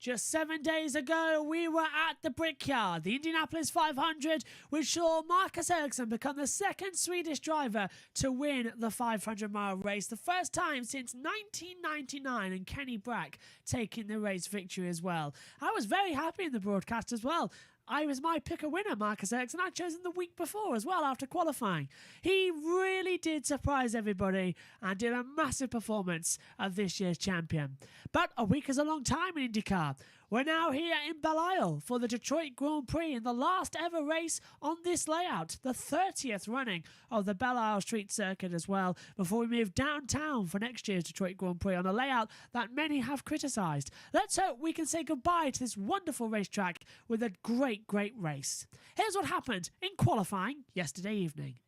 Just 7 days ago, we were at the Brickyard, the Indianapolis 500, which saw Marcus Ericsson become the second Swedish driver to win the 500-mile race, the first time since 1999, and Kenny Brack taking the race victory as well. I was very happy in the broadcast as well. I was my pick a winner, Marcus Ericsson. I'd chosen the week before as well after qualifying. He really did surprise everybody and did a massive performance of this year's champion. But a week is a long time in INDYCAR. We're now here in Belle Isle for the Detroit Grand Prix in the last ever race on this layout, the 30th running of the Belle Isle Street Circuit as well, before we move downtown for next year's Detroit Grand Prix on a layout that many have criticised. Let's hope we can say goodbye to this wonderful racetrack with a great race. Here's what happened in qualifying yesterday evening.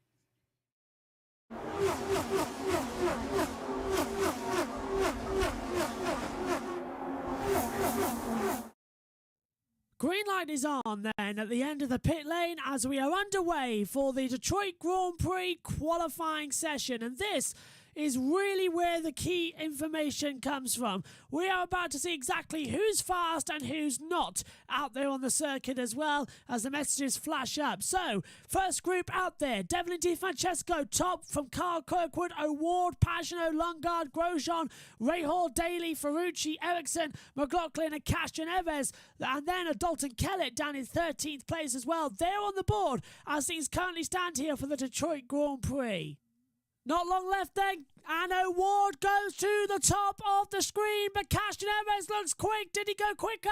Green light is on then at the end of the pit lane as we are underway for the Detroit Grand Prix qualifying session, and this is really where the key information comes from. We are about to see exactly who's fast and who's not out there on the circuit as well as the messages flash up. So, first group out there, Devlin DiFrancesco top from Carl Kirkwood, O'Ward, Pagano, Lundgaard, Grosjon, Rahal, Daly, Ferrucci, Ericsson, McLaughlin and Castro Neves, and then a Dalton Kellett down in 13th place as well. They're on the board as things currently stand here for the Detroit Grand Prix. Not long left then, and O'Ward goes to the top of the screen, but Castro Neves looks quick. Did he go quicker?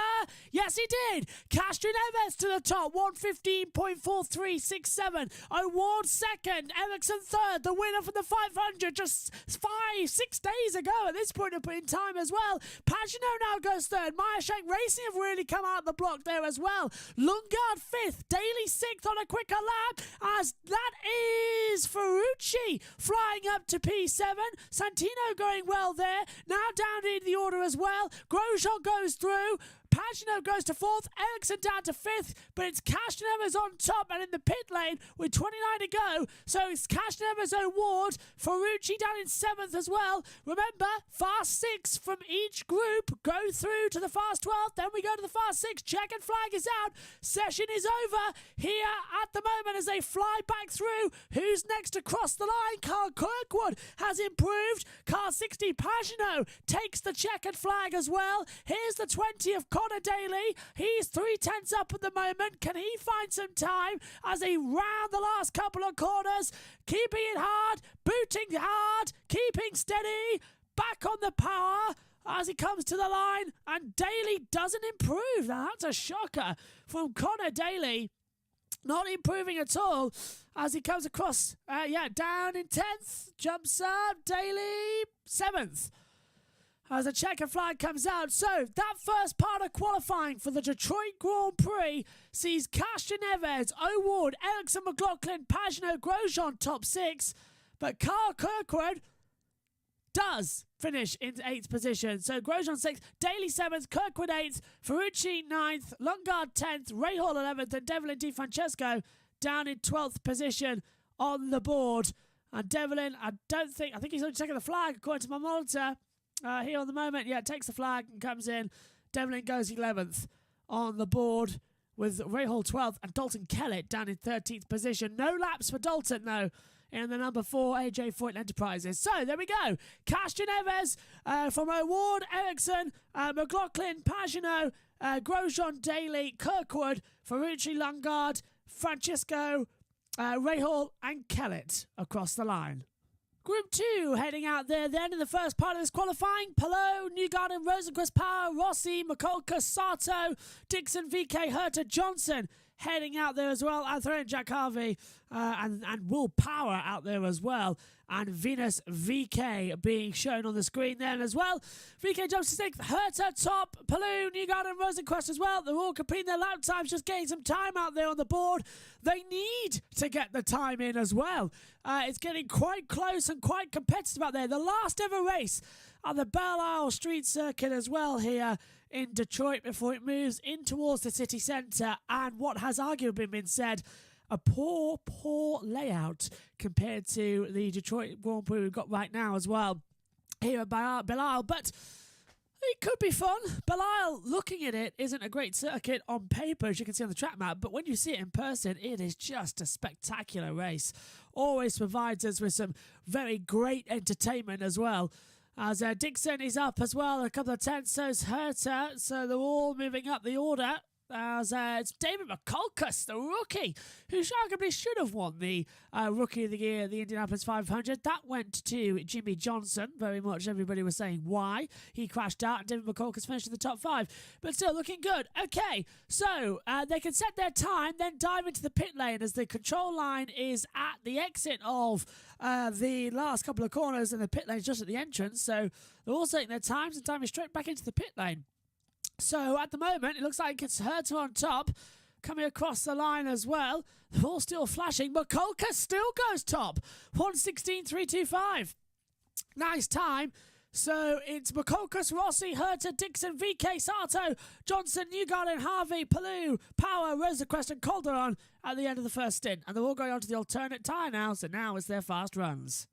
Yes, he did. Castro Neves to the top, 1:15.4367. O'Ward second, Ericsson third, the winner for the 500 just 6 days ago at this point in time as well. Pagano now goes third. Meyershank Racing have really come out the block there as well. Lundgaard fifth, Daly sixth on a quicker lap, as that is Ferrucci flying up to P7. Santino going well there. Now down in the order as well. Grosjon goes through. Pagano goes to fourth, Ericsson down to fifth, but it's Castro Neves on top and in the pit lane with 29 to go. So it's Castro Neves, O'Ward, Ferrucci down in seventh as well. Remember, fast six from each group go through to the fast 12, then we go to the fast six. Checkered flag is out. Session is over here at the moment as they fly back through. Who's next to cross the line? Carl Kirkwood has improved. Car 60, Pagano takes the checkered flag as well. Here's the 20 of Conor Daly. He's 3/10 up at the moment. Can he find some time as they round the last couple of corners? Keeping it hard, booting hard, keeping steady, back on the power as he comes to the line, and Daly doesn't improve. Now that's a shocker from Conor Daly. Not improving at all as he comes across, down in 10th, jumps up, Daly 7th. As the checker flag comes out. So that first part of qualifying for the Detroit Grand Prix sees Castro Neves, O'Ward, Ericsson, McLaughlin, Pagano, Grosjon top six, but Carl Kirkwood does finish in 8th position. So Grosjon 6th, Daly 7th, Kirkwood 8th, Ferrucci 9th, Lundgaard 10th, Rahal 11th, and Devlin DiFrancesco down in 12th position on the board. And Devlin, I think he's only taking the flag according to my monitor. Here on the moment, takes the flag and comes in. Devlin goes 11th on the board with Rahal 12th and Dalton Kellett down in 13th position. No laps for Dalton, though, in the number 4 AJ Foyt Enterprises. So, there we go. Castro Neves from O'Ward, Ericsson, McLaughlin, Pagano, Grosjon, Daly, Kirkwood, Ferrucci, Lundgaard, Francisco, Rahal and Kellett across the line. Group 2 heading out there then in the first part of this qualifying. Palou, Newgarden, Rosenquist, Power, Rossi, Mikulka, Sato, Dixon, VK, Herta, Johnson heading out there as well. Anthony, Jack Harvey and Will Power out there as well. And Venus VK being shown on the screen then as well. VK jumps to 6th, Herta top, Palou, Newgarden, Rosenquist as well. They're all completing their lap times, just getting some time out there on the board. They need to get the time in as well. It's getting quite close and quite competitive out there. The last ever race on the Belle Isle Street Circuit as well here in Detroit before it moves in towards the city centre. And what has arguably been said, a poor layout compared to the Detroit Grand Prix we've got right now as well here at Belle Isle. But It could be fun. Belial, looking at it, isn't a great circuit on paper, as you can see on the track map, but when you see it in person, it is just a spectacular race. Always provides us with some very great entertainment as well. As Dixon is up as well, a couple of tenths, so's Herta, so they're all moving up the order. As it's David McCulcus, the rookie, who arguably should have won the Rookie of the Year, the Indianapolis 500. That went to Jimmy Johnson. Very much everybody was saying why. He crashed out and David McCulcus finished in the top 5. But still looking good. Okay, so they can set their time, then dive into the pit lane as the control line is at the exit of the last couple of corners and the pit lane is just at the entrance. So they're all setting their times and diving straight back into the pit lane. So at the moment, it looks like it's Herta on top, coming across the line as well. They're all still flashing. McCulcus still goes top, 1:16.325. Nice time. So it's McCulcus, Rossi, Herta, Dixon, VK, Sato, Johnson, Newgarden, Harvey, Palou, Power, Rosenquist and Calderon at the end of the first stint. And they're all going on to the alternate tyre now, so now it's their fast runs.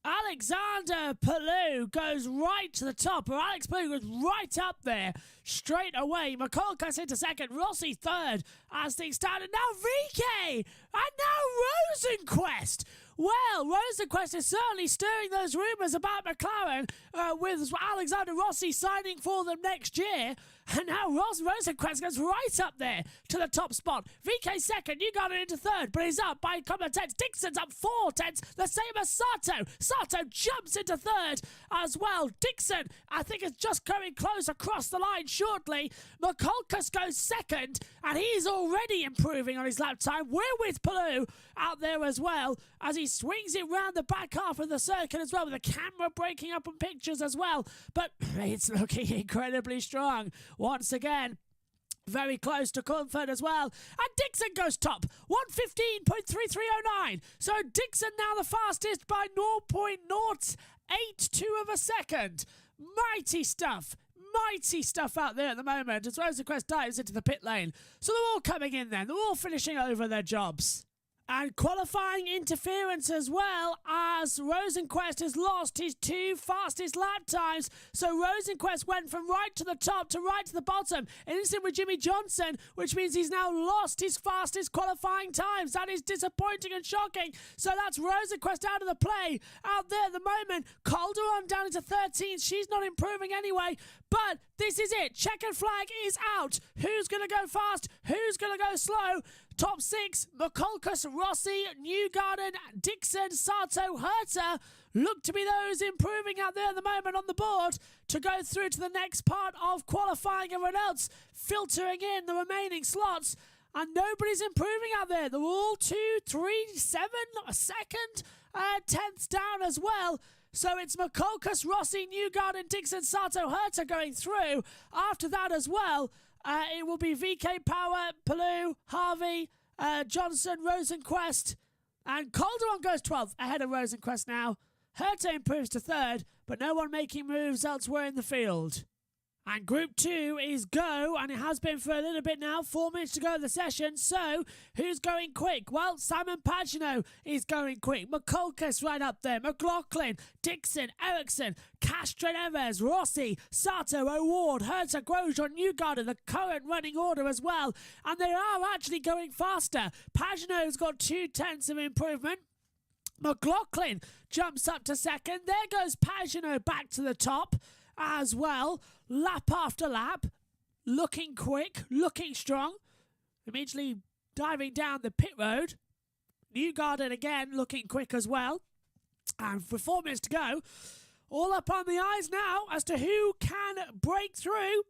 Alexander Palou goes right to the top, or Alex Palou goes right up there, straight away. McCulcus into second, Rossi third, as things stand, and now VK, and now Rosenquist. Well, Rosenquist is certainly stirring those rumours about McLaren with Alexander Rossi signing for them next year. And now Rosenquist goes right up there to the top spot. VK second, Newgarden into third, but he's up by a couple of tenths. Dixon's up 4 tenths, the same as Sato. Sato jumps into third as well. Dixon, I think, is just coming close across the line shortly. McCulcus goes second, and he's already improving on his lap time. We're with Palou out there as well, as he swings it round the back half of the circuit as well, with the camera breaking up on pictures as well. But it's looking incredibly strong. Once again, very close to comfort as well. And Dixon goes top, 1:15.3309. So Dixon now the fastest by 0.082 of a second. Mighty stuff out there at the moment as Rosenquist dives into the pit lane. So they're all coming in then. They're all finishing over their jobs. And qualifying interference as well, as Rosenquist has lost his 2 fastest lap times. So Rosenquist went from right to the top to right to the bottom. And it's in with Jimmy Johnson, which means he's now lost his fastest qualifying times. That is disappointing and shocking. So that's Rosenquist out of the play. Out there at the moment, Calderon down into 13th. She's not improving anyway. But this is it. Checkered flag is out. Who's going to go fast? Who's going to go slow? Top 6, McCulcus, Rossi, Newgarden, Dixon, Sato, Herta look to be those improving out there at the moment on the board to go through to the next part of qualifying. Everyone else filtering in the remaining slots, and nobody's improving out there. They're all 2, 3, 7 a second, tenths down as well. So it's McCulcus, Rossi, Newgarden, Dixon, Sato, Herta going through. After that as well, it will be VK, Power, Palou, Harvey, Johnson, Rosenquist, and Calderon goes 12th ahead of Rosenquist now. Herta improves to 3rd, but no one making moves elsewhere in the field. And Group 2 is go, and it has been for a little bit now. 4 minutes to go of the session. So, who's going quick? Well, Simon Pagenaud is going quick. McCulcus right up there. McLaughlin, Dixon, Ericsson, Castro-Neves, Rossi, Sato, O'Ward, Herta, Grosjon, Newgarden, the current running order as well. And they are actually going faster. Pagenaud's got 2 tenths of improvement. McLaughlin jumps up to 2nd. There goes Pagenaud back to the top as well, lap after lap, looking quick, looking strong, immediately diving down the pit road. Newgarden again looking quick as well, and with 4 minutes to go, all up on the eyes now as to who can break through.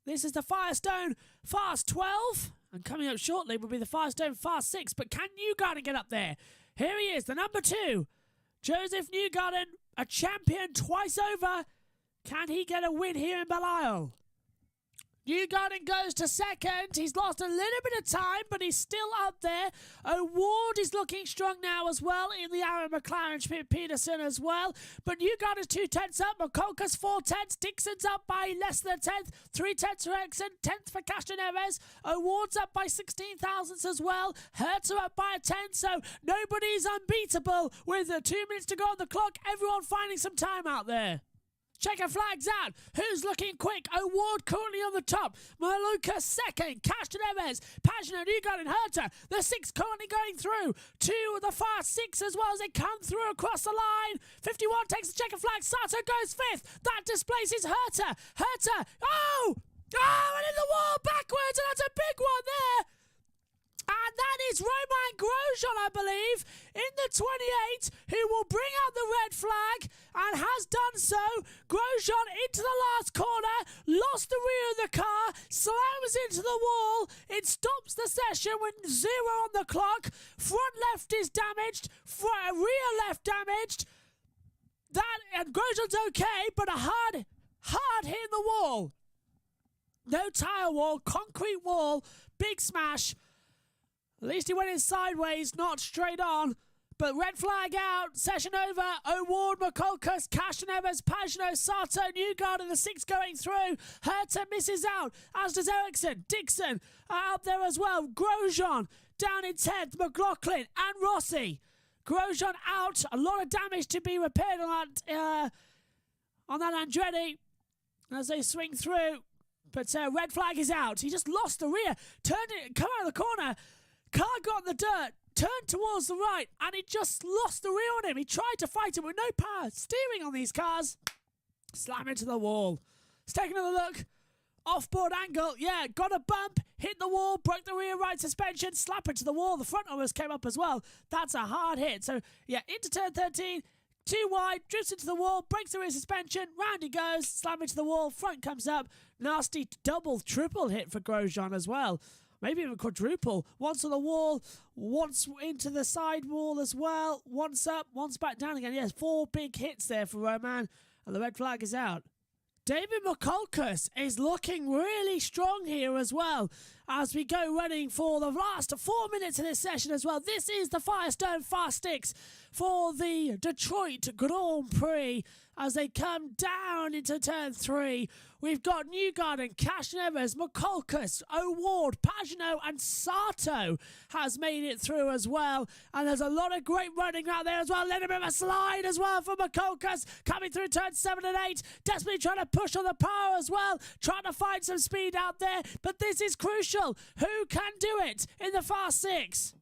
This is the Firestone Fast 12, and coming up shortly will be the Firestone Fast 6, but can Newgarden get up there? Here he is, the number 2, Joseph Newgarden, a champion twice over. Can he get a win here in Belial? Newgarden goes to 2nd. He's lost a little bit of time, but he's still up there. O'Ward is looking strong now as well in the Aaron McLaren, Peterson as well. But Newgarden's 2 tenths up. McCulcus 4 tenths. Dixon's up by less than a tenth. 3 tenths for Ericsson. 10th for Castro-Neves. O'Ward's up by 16 thousandths as well. Herta up by a tenth. So nobody's unbeatable with 2 minutes to go on the clock. Everyone finding some time out there. Checkered flags out. Who's looking quick? O'Ward currently on the top. Maluka second. Cash Neves. Pagano, Newgarden, Herter. The 6 currently going through. 2 of the fast 6 as well as they come through across the line. 51 takes the checkered flag. Sato goes 5th. That displaces Herter. Herter. Oh! Oh, and in the wall backwards, and that's a big one there. And that is Romain Grosjon, I believe, in the 28, who will bring out the red flag and has done so. Grosjon into the last corner, lost the rear of the car, slams into the wall. It stops the session with 0 on the clock. Front left is damaged, rear left damaged. That, and Grosjon's okay, but a hard hit in the wall. No tyre wall, concrete wall, big smash. At least he went in sideways, not straight on. But red flag out, session over. O'Ward, McCulkus, Casheneves, Pagano, Sato, Newgarden, the 6 going through. Herter misses out, as does Ericsson. Dixon up there as well. Grosjon down in 10th. McLaughlin and Rossi. Grosjon out. A lot of damage to be repaired on that Andretti as they swing through. But red flag is out. He just lost the rear. Turned it, come out of the corner. Car got in the dirt, turned towards the right, and it just lost the rear on him. He tried to fight it with no power steering on these cars. Slam into the wall. Let's take another look. Off-board angle. Yeah, got a bump, hit the wall, broke the rear right suspension, slap into the wall. The front almost came up as well. That's a hard hit. So, yeah, into turn 13. Too wide, drifts into the wall, breaks the rear suspension, round he goes, slam into the wall, front comes up. Nasty double, triple hit for Grosjon as well. Maybe even quadruple. Once on the wall, once into the side wall as well. Once up, once back down again. Yes, 4 big hits there for Roman, and the red flag is out. David McCulkus is looking really strong here as well as we go running for the last 4 minutes of this session as well. This is the Firestone Fast Sticks for the Detroit Grand Prix as they come down into turn 3. We've got Newgarden, Casheneves, McCulkus, O'Ward, Pagano and Sato has made it through as well. And there's a lot of great running out there as well. A little bit of a slide as well for McCulkus coming through turn 7 and 8. Desperately trying to push on the power as well. Trying to find some speed out there. But this is crucial. Who can do it in the Fast 6?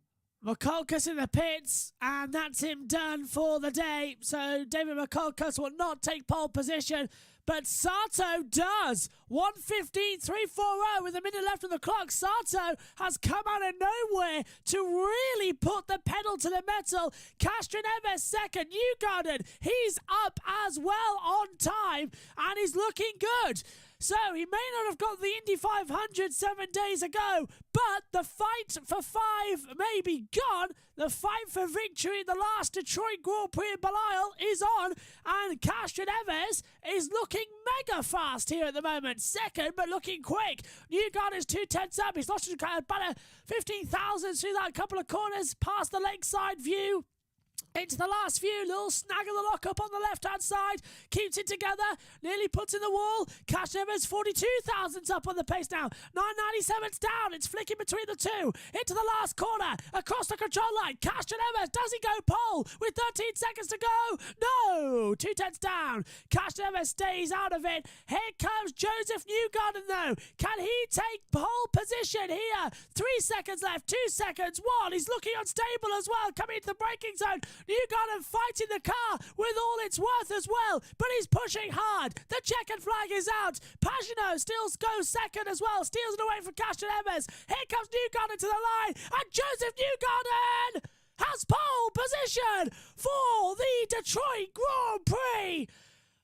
McCulkus in the pits, and that's him done for the day. So David McCulkus will not take pole position, but Sato does. 1:15.340 with a minute left on the clock. Sato has come out of nowhere to really put the pedal to the metal. Castroneves second. Newgarden, he's up as well on time, and he's looking good. So he may not have got the Indy 500 7 days ago, but the fight for 5 may be gone. The fight for victory in the last Detroit Grand Prix in Belial is on, and Castroneves is looking mega fast here at the moment. Second, but looking quick. Newgarden is 2/10 up. He's lost about 15,000 through that couple of corners, past the lakeside view. Into the last few, little snag of the lockup on the left-hand side. Keeps it together, nearly puts in the wall. Casheneves 42,000's up on the pace now. 997's down, it's flicking between the two. Into the last corner, across the control line. Casheneves, does he go pole with 13 seconds to go? No, 2/10's down. Casheneves stays out of it. Here comes Joseph Newgarden though. Can he take pole position here? 3 seconds left, 2 seconds, 1. He's looking unstable as well, coming into the braking zone. Newgarden fighting the car with all its worth as well, but he's pushing hard. The checkered flag is out. Pagano still goes second as well, steals it away from Castroneves. Here comes Newgarden to the line, and Joseph Newgarden has pole position for the Detroit Grand Prix.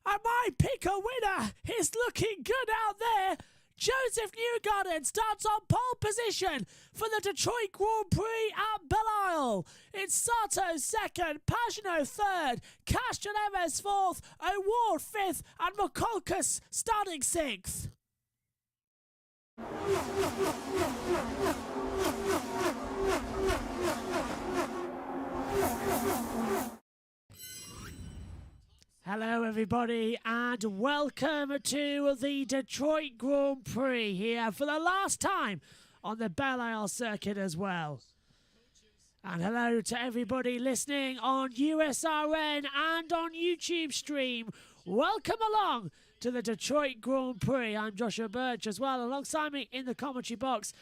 And my pick a winner is looking good out there. Joseph Newgarden starts on pole position for the Detroit Grand Prix at Belial. It's Sato second, Pagano third, Castroneves fourth, O'Ward fifth, and McCulkus starting sixth. Hello everybody and welcome to the Detroit Grand Prix here for the last time on the Belial circuit as well. And hello to everybody listening on USRN and on YouTube stream. Welcome along to the Detroit Grand Prix. I'm Joshua Birch as well. Alongside me in the commentary box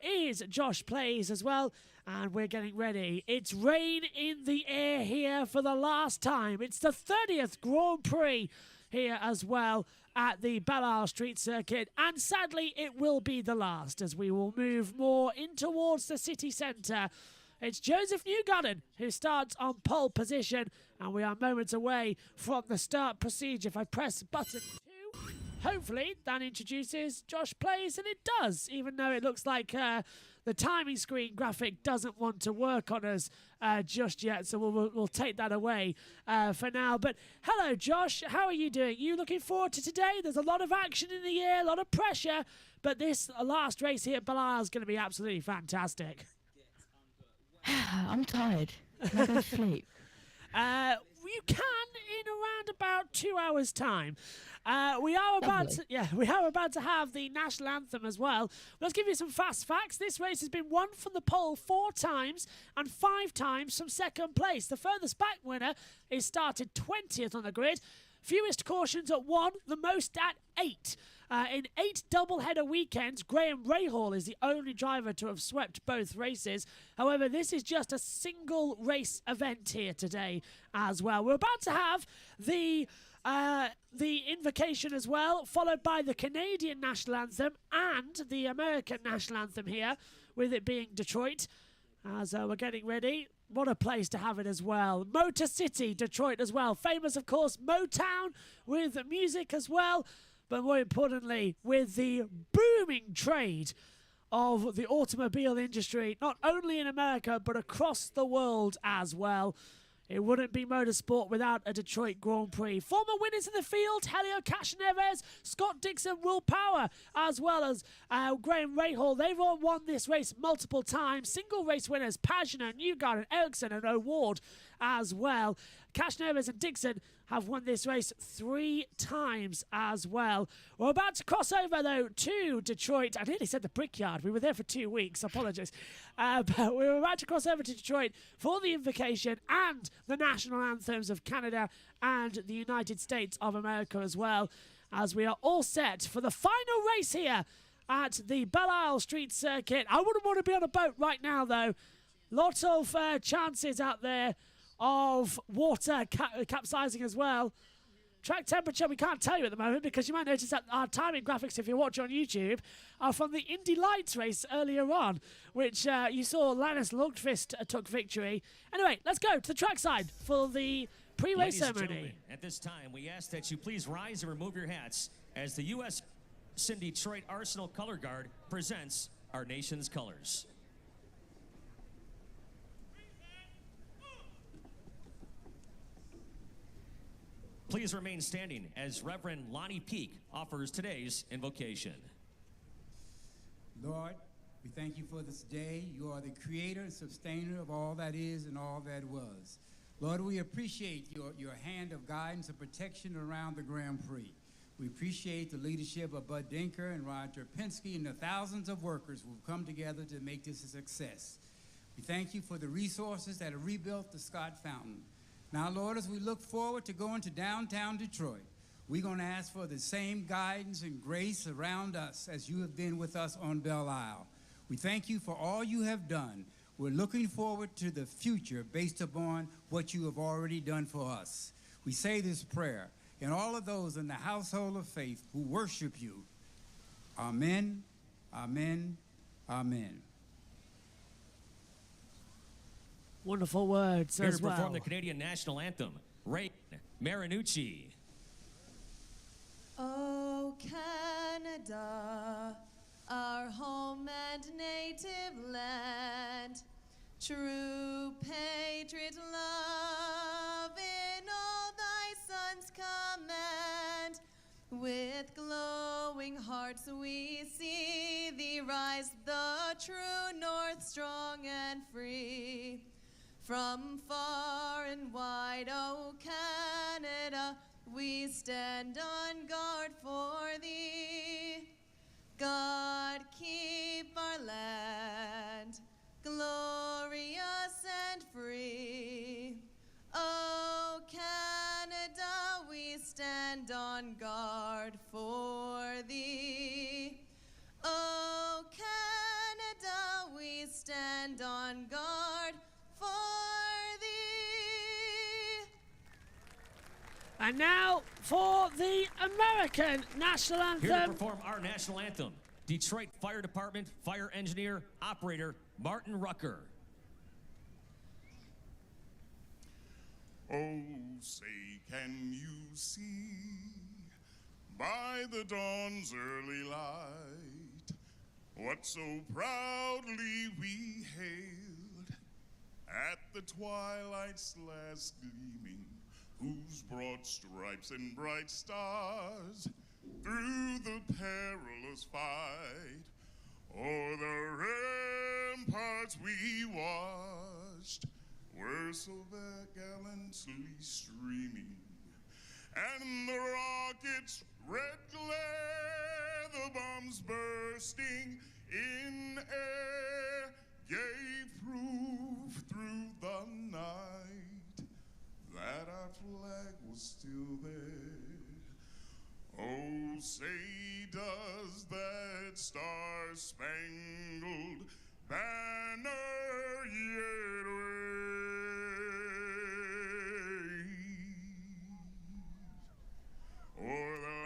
is Josh Plays as well. And we're getting ready. It's rain in the air here for the last time. It's the 30th Grand Prix here as well at the Belle Isle Street Circuit. And sadly, it will be the last as we will move more in towards the city centre. It's Joseph Newgarden who starts on pole position, and we are moments away from the start procedure. If I press button 2, hopefully that introduces Josh Plays, and it does, even though it looks like the timing screen graphic doesn't want to work on us just yet, so we'll take that away for now. But hello, Josh. How are you doing? You looking forward to today? There's a lot of action in the air, a lot of pressure, but this last race here at Belle Isle is going to be absolutely fantastic. I'm tired. Can I go to sleep? You can in around about 2 hours' time. We are about to have the national anthem as well. Let's give you some fast facts. This race has been won from the pole 4 times and 5 times from second place. The furthest back winner is started 20th on the grid. Fewest cautions at 1, the most at 8. In 8 double-header weekends, Graham Rahal is the only driver to have swept both races. However, this is just a single race event here today as well. We're about to have the Invocation as well, followed by the Canadian national anthem and the American national anthem here, with it being Detroit. As we're getting ready. What a place to have it as well. Motor City, Detroit as well. Famous, of course, Motown with music as well. But more importantly, with the booming trade of the automobile industry, not only in America, but across the world as well. It wouldn't be motorsport without a Detroit Grand Prix. Former winners in the field, Helio Castroneves, Scott Dixon, Will Power, as well as Graham Rahal. They've all won this race multiple times. Single race winners, Pagano, Newgarden, Ericsson and O'Ward as well. Castroneves and Dixon have won this race 3 times as well. We're about to cross over, though, to Detroit. I nearly said the Brickyard. We were there for 2 weeks. Apologies. But we were about to cross over to Detroit for the Invocation and the national anthems of Canada and the United States of America as well, as we are all set for the final race here at the Belle Isle Street Circuit. I wouldn't want to be on a boat right now, though. Lots of chances out there of water capsizing as well. Track temperature we can't tell you at the moment, because you might notice that our timing graphics, if you watch on YouTube, are from the Indy Lights race earlier on, which you saw Linus Lundqvist took victory. Anyway, let's go to the trackside for the pre-race ceremony. At this time, we ask that you please rise and remove your hats as the U.S. Detroit Arsenal Color Guard presents our nation's colors. Please remain standing as Reverend Lonnie Peake offers today's invocation. Lord, we thank you for this day. You are the creator and sustainer of all that is and all that was. Lord, we appreciate your hand of guidance and protection around the Grand Prix. We appreciate the leadership of Bud Dinker and Roger Penske and the thousands of workers who have come together to make this a success. We thank you for the resources that have rebuilt the Scott Fountain. Now, Lord, as we look forward to going to downtown Detroit, we're going to ask for the same guidance and grace around us as you have been with us on Belle Isle. We thank you for all you have done. We're looking forward to the future based upon what you have already done for us. We say this prayer in all of those in the household of faith who worship you. Amen, amen, amen. Wonderful words Here as to well. perform the Canadian national anthem, Ray Marinucci. Oh, Canada, our home and native land, true patriot love in all thy sons command. With glowing hearts we see thee rise, the true north, strong and free. From far and wide, oh Canada, we stand on guard for thee. God keep our land glorious and free. Oh Canada, we stand stand on guard for thee. Oh, Canada, we stand on guard for thee. And now for the American national Here to anthem. perform our national anthem, Detroit Fire Department Fire Engineer Operator Martin Rucker. Oh, say, can you see by the dawn's early light what so proudly we hailed at the twilight's last gleaming, whose broad stripes and bright stars through the perilous fight o'er the ramparts we watched were so gallantly streaming, and the rocket's red glare, the bombs bursting in air, gave proof through the night that our flag was still there. Oh, say does that star-spangled banner yet wave o'er the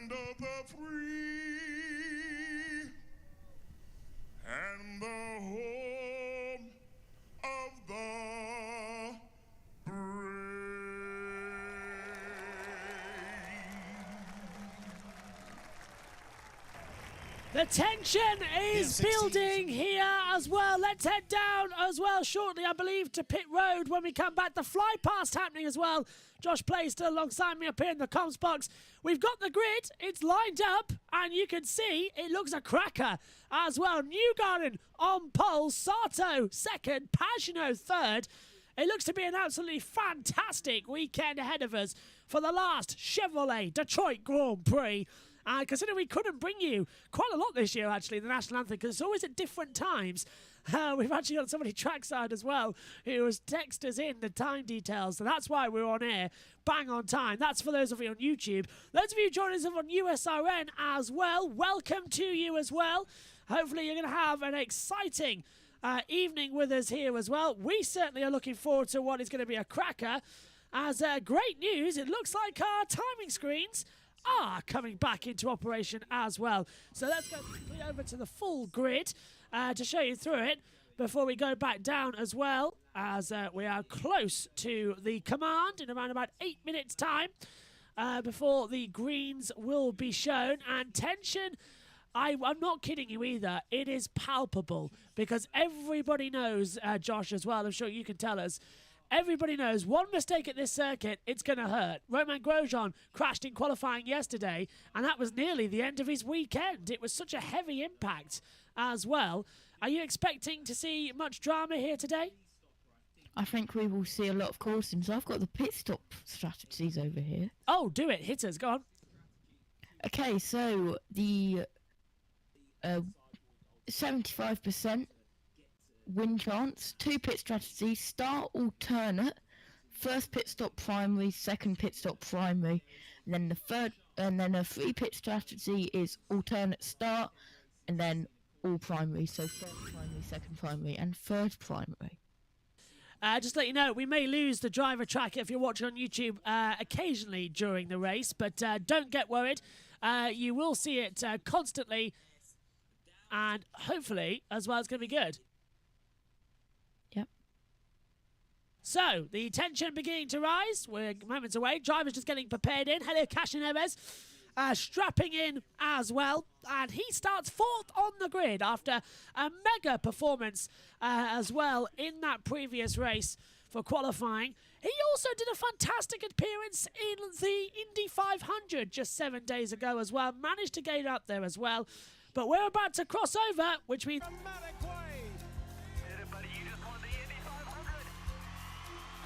land of the free and the home of the The tension is building here as well. Let's head down as well shortly, I believe, to Pit Road when we come back. The fly past happening as well. Josh Play still alongside me up here in the comms box. We've got the grid. It's lined up, and you can see it looks a cracker as well. Newgarden on pole, Sato second, Pagano third. It looks to be an absolutely fantastic weekend ahead of us for the last Chevrolet Detroit Grand Prix. Considering we couldn't bring you quite a lot this year, actually, the national anthem, because it's always at different times. We've actually got somebody trackside as well who has texted us in the time details, so that's why we're on air bang on time. That's for those of you on YouTube. Those of you joining us on USRN as well, welcome to you as well. Hopefully you're going to have an exciting evening with us here as well. We certainly are looking forward to what is going to be a cracker. As great news, it looks like our timing screens are coming back into operation as well. So let's go quickly over to the full grid to show you through it before we go back down as well, as we are close to the command in around about 8 minutes time before the greens will be shown. And tension, I'm not kidding you either, it is palpable because everybody knows, Josh as well, I'm sure you can tell us, everybody knows one mistake at this circuit, it's going to hurt. Romain Grosjon crashed in qualifying yesterday, and that was nearly the end of his weekend. It was such a heavy impact as well. Are you expecting to see much drama here today? I think we will see a lot of cautions. I've got the pit stop strategies over here. Oh, do it. Hit us. Go on. Okay, so the 75% win chance, 2 pit strategies, start alternate, first pit stop primary, second pit stop primary, and then the third, and then a 3 pit strategy is alternate start, and then all primary, so first primary, second primary, and third primary. Just to let you know, we may lose the driver track if you're watching on YouTube occasionally during the race, but don't get worried. You will see it constantly, and hopefully as well, it's going to be good. So, the tension beginning to rise. We're moments away. Driver's just getting prepared in. Hello, Cashin Neves. Strapping in as well. And he starts 4th on the grid after a mega performance as well in that previous race for qualifying. He also did a fantastic appearance in the Indy 500 just 7 days ago as well. Managed to get up there as well. But we're about to cross over, which means...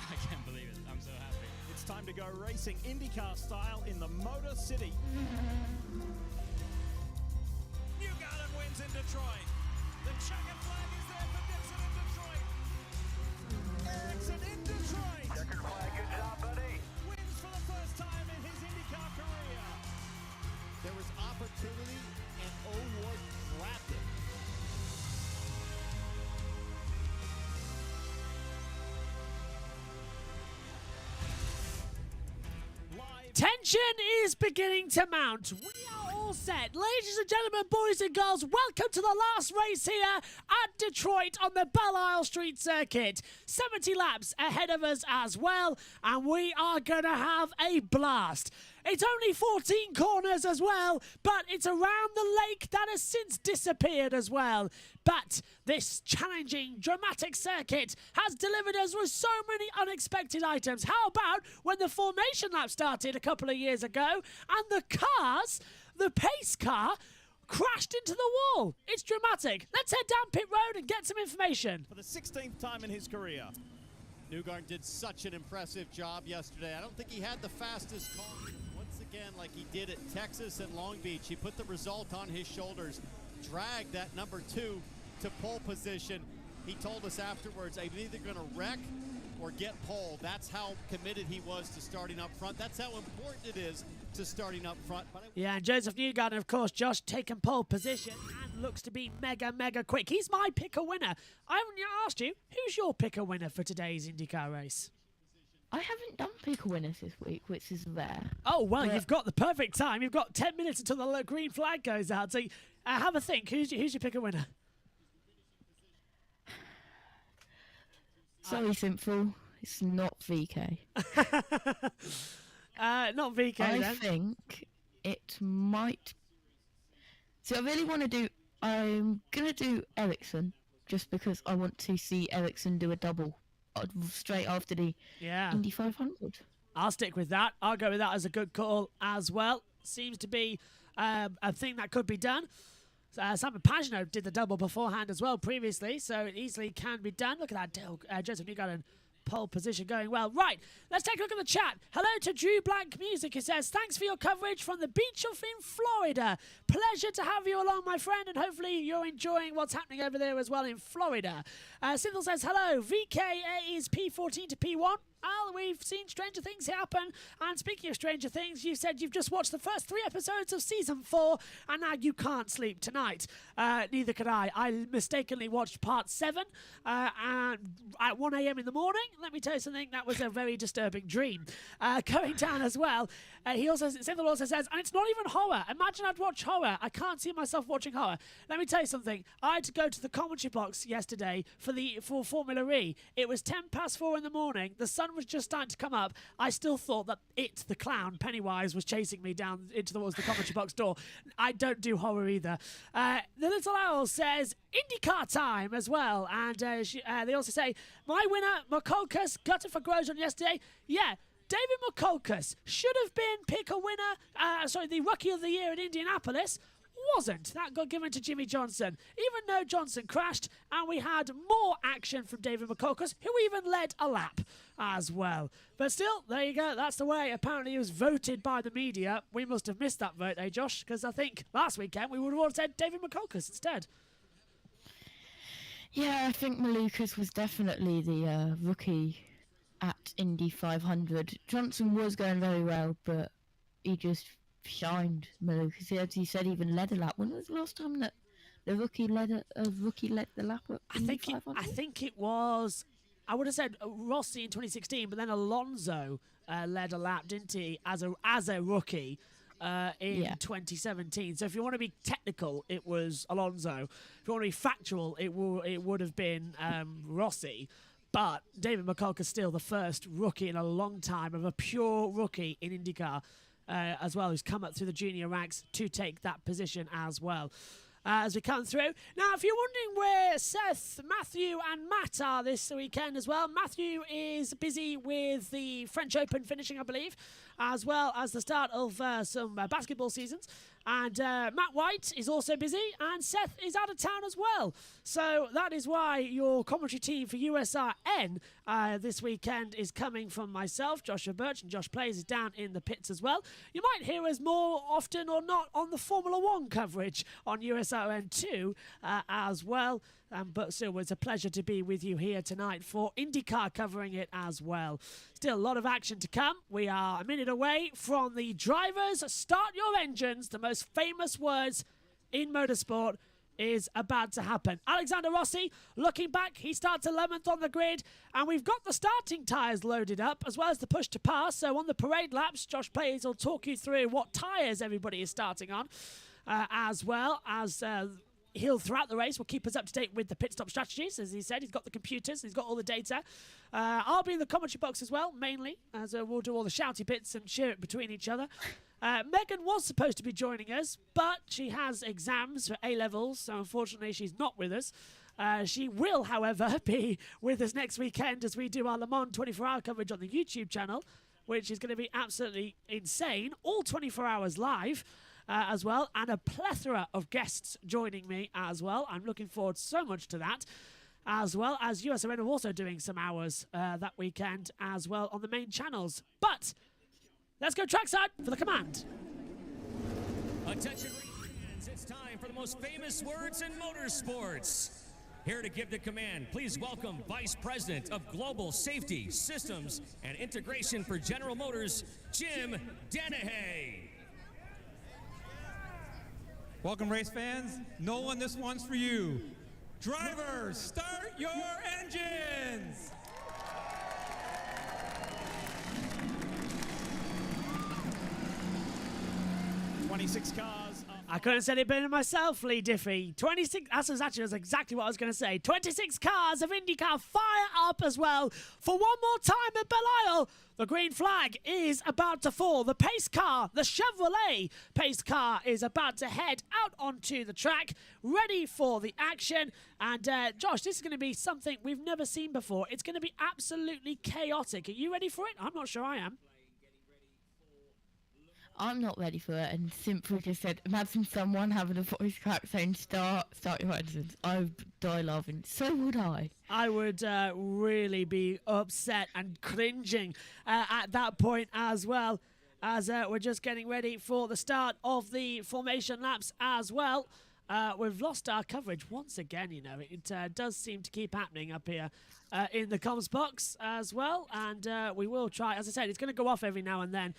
I can't believe it. I'm so happy. It's time to go racing INDYCAR style in the Motor City. Newgarden wins in Detroit. The checkered flag is there for Dixon in Detroit. Ericsson in Detroit. Checkered flag, good job, buddy. Wins for the first time in opportunity, and O'Ward grabbed it. Tension is beginning to mount. We are all set. Ladies and gentlemen, boys and girls, welcome to the last race here at Detroit on the Belle Isle Street Circuit. 70 laps ahead of us as well, and we are going to have a blast. It's only 14 corners as well, but it's around the lake that has since disappeared as well. But this challenging, dramatic circuit has delivered us with so many unexpected items. How about when the formation lap started a couple of years ago and the cars, the pace car, crashed into the wall? It's dramatic. Let's head down pit road and get some information. For the 16th time in his career, Newgarden did such an impressive job yesterday. I don't think he had the fastest car. Once again, like he did at Texas and Long Beach, he put the result on his shoulders, dragged that number 2 to pole position. He told us afterwards, I'm either going to wreck or get pole. That's how committed he was to starting up front. That's how important it is to starting up front. Yeah, and Joseph Newgarden, of course, Josh, taking pole position and looks to be mega quick. He's my pick-a-winner. I haven't yet asked you, who's your pick-a-winner for today's IndyCar race? I haven't done pick winners this week, which is rare. Oh, well, you've got the perfect time. You've got 10 minutes until the green flag goes out. So have a think. Who's your pick-a-winner? Sorry, Simple. It's not VK. Not VK, I then. think it might... So I really want to do... I'm going to do Ericsson, just because I want to see Ericsson do a double straight after the Indy 500. I'll stick with that. I'll go with that as a good call as well. Seems to be a thing that could be done. Simon Pagenaud did the double beforehand as well previously, so it easily can be done. Look at that, Joseph Newgarden pole position going well. Right, let's take a look at the chat. Hello to Drew Blank Music. It says, thanks for your coverage from the beach of in Florida. Pleasure to have you along, my friend, and hopefully you're enjoying what's happening over there as well in Florida. Cynthia says, hello, VK is P14 to P1. Well, we've seen stranger things happen. And speaking of stranger things, you said you've just watched the first 3 episodes of season 4, and now you can't sleep tonight. Neither could I. I mistakenly watched part 7 at 1 a.m. in the morning. Let me tell you something, that was a very disturbing dream. Going down as well, Cynthia also says, and it's not even horror. Imagine I'd watch horror. I can't see myself watching horror. Let me tell you something. I had to go to the commentary box yesterday for Formula E. It was 4:10 in the morning. The sun was just starting to come up. I still thought that the clown, Pennywise, was chasing me down towards the commentary box door. I don't do horror either. The Little Owl says, IndyCar time as well. And they also say, my winner, McCulkus, got it for Grosjon yesterday. Yeah, David McCulkus should have been the Rookie of the Year at Indianapolis. Wasn't. That got given to Jimmy Johnson. Even though Johnson crashed, and we had more action from David McCulkus, who even led a lap as well. But still, there you go. That's the way. Apparently, he was voted by the media. We must have missed that vote, Josh? Because I think last weekend we would have all said David McCulkus instead. Yeah, I think Malukas was definitely the rookie at Indy 500. Johnson was going very well, but he just shined. Malukas, as you said, even led a lap. When was the last time that the rookie led the lap at Indy 500? I think it was. I would have said Rossi in 2016, but then Alonso led a lap, didn't he, as a rookie in 2017. So if you want to be technical, it was Alonso. If you want to be factual, it would have been Rossi. But David McCulkus still the first rookie in a long time of a pure rookie in IndyCar as well, who's come up through the junior ranks to take that position as well. As we come through. Now, if you're wondering where Seth, Matthew and Matt are this weekend as well, Matthew is busy with the French Open finishing, I believe, as well as the start of some basketball seasons. And Matt White is also busy, and Seth is out of town as well. So that is why your commentary team for USRN this weekend is coming from myself, Joshua Birch, and Josh Plays is down in the pits as well. You might hear us more often or not on the Formula 1 coverage on USRN2 as well. But still, it's a pleasure to be with you here tonight for IndyCar covering it as well. Still, a lot of action to come. We are a minute away from the drivers. Start your engines, the most most famous words in motorsport is about to happen. Alexander Rossi, looking back, he starts 11th on the grid, and we've got the starting tyres loaded up, as well as the push to pass. So on the parade laps, Josh Plays will talk you through what tyres everybody is starting on, as well as he'll, throughout the race, will keep us up to date with the pit stop strategies. As he said, he's got the computers, he's got all the data. I'll be in the commentary box as well, mainly, as we'll do all the shouty bits and share it between each other. Megan was supposed to be joining us, but she has exams for A-levels, so unfortunately she's not with us. She will, however, be with us next weekend as we do our Le Mans 24-hour coverage on the YouTube channel, which is going to be absolutely insane, all 24 hours live as well, and a plethora of guests joining me as well. I'm looking forward so much to that, as well as USRN are also doing some hours that weekend as well on the main channels. But let's go trackside for the command. Attention fans, it's time for the most famous words in motorsports. Here to give the command, please welcome Vice President of Global Safety, Systems, and Integration for General Motors, Jim Dennehy. Welcome, race fans. Nolan, this one's for you. Drivers, start your engines! 26 cars. I couldn't have said it better myself, Lee Diffie. 26, that's exactly what I was going to say. 26 cars of INDYCAR fire up as well for one more time at Belle Isle. The green flag is about to fall. The pace car, the Chevrolet pace car, is about to head out onto the track, ready for the action. And Josh, this is going to be something we've never seen before. It's going to be absolutely chaotic. Are you ready for it? I'm not sure I am. I'm not ready for it, and simply just said, imagine someone having a voice crack saying start your engines. I would die laughing. So would I. I would really be upset and cringing at that point as well, as we're just getting ready for the start of the formation laps as well. We've lost our coverage once again, you know. It does seem to keep happening up here in the comms box as well, and we will try. As I said, it's going to go off every now and then,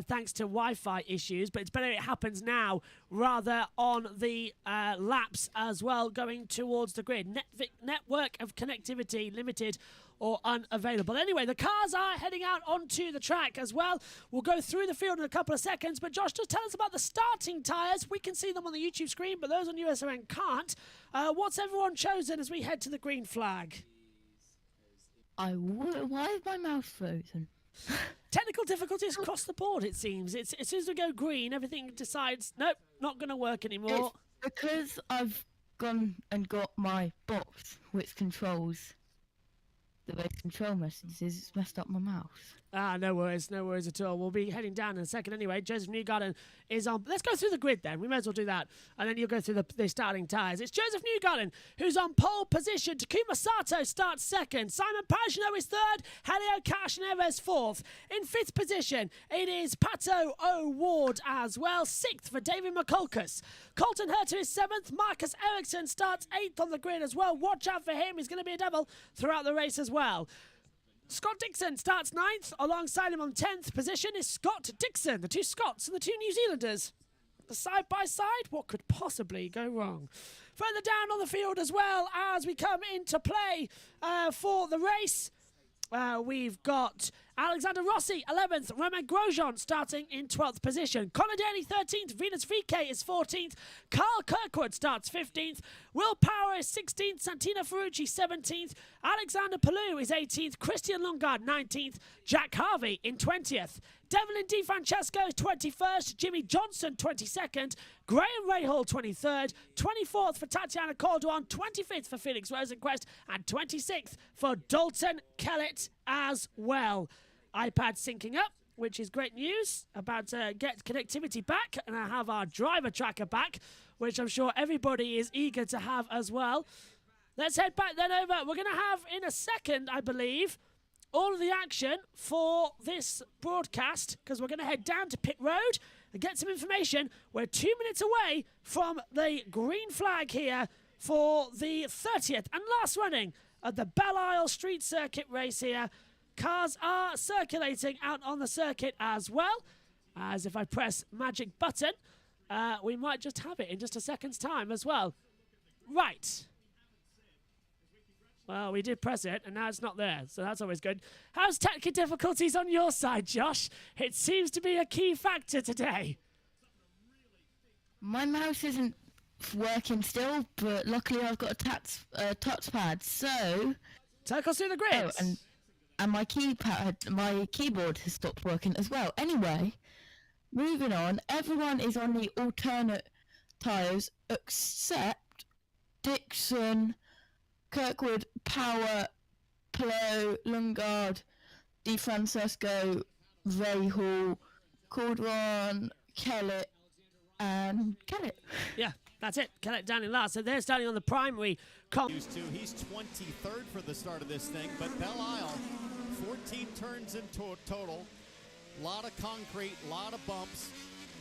thanks to Wi-Fi issues, but it's better it happens now rather on the laps as well, going towards the grid. Network of connectivity limited or unavailable. Anyway, the cars are heading out onto the track as well. We'll go through the field in a couple of seconds, but Josh, just tell us about the starting tyres. We can see them on the YouTube screen, but those on USRN can't. What's everyone chosen as we head to the green flag? Why is my mouse frozen? Technical difficulties across the board, it seems. As soon as we go green, everything decides, nope, not going to work anymore. It's because I've gone and got my box, which controls the race control messages. It's messed up my mouse. No worries at all. We'll be heading down in a second anyway. Joseph Newgarden is on. Let's go through the grid then. We may as well do that. And then you'll go through the starting tyres. It's Joseph Newgarden who's on pole position. Takuma Sato starts second. Simon Pagenaud is third. Helio Castroneves fourth. In fifth position, it is Pato O'Ward as well. Sixth for David McCulcus. Colton Herter is seventh. Marcus Ericsson starts eighth on the grid as well. Watch out for him. He's going to be a devil throughout the race as well. Scott Dixon starts ninth. Alongside him on 10th position is Scott Dixon. The two Scots and the two New Zealanders. Side by side, what could possibly go wrong? Further down on the field as well, as we come into play for the race, we've got Alexander Rossi, 11th. Romain Grosjon starting in 12th position. Conor Daly, 13th. Venus VK is 14th. Carl Kirkwood starts 15th. Will Power is 16th. Santino Ferrucci, 17th. Alexander Palou is 18th. Christian Lundgaard, 19th. Jack Harvey in 20th. Devlin Di Francesco is 21st. Jimmy Johnson, 22nd. Graham Rahal, 23rd. 24th for Tatiana Corduan. 25th for Felix Rosenquist. And 26th for Dalton Kellett as well. iPad syncing up, which is great news. About to get connectivity back, and I have our driver tracker back, which I'm sure everybody is eager to have as well. Let's head back then over. We're going to have in a second, I believe, all of the action for this broadcast, because we're going to head down to pit road and get some information. We're 2 minutes away from the green flag here for the 30th and last running of the Belle Isle Street Circuit race here. Cars are circulating out on the circuit as well, as if I press magic button, we might just have it in just a second's time as well. Right. Well, we did press it, and now it's not there, so that's always good. How's technical difficulties on your side, Josh? It seems to be a key factor today. My mouse isn't working still, but luckily I've got a touchpad, so... Take us through the grids. Oh, and my keyboard has stopped working as well. Anyway, moving on, everyone is on the alternate tyres except Dixon, Kirkwood, Power, Plo, Lundgaard, Di Francesco, Rahal, Grosjon, Kellett, and Kellett. Yeah, that's it. Kellett down in last. So they're starting on the primary. He's 23rd for the start of this thing, but Belle Isle, 14 turns in total. A lot of concrete, a lot of bumps.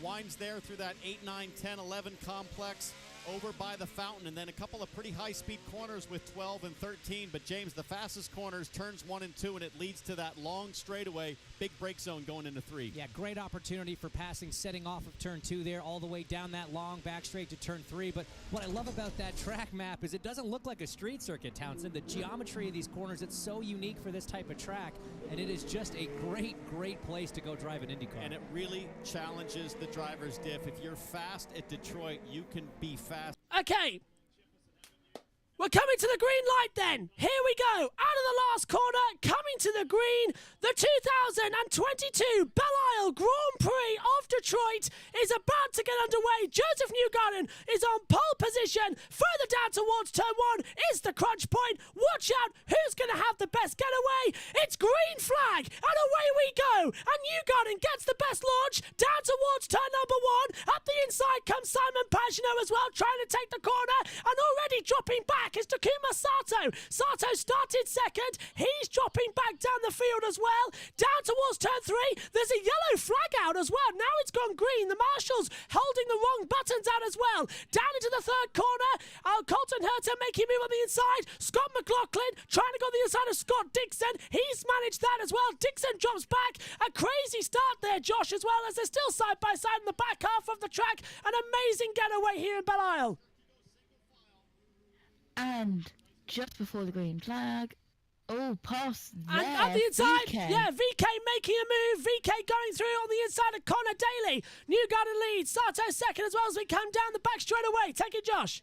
Winds there through that 8, 9, 10, 11 complex. Over by the fountain, and then a couple of pretty high-speed corners with 12 and 13. But, James, the fastest corners, turns 1 and 2, and it leads to that long straightaway, big break zone going into 3. Yeah, great opportunity for passing, setting off of turn 2 there, all the way down that long back straight to turn 3. But what I love about that track map is it doesn't look like a street circuit, Townsend. The geometry of these corners, it's so unique for this type of track, and it is just a great, great place to go drive an IndyCar. And it really challenges the driver's diff. If you're fast at Detroit, you can be fast. Okay. We're coming to the green light then. Here we go. Out of the last corner, coming to the green, the 2022 Belle Isle Grand Prix of Detroit is about to get underway. Joseph Newgarden is on pole position. Further down towards turn 1 is the crunch point. Watch out. Who's going to have the best getaway? It's green flag. And away we go. And Newgarden gets the best launch. Down towards turn number 1. Up the inside comes Simon Pagenaud as well, trying to take the corner. And already dropping back is Takuma Sato. Sato started second. He's dropping back down the field as well. Down towards turn 3. There's a yellow flag out as well. Now it's gone green. The marshals holding the wrong buttons out as well. Down into the third corner. Colton Herter making move on the inside. Scott McLaughlin trying to go on the inside of Scott Dixon. He's managed that as well. Dixon drops back. A crazy start there, Josh, as well, as they're still side by side in the back half of the track. An amazing getaway here in Belle Isle. And just before the green flag, past there, and on the inside, VK. yeah, VK making a move. VK going through on the inside of Conor Daly. Newgarden leads. Sato second as well as we come down the back straight away. Take it, Josh.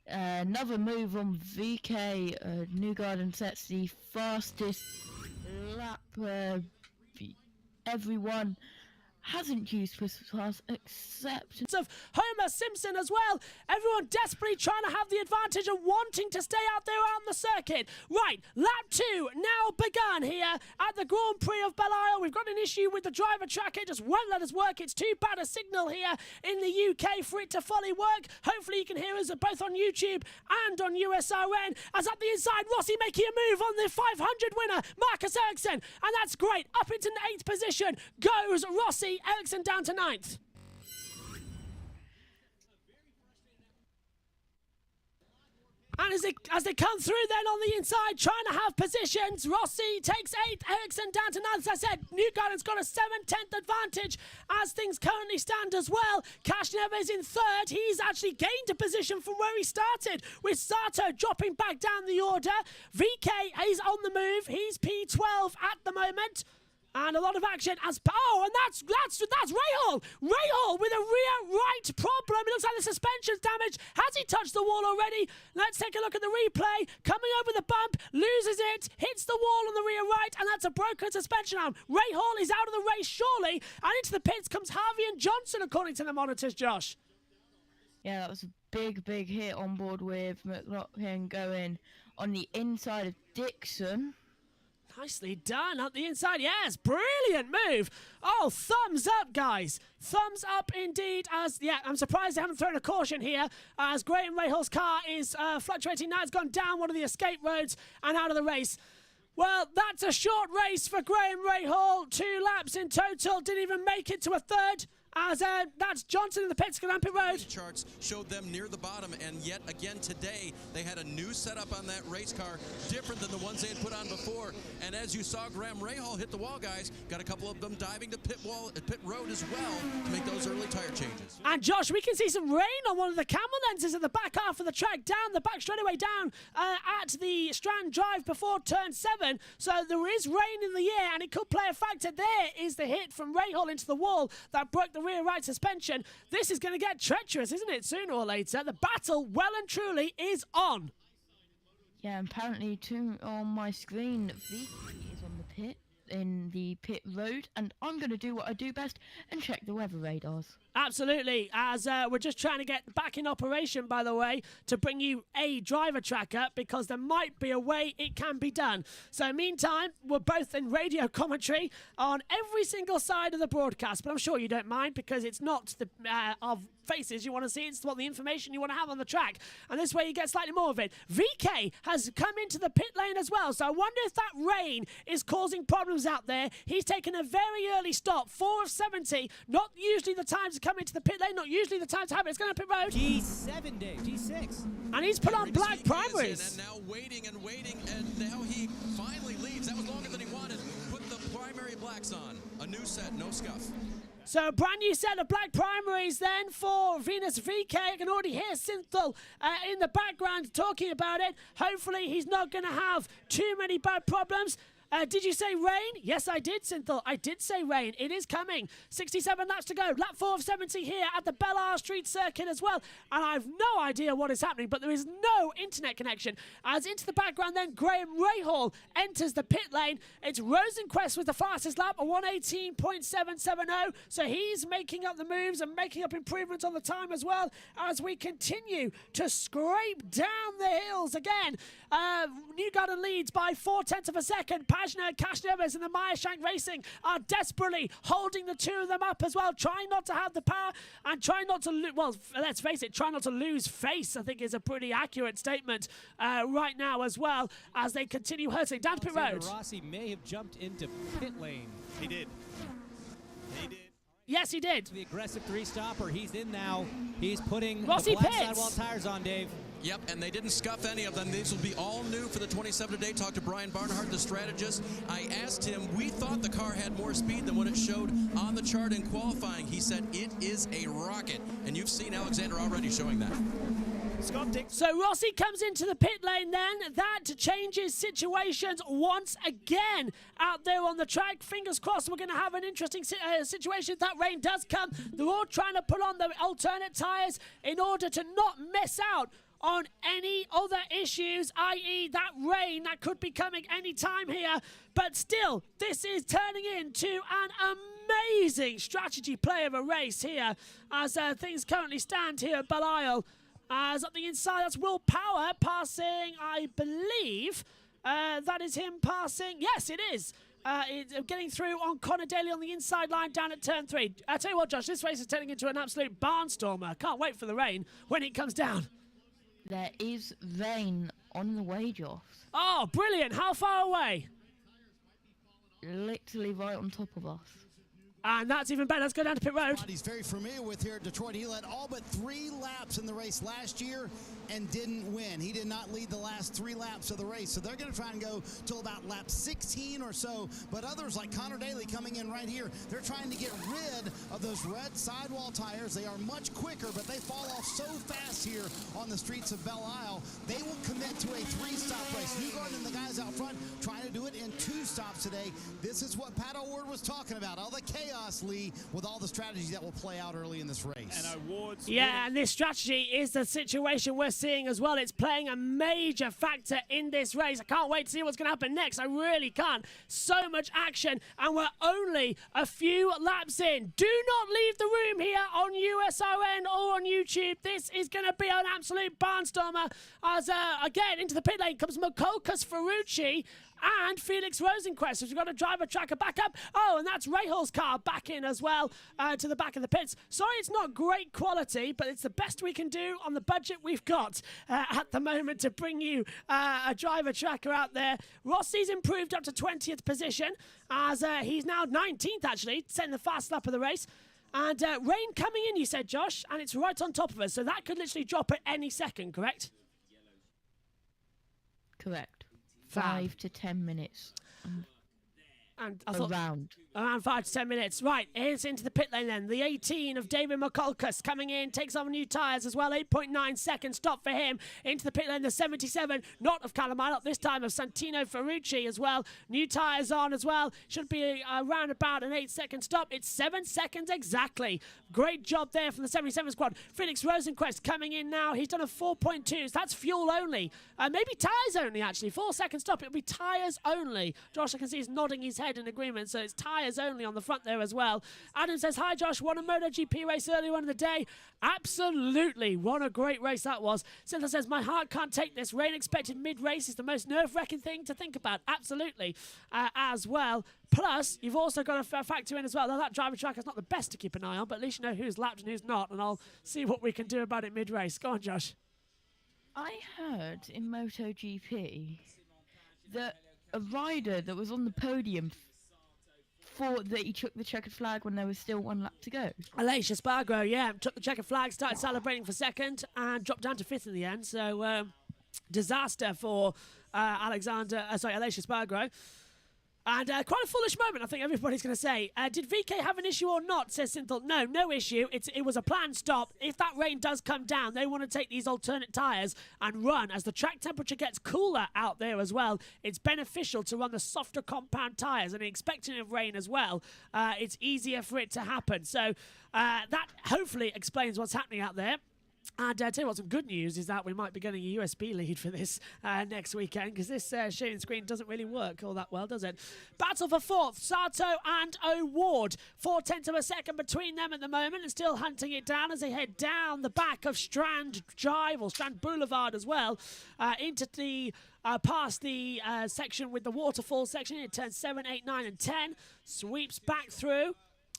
Another move on VK. Newgarden sets the fastest lap. Everyone hasn't used Swiss pass except of Homer Simpson as well. Everyone desperately trying to have the advantage and wanting to stay out there on the circuit. Right, lap 2 now begun here at the Grand Prix of Belle Isle. We've got an issue with the driver track. It just won't let us work. It's too bad a signal here in the UK for it to fully work. Hopefully you can hear us both on YouTube and on USRN. As up the inside, Rossi making a move on the 500 winner, Marcus Ericsson. And that's great. Up into the 8th position goes Rossi. Ericsson down to 9th. And as they come through then on the inside, trying to have positions, Rossi takes 8th, Ericsson down to 9th. As I said, Newgarden's got a 7/10 advantage as things currently stand as well. Kashnev is in 3rd. He's actually gained a position from where he started, with Sato dropping back down the order. VK is on the move. He's P12 at the moment. And a lot of action as... Oh, and that's Rahal! Rahal with a rear right problem. It looks like the suspension's damaged. Has he touched the wall already? Let's take a look at the replay. Coming over the bump, loses it, hits the wall on the rear right, and that's a broken suspension arm. Rahal is out of the race, surely. And into the pits comes Harvey and Johnson, according to the monitors, Josh. Yeah, that was a big, big hit on board with McLaughlin going on the inside of Dixon. Nicely done up the inside. Yes, brilliant move. Oh, thumbs up, guys. Thumbs up indeed. I'm surprised they haven't thrown a caution here as Graham Rahal's car is fluctuating. Now it's gone down one of the escape roads and out of the race. Well, that's a short race for Graham Rahal. 2 laps in total. Didn't even make it to a 3rd. as that's Johnson in the pits going down pit road. Charts showed them near the bottom, and yet again today they had a new setup on that race car, different than the ones they had put on before. And as you saw Graham Rahal hit the wall, guys, got a couple of them diving to pit road as well to make those early tire changes. And Josh, we can see some rain on one of the camera lenses at the back half of the track, down the back straightaway down at the Strand Drive before turn 7. So there is rain in the air, and it could play a factor. There is the hit from Rahal into the wall that broke the rear right suspension. This is going to get treacherous, isn't it, sooner or later? The battle, well and truly, is on. Yeah, apparently too on my screen, VK is on the pit, in the pit road, and I'm going to do what I do best and check the weather radars. Absolutely, as we're just trying to get back in operation, by the way, to bring you a driver tracker, because there might be a way it can be done. So meantime, we're both in radio commentary on every single side of the broadcast, but I'm sure you don't mind, because it's not the of faces you want to see, it's what the information you want to have on the track, and this way you get slightly more of it. VK has come into the pit lane as well, so I wonder if that rain is causing problems out there. He's taken a very early stop, 4 of 70, not usually the time to come into the pit lane, not usually the time to have it. It's going to pit road. G7, Dave, G6. And he's put on black primaries. And now waiting, and now he finally leaves. That was longer than he wanted. Put the primary blacks on. A new set, no scuff. So a brand new set of black primaries then for Venus VK. I can already hear Synthel in the background talking about it. Hopefully he's not going to have too many bad problems. Did you say rain? Yes, I did, Synthel. I did say rain. It is coming. 67 laps to go. Lap 4 of 70 here at the Bellar Street Circuit as well. And I have no idea what is happening, but there is no internet connection. As into the background then, Graham Rahal enters the pit lane. It's Rosenquist with the fastest lap, a 118.770. So he's making up the moves and making up improvements on the time as well, as we continue to scrape down the hills again. Newgarden leads by 0.4 of a second. Pagano and Cashnevers and the Meyershank Racing are desperately holding the two of them up as well, trying not to have the power and trying not to lose. Well, let's face it, trying not to lose face, I think, is a pretty accurate statement right now as well, as they continue hurtling down to pit road. Rossi may have jumped into pit lane. He did. He did. Yes, he did. The aggressive 3-stopper. He's in now. He's putting Rossi the black pits. sidewall tires on, Dave. Yep, and they didn't scuff any of them. These will be all new for the 27 today. Talked to Brian Barnhart, the strategist. I asked him, we thought the car had more speed than what it showed on the chart in qualifying. He said it is a rocket, and you've seen Alexander already showing that. So Rossi comes into the pit lane then. That changes situations once again out there on the track. Fingers crossed we're going to have an interesting situation. That rain does come. They're all trying to put on the alternate tyres in order to not miss out on any other issues, i.e. that rain that could be coming any time here. But still, this is turning into an amazing strategy play of a race here as things currently stand here at Belle-Isle. As up the inside, that's Will Power passing, I believe. That is him passing. Yes, it is. Getting through on Conor Daly on the inside line down at turn 3. I tell you what, Josh, this race is turning into an absolute barnstormer. I can't wait for the rain when it comes down. There is rain on the way, Josh. Oh, brilliant. How far away? Literally right on top of us. And that's even better. Let's go down to pit road. He's very familiar with here at Detroit. He led all but 3 laps in the race last year and didn't win. He did not lead the last 3 laps of the race. So they're going to try and go till about lap 16 or so. But others like Conor Daly coming in right here, they're trying to get rid of those red sidewall tires. They are much quicker, but they fall off so fast here on the streets of Belle-Isle. They will commit to a 3-stop race. Newgarden and the guys out front trying to do it in 2 stops today. This is what Pat O'Ward was talking about. All the chaos, Lee, with all the strategies that will play out early in this race. And awards. Yeah, and this strategy is the situation we're seeing as well. It's playing a major factor in this race. I can't wait to see what's going to happen next. I really can't. So much action, and we're only a few laps in. Do not leave the room here on USON or on YouTube. This is going to be an absolute barnstormer. As again, into the pit lane comes Makolkas Ferrucci and Felix Rosenquist. So we've got a driver tracker back up. Oh, and that's Rahal's car back in as well to the back of the pits. Sorry, it's not great quality, but it's the best we can do on the budget we've got at the moment to bring you a driver tracker out there. Rossi's improved up to 20th position as he's now 19th, actually, setting the fast lap of the race. And rain coming in, you said, Josh, and it's right on top of us, so that could literally drop at any second, correct? Correct. Fab. 5 to 10 minutes. And I thought Around 5 to 10 minutes. Right, here's into the pit lane then. The 18 of David McCulcus coming in, takes on new tyres as well. 8.9 seconds stop for him. Into the pit lane, the 77, not of Calamine, this time of Santino Ferrucci as well. New tyres on as well. Should be around about an 8-second stop. It's 7 seconds exactly. Great job there from the 77 squad. Felix Rosenquist coming in now. He's done a 4.2, so that's fuel only. Maybe tyres only, actually. 4-second stop. It'll be tyres only. Josh, I can see he's nodding his head in agreement, so it's tyres only on the front there as well. Adam says, hi Josh, won a MotoGP race earlier on in the day. Absolutely, what a great race that was. Cynthia says, my heart can't take this. Rain expected mid-race is the most nerve-wracking thing to think about. Absolutely, as well. Plus, you've also got to factor in as well that driver track is not the best to keep an eye on, but at least you know who's lapped and who's not, and I'll see what we can do about it mid-race. Go on, Josh. I heard in MotoGP that a rider that was on the podium thought that he took the checkered flag when there was still 1 lap to go. Aleix Espargaro, yeah, took the checkered flag, started celebrating for second, and dropped down to 5th in the end. So, disaster for Aleix Espargaro. And quite a foolish moment, I think everybody's going to say. Did VK have an issue or not, says Synthel. No issue. It was a planned stop. If that rain does come down, they want to take these alternate tyres and run. As the track temperature gets cooler out there as well, it's beneficial to run the softer compound tyres. And expecting of rain as well, it's easier for it to happen. So that hopefully explains what's happening out there. And tell you what, some good news is that we might be getting a USB lead for this next weekend, because this sharing screen doesn't really work all that well, does it? Battle for 4th, Sato and O'Ward. 0.4 of a second between them at the moment, and still hunting it down as they head down the back of Strand Drive, or Strand Boulevard as well, into the past the section with the waterfall section. It turns 7, 8, 9 and 10, sweeps back through.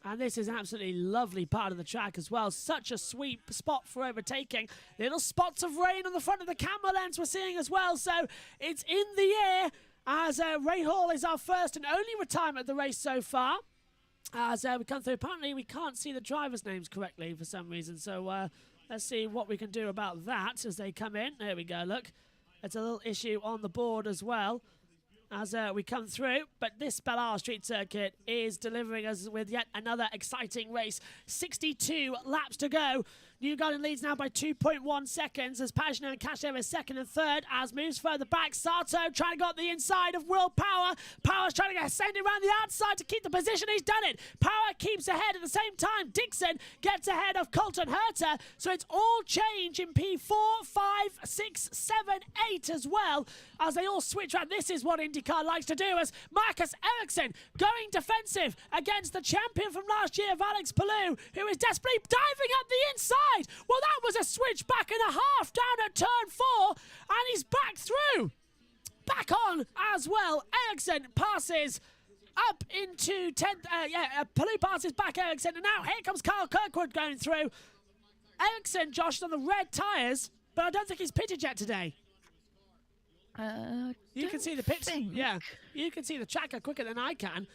And this is an absolutely lovely part of the track as well. Such a sweet spot for overtaking. Little spots of rain on the front of the camera lens we're seeing as well. So it's in the air as Ray Hall is our first and only retirement of the race so far. As we come through, apparently we can't see the drivers' names correctly for some reason. So let's see what we can do about that as they come in. There we go, look. It's a little issue on the board as well as we come through, but this Ballar Street Circuit is delivering us with yet another exciting race. 62 laps to go. Newgarden leads now by 2.1 seconds as Pagano and Casher is second and third. As moves further back, Sato trying to go up the inside of Will Power. Power's trying to send it around the outside to keep the position. He's done it. Power keeps ahead at the same time. Dixon gets ahead of Colton Herter. So it's all change in P4, 5, 6, 7, 8 as well as they all switch around. This is what INDYCAR likes to do as Marcus Ericsson going defensive against the champion from last year of Alex Palou, who is desperately diving up the inside. Well, that was a switch back and a half down at turn 4, and he's back through. Back on as well. Ericsson passes up into 10th. Palou passes back Ericsson, and now here comes Carl Kirkwood going through. Ericsson, Josh, on the red tyres, but I don't think he's pitted yet today. You can see the pits. Yeah, you can see the tracker quicker than I can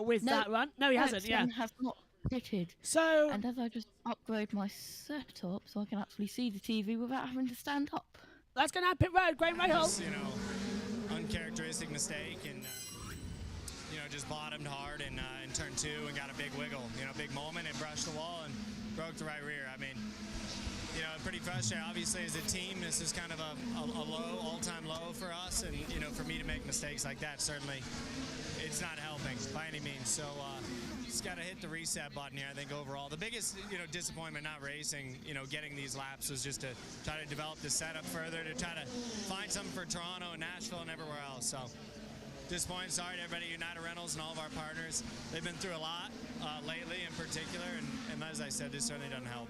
with that run. No, he hasn't. Yeah, has not pitted. So, and as I just upgrade my setup so I can actually see the TV without having to stand up. Let's go down pit road. Graham Rahal. Uncharacteristic mistake, and just bottomed hard in turn 2 and got a big wiggle. Big moment and brushed the wall and broke the right rear. I mean, pretty frustrating. Obviously, as a team, this is kind of a low, all-time low for us, and for me to make mistakes like that, certainly, it's not helping by any means. So, just got to hit the reset button here. I think overall, the biggest disappointment not racing, getting these laps was just to try to develop the setup further, to try to find something for Toronto and Nashville and everywhere else. So, disappointed. Sorry to everybody at United Rentals and all of our partners. They've been through a lot lately, in particular, and as I said, this certainly doesn't help.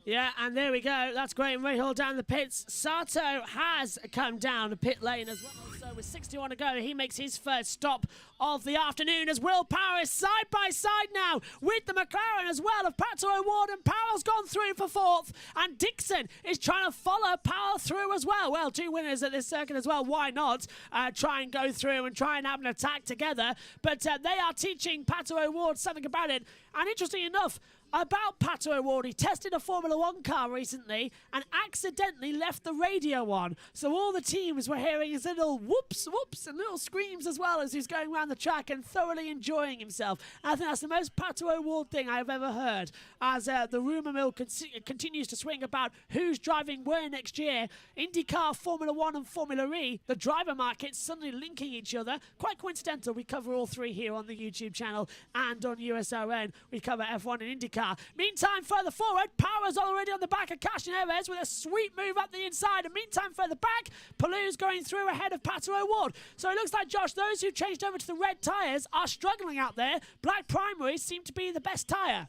Yeah, and there we go. That's Graham Rahal down the pits. Sato has come down the pit lane as well. So with 61 to go. He makes his first stop of the afternoon as Will Power is side by side now with the McLaren as well of Pato O'Ward, and Powell's gone through for fourth, and Dixon is trying to follow Powell through as well. Well, two winners at this circuit as well. Why not try and go through and try and have an attack together? But they are teaching Pato O'Ward something about it. And interesting enough, about Pato O'Ward, he tested a Formula 1 car recently and accidentally left the radio on. So all the teams were hearing his little whoops, whoops, and little screams as well as he's going around the track and thoroughly enjoying himself. And I think that's the most Pato O'Ward thing I've ever heard, as the rumour mill continues to swing about who's driving where next year. INDYCAR, Formula 1 and Formula E, the driver markets suddenly linking each other. Quite coincidental. We cover all three here on the YouTube channel and on USRN. We cover F1 and INDYCAR. Meantime, further forward, Power's already on the back of Cash and Neves with a sweet move up the inside. And meantime, further back, Palou's going through ahead of Pato O'Ward. So it looks like, Josh, those who changed over to the red tyres are struggling out there. Black primaries seem to be the best tyre.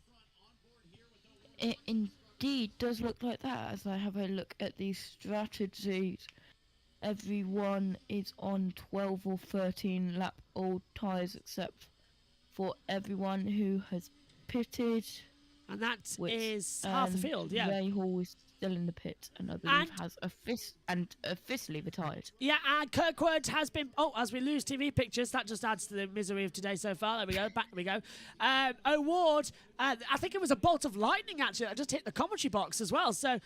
It indeed does look like that as I have a look at these strategies. Everyone is on 12 or 13 lap old tyres except for everyone who has pitted. And that is half the field, yeah. Ray Hall is still in the pit and I believe has officially retired. Yeah, and Kirkwood has been... Oh, as we lose TV pictures, that just adds to the misery of today so far. There we go, back we go. O'Ward, I think it was a bolt of lightning, actually. I just hit the commentary box as well, so...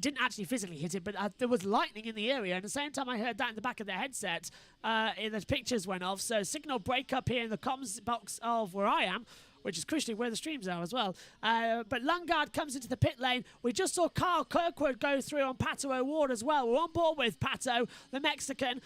didn't actually physically hit it, but there was lightning in the area. And at the same time I heard that in the back of the headset, the pictures went off. So signal break up here in the comms box of where I am, which is crucially where the streams are as well. But Lungard comes into the pit lane. We just saw Carl Kirkwood go through on Pato O'Ward as well. We're on board with Pato, the Mexican,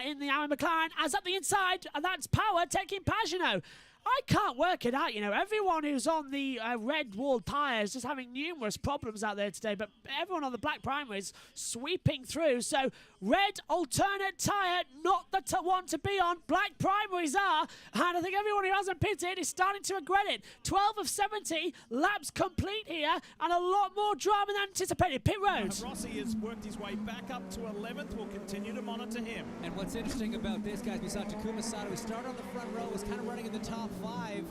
in the Aaron McLaren. As up the inside, and that's Power taking Pagano. I can't work it out, you know. Everyone who's on the red wall tyres just having numerous problems out there today, but everyone on the black primaries sweeping through. So red alternate tyre, not the one to be on. Black primaries are, and I think everyone who hasn't pitted is starting to regret it. 12 of 70 laps complete here, and a lot more drama than anticipated. Pit road. Rossi has worked his way back up to 11th. We'll continue to monitor him. And what's interesting about this, guys, we saw Takuma Sato, who started on the front row, was kind of running in the top 5.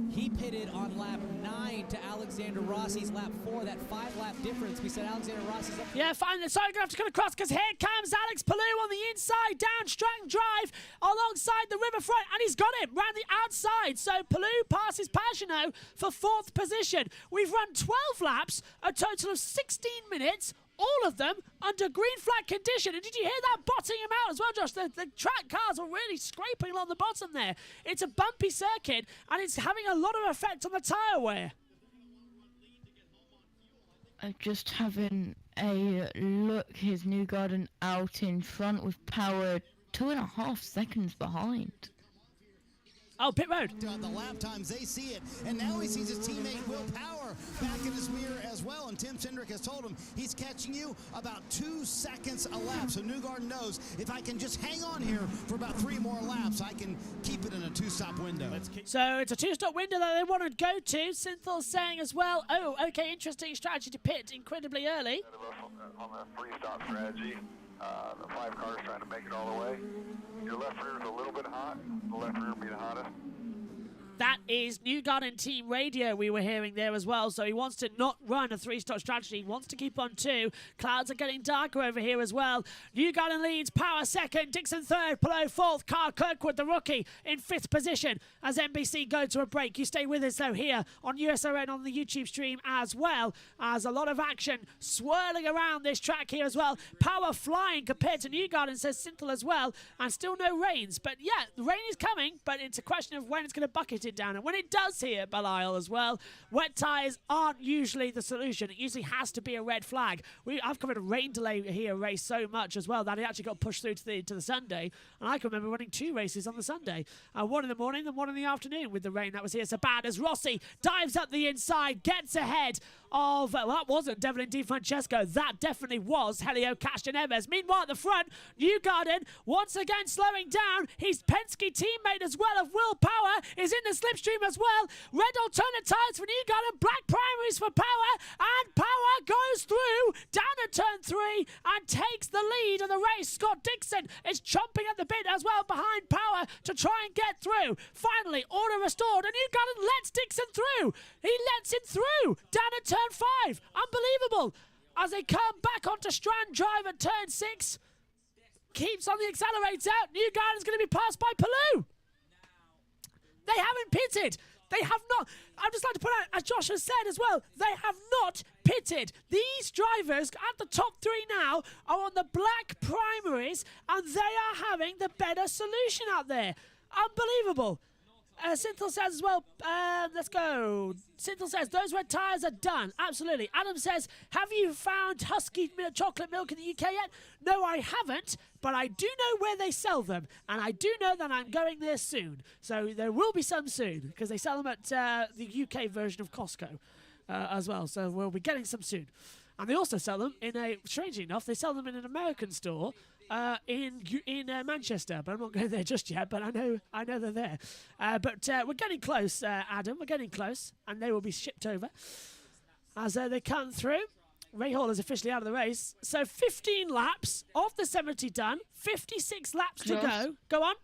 He pitted on lap 9 to Alexander Rossi's lap 4. That 5-lap difference. We said Alexander Rossi's up. Yeah, fine. Sorry, I'm going to have to cut across because here comes Alex Palou on the inside, down Stratton Drive alongside the riverfront, and he's got it round the outside. So Palou passes Pagano for 4th position. We've run 12 laps, a total of 16 minutes. All of them under green flag condition. And did you hear that bottoming him out as well, Josh? The track cars are really scraping along the bottom there. It's a bumpy circuit, and it's having a lot of effect on the tyre wear. Just having a look, his new garden out in front with Power 2.5 seconds behind. Oh, pit road. On the lap times, they see it. And now he sees his teammate Will Power back in his mirror as well. And Tim Cindric has told him he's catching you about 2 seconds a lap. So Newgarden knows if I can just hang on here for about 3 more laps, I can keep it in a 2-stop window. So it's a 2-stop window that they want to go to. Synthel's saying as well, oh, okay, interesting strategy to pit incredibly early. On the 3-stop strategy, the 5 cars trying to make it all the way. Your left rear is a little bit hot. The left rear will be the hottest. That is Newgarden Team Radio we were hearing there as well. So he wants to not run a 3-stop strategy. He wants to keep on 2. Clouds are getting darker over here as well. Newgarden leads, Power 2nd, Dixon 3rd, Palou 4th, Carl Kirkwood, the rookie, in 5th position as NBC go to a break. You stay with us though here on USRN on the YouTube stream as well, as a lot of action swirling around this track here as well. Power flying compared to Newgarden, says Synthel as well, and still no rains. But yeah, the rain is coming, but it's a question of when it's going to bucket it down. And when it does here at Belle as well, wet tyres aren't usually the solution. It usually has to be a red flag. I've covered a rain delay here race so much as well that it actually got pushed through to the Sunday. And I can remember running 2 races on the Sunday. One in the morning and one in the afternoon with the rain that was here so bad as Rossi dives up the inside, gets ahead of, well, that wasn't Devlin Di Francesco. That definitely was Helio Castroneves. Meanwhile, at the front, Newgarden once again slowing down. His Penske teammate as well of Will Power is in the slipstream as well. Red alternate tyres for Newgarden, black primaries for Power, and Power goes through down at turn 3 and takes the lead of the race. Scott Dixon is chomping at the bit as well behind Power to try and get through. Finally, order restored, and Newgarden lets Dixon through. He lets him through down at turn 5. Unbelievable. As they come back onto Strand Drive at turn 6, keeps on the accelerator. Newgarden's going to be passed by Palou. They haven't pitted. They have not. I'd just like to point out, as Josh has said as well, they have not pitted. These drivers at the top 3 now are on the black primaries, and they are having the better solution out there. Unbelievable. Synthel says as well, let's go. Synthel says, those red tyres are done. Absolutely. Adam says, have you found Husky chocolate milk in the UK yet? No, I haven't, but I do know where they sell them, and I do know that I'm going there soon. So there will be some soon, because they sell them at the UK version of Costco as well. So we'll be getting some soon. And they also sell them in a, strangely enough, they sell them in an American store in Manchester, but I'm not going there just yet. But I know they're there. But we're getting close, Adam. We're getting close, and they will be shipped over as they come through. Ray Hall is officially out of the race. So 15 laps of the 70 done. 56 laps to go. Go on.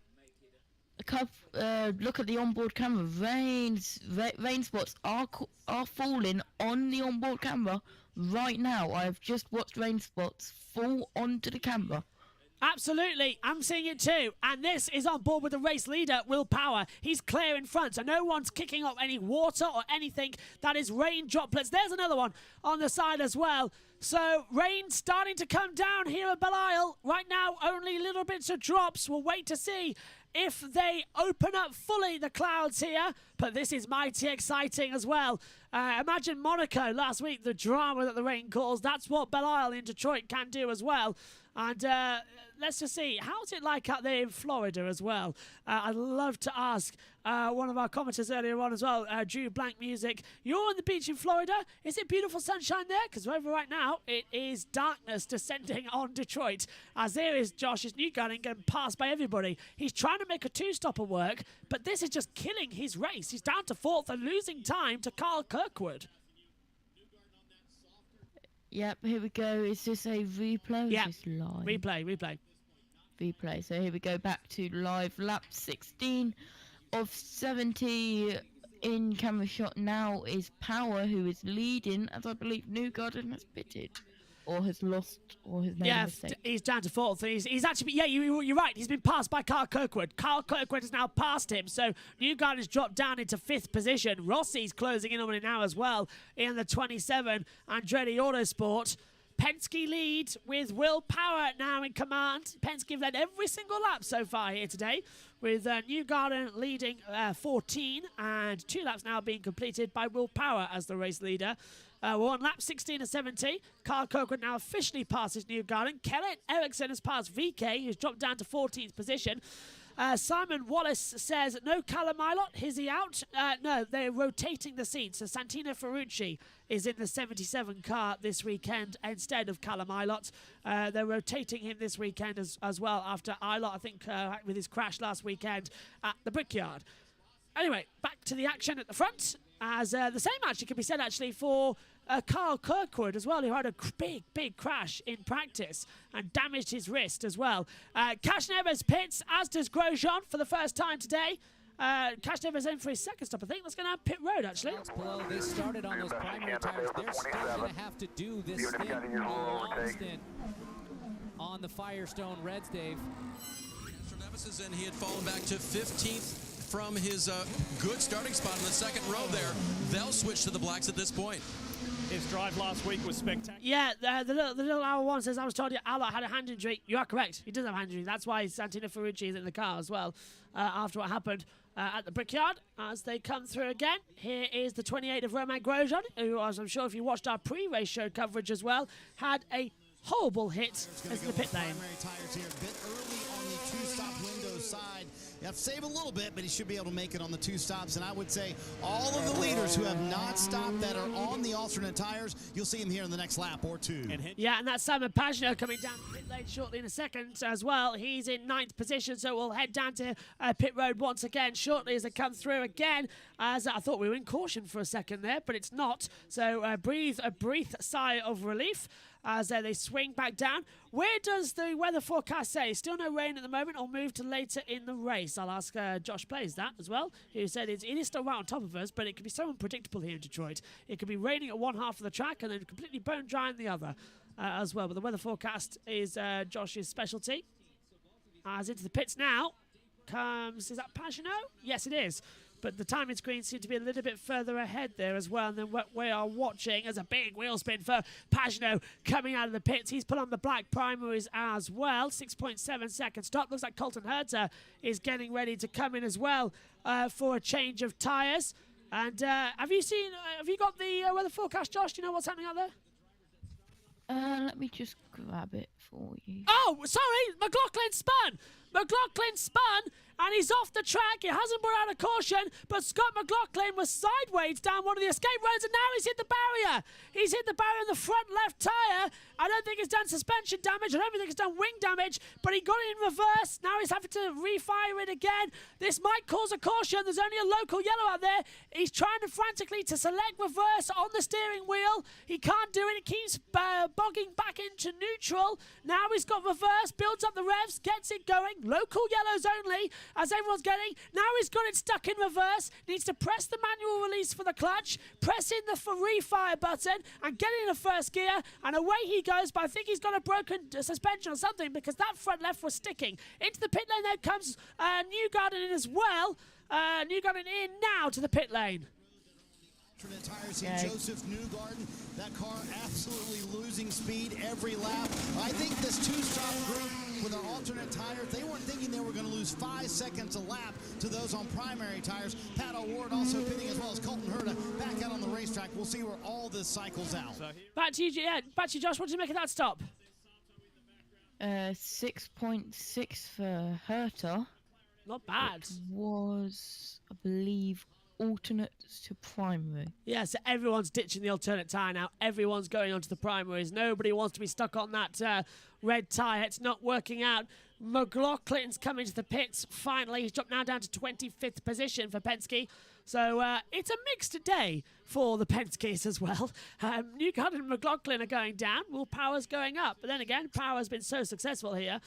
Look at the onboard camera. Rain spots are falling on the onboard camera right now. I have just watched rain spots fall onto the camera. Absolutely, I'm seeing it too. And this is on board with the race leader, Will Power. He's clear in front, so no one's kicking up any water or anything. That is rain droplets. There's another one on the side as well. So rain starting to come down here at Belle-Isle. Right now, only little bits of drops. We'll wait to see if they open up fully the clouds here. But this is mighty exciting as well. Imagine Monaco last week, the drama that the rain caused. That's what Belle-Isle in Detroit can do as well. And let's just see, how's it like out there in Florida as well? I'd love to ask one of our commenters earlier on as well, Drew Blank Music. You're on the beach in Florida. Is it beautiful sunshine there? Because over right now, it is darkness descending on Detroit. As there is Josh's Newgarden getting passed by everybody. He's trying to make a two-stopper work, but this is just killing his race. He's down to 4th and losing time to Carl Kirkwood. Yep, here we go. Is this a replay? Yeah, is this live? Replay. So here we go back to live lap 16 of 70. In camera shot now is Power, who is leading, as I believe Newgarden has pitted. Or has lost, or has made a mistake. He's down to 4th. He's actually, yeah, you're right. He's been passed by Carl Kirkwood. Carl Kirkwood has now passed him, so Newgarden has dropped down into 5th position. Rossi's closing in on it now as well in the 27 Andretti Autosport. Penske lead with Will Power now in command. Penske have led every single lap so far here today, with Newgarden leading 14 and 2 laps now being completed by Will Power as the race leader. We're on lap 16 of 70. Carl Kirkwood now officially passes Newgarden. Kenneth Eriksson has passed VK, who's dropped down to 14th position. Simon Wallace says, no Callum Ilott, is he out? No, they're rotating the seats. So Santino Ferrucci is in the 77 car this weekend instead of Callum Ilott. They're rotating him this weekend as well after Ilott, I think, with his crash last weekend at the Brickyard. Anyway, back to the action at the front. As the same actually can be said actually for Carl Kirkwood as well, who had a big crash in practice and damaged his wrist as well. Cash Neves pits, as does Grosjon for the first time today. Cash Neves in for his second stop, I think. That's going to have pit road, actually. Below, they started on those primary tires. They're still going to have to do this thing on the Firestone Reds, Dave. Neves is in. He had fallen back to 15th. From his good starting spot in the second row there. They'll switch to the blacks at this point. His drive last week was spectacular. Yeah, the little hour one says, I was told you Alot had a hand injury. You are correct. He does have a hand injury. That's why Santino Ferrucci is in the car as well after what happened at the Brickyard as they come through again. Here is the 28 of Romain Grosjean, who, as I'm sure if you watched our pre-race show coverage as well, had a horrible hit as in the pit lane. Tires here a bit early on the two-stop window side. You have to save a little bit, but he should be able to make it on the 2 stops. And I would say all of the leaders who have not stopped that are on the alternate tires, you'll see him here in the next lap or 2. Yeah, and that's Simon Pagino coming down the pit lane shortly in a second as well. He's in 9th position, so we'll head down to pit road once again shortly as they come through again. As I thought we were in caution for a second there, but it's not. So breathe a brief sigh of relief as they swing back down. Where does the weather forecast say? Still no rain at the moment, or move to later in the race? I'll ask Josh Plays that as well, who said it is still right on top of us, but it can be so unpredictable here in Detroit. It could be raining at one half of the track and then completely bone dry on the other as well. But the weather forecast is Josh's specialty. As into the pits now comes, is that Pagino? Yes, it is. But the timing screen seemed to be a little bit further ahead there as well. And then what we are watching as a big wheel spin for Pagino coming out of the pits. He's put on the black primaries as well. 6.7 second stop. Looks like Colton Herter is getting ready to come in as well for a change of tyres. And have you got the weather forecast, Josh? Do you know what's happening out there? Let me just grab it for you. Oh, sorry, McLaughlin spun. McLaughlin spun, and he's off the track. He hasn't put out a caution, but Scott McLaughlin was sideways down one of the escape roads, and now he's hit the barrier. He's hit the barrier in the front left tyre. I don't think it's done suspension damage. I don't think it's done wing damage, but he got it in reverse. Now he's having to refire it again. This might cause a caution. There's only a local yellow out there. He's trying to frantically to select reverse on the steering wheel. He can't do it. It keeps bogging back into neutral. Now he's got reverse, builds up the revs, gets it going. Local yellows only, as everyone's getting. Now he's got it stuck in reverse. Needs to press the manual release for the clutch, press in the refire button, and get it in first gear. And away he goes, but I think he's got a broken suspension or something, because that front left was sticking. Into the pit lane there comes Newgarden in as well. Newgarden in now to the pit lane. Alternate tires see Joseph Newgarden. That car absolutely losing speed every lap. I think this 2-stop group with our alternate tires, they weren't thinking they were going to lose 5 seconds a lap to those on primary tires. Pat O'Ward also pitting, as well as Colton Herta back out on the racetrack. We'll see where all this cycles out. Back to you, Josh. What did you make of that stop? 6.6 for Herta. Not bad. It was, I believe, alternate to primary. Yeah, so everyone's ditching the alternate tyre now. Everyone's going onto the primaries. Nobody wants to be stuck on that red tyre. It's not working out. McLaughlin's coming to the pits finally. He's dropped now down to 25th position for Penske. So it's a mixed day for the Penskes as well. Newgarden and McLaughlin are going down. Will Power's going up. But then again, Power's been so successful here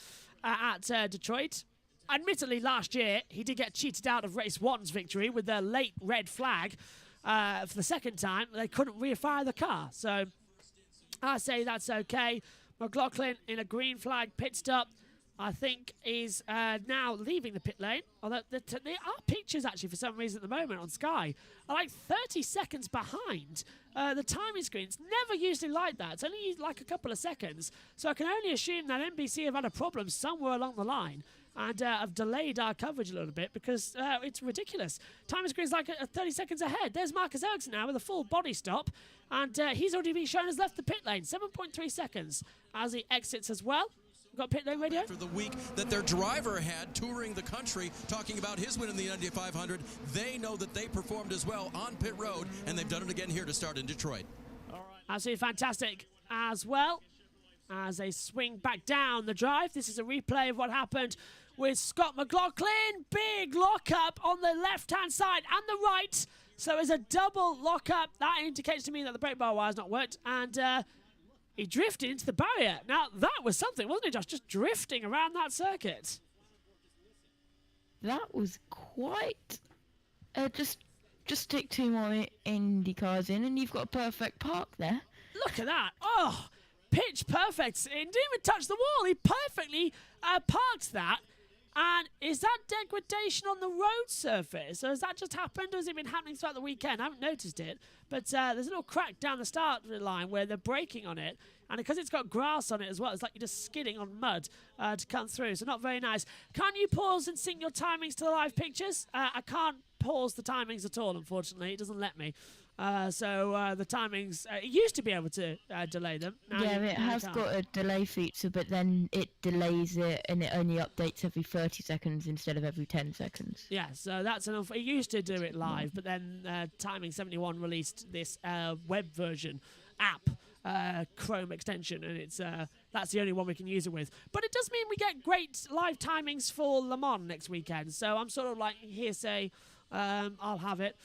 at Detroit. Admittedly, last year, he did get cheated out of race 1's victory with their late red flag for the second time. They couldn't refire the car. So I say that's okay. McLaughlin in a green flag pit stop, I think, is now leaving the pit lane. Although there are pictures, actually, for some reason at the moment on Sky, are like 30 seconds behind the timing screen. It's never usually like that. It's only like a couple of seconds. So I can only assume that NBC have had a problem somewhere along the line and have delayed our coverage a little bit, because it's ridiculous. Timing screen's like 30 seconds ahead. There's Marcus Ericsson now with a full body stop, and he's already been shown as left the pit lane. 7.3 seconds as he exits as well. We've got pit lane radio. For the week that their driver had touring the country, talking about his win in the Indy 500, they know that they performed as well on pit road, and they've done it again here to start in Detroit. Absolutely fantastic as well. As they swing back down the drive, this is a replay of what happened with Scott McLaughlin. Big lockup on the left-hand side and the right. So it's a double lockup. That indicates to me that the brake bar wire has not worked. And he drifted into the barrier. Now, that was something, wasn't it, Josh? Just drifting around that circuit. That was quite... just stick 2 more IndyCars in and you've got a perfect park there. Look at that. Oh, pitch perfect. It didn't even touch the wall. He perfectly parked that. And is that degradation on the road surface? Or has that just happened, or has it been happening throughout the weekend? I haven't noticed it. But there's a little crack down the start line where they're braking on it. And because it's got grass on it as well, it's like you're just skidding on mud to come through. So not very nice. Can't you pause and sync your timings to the live pictures? I can't pause the timings at all, unfortunately. It doesn't let me. So the timings, it used to be able to delay them. Now Yeah, it has got a delay feature, but then it delays it and it only updates every 30 seconds instead of every 10 seconds. Yeah, so that's enough. It used to do it live, but then Timing 71 released this web version app, Chrome extension, and it's that's the only one we can use it with. But it does mean we get great live timings for Le Mans next weekend, so I'm sort of like hearsay. I'll have it.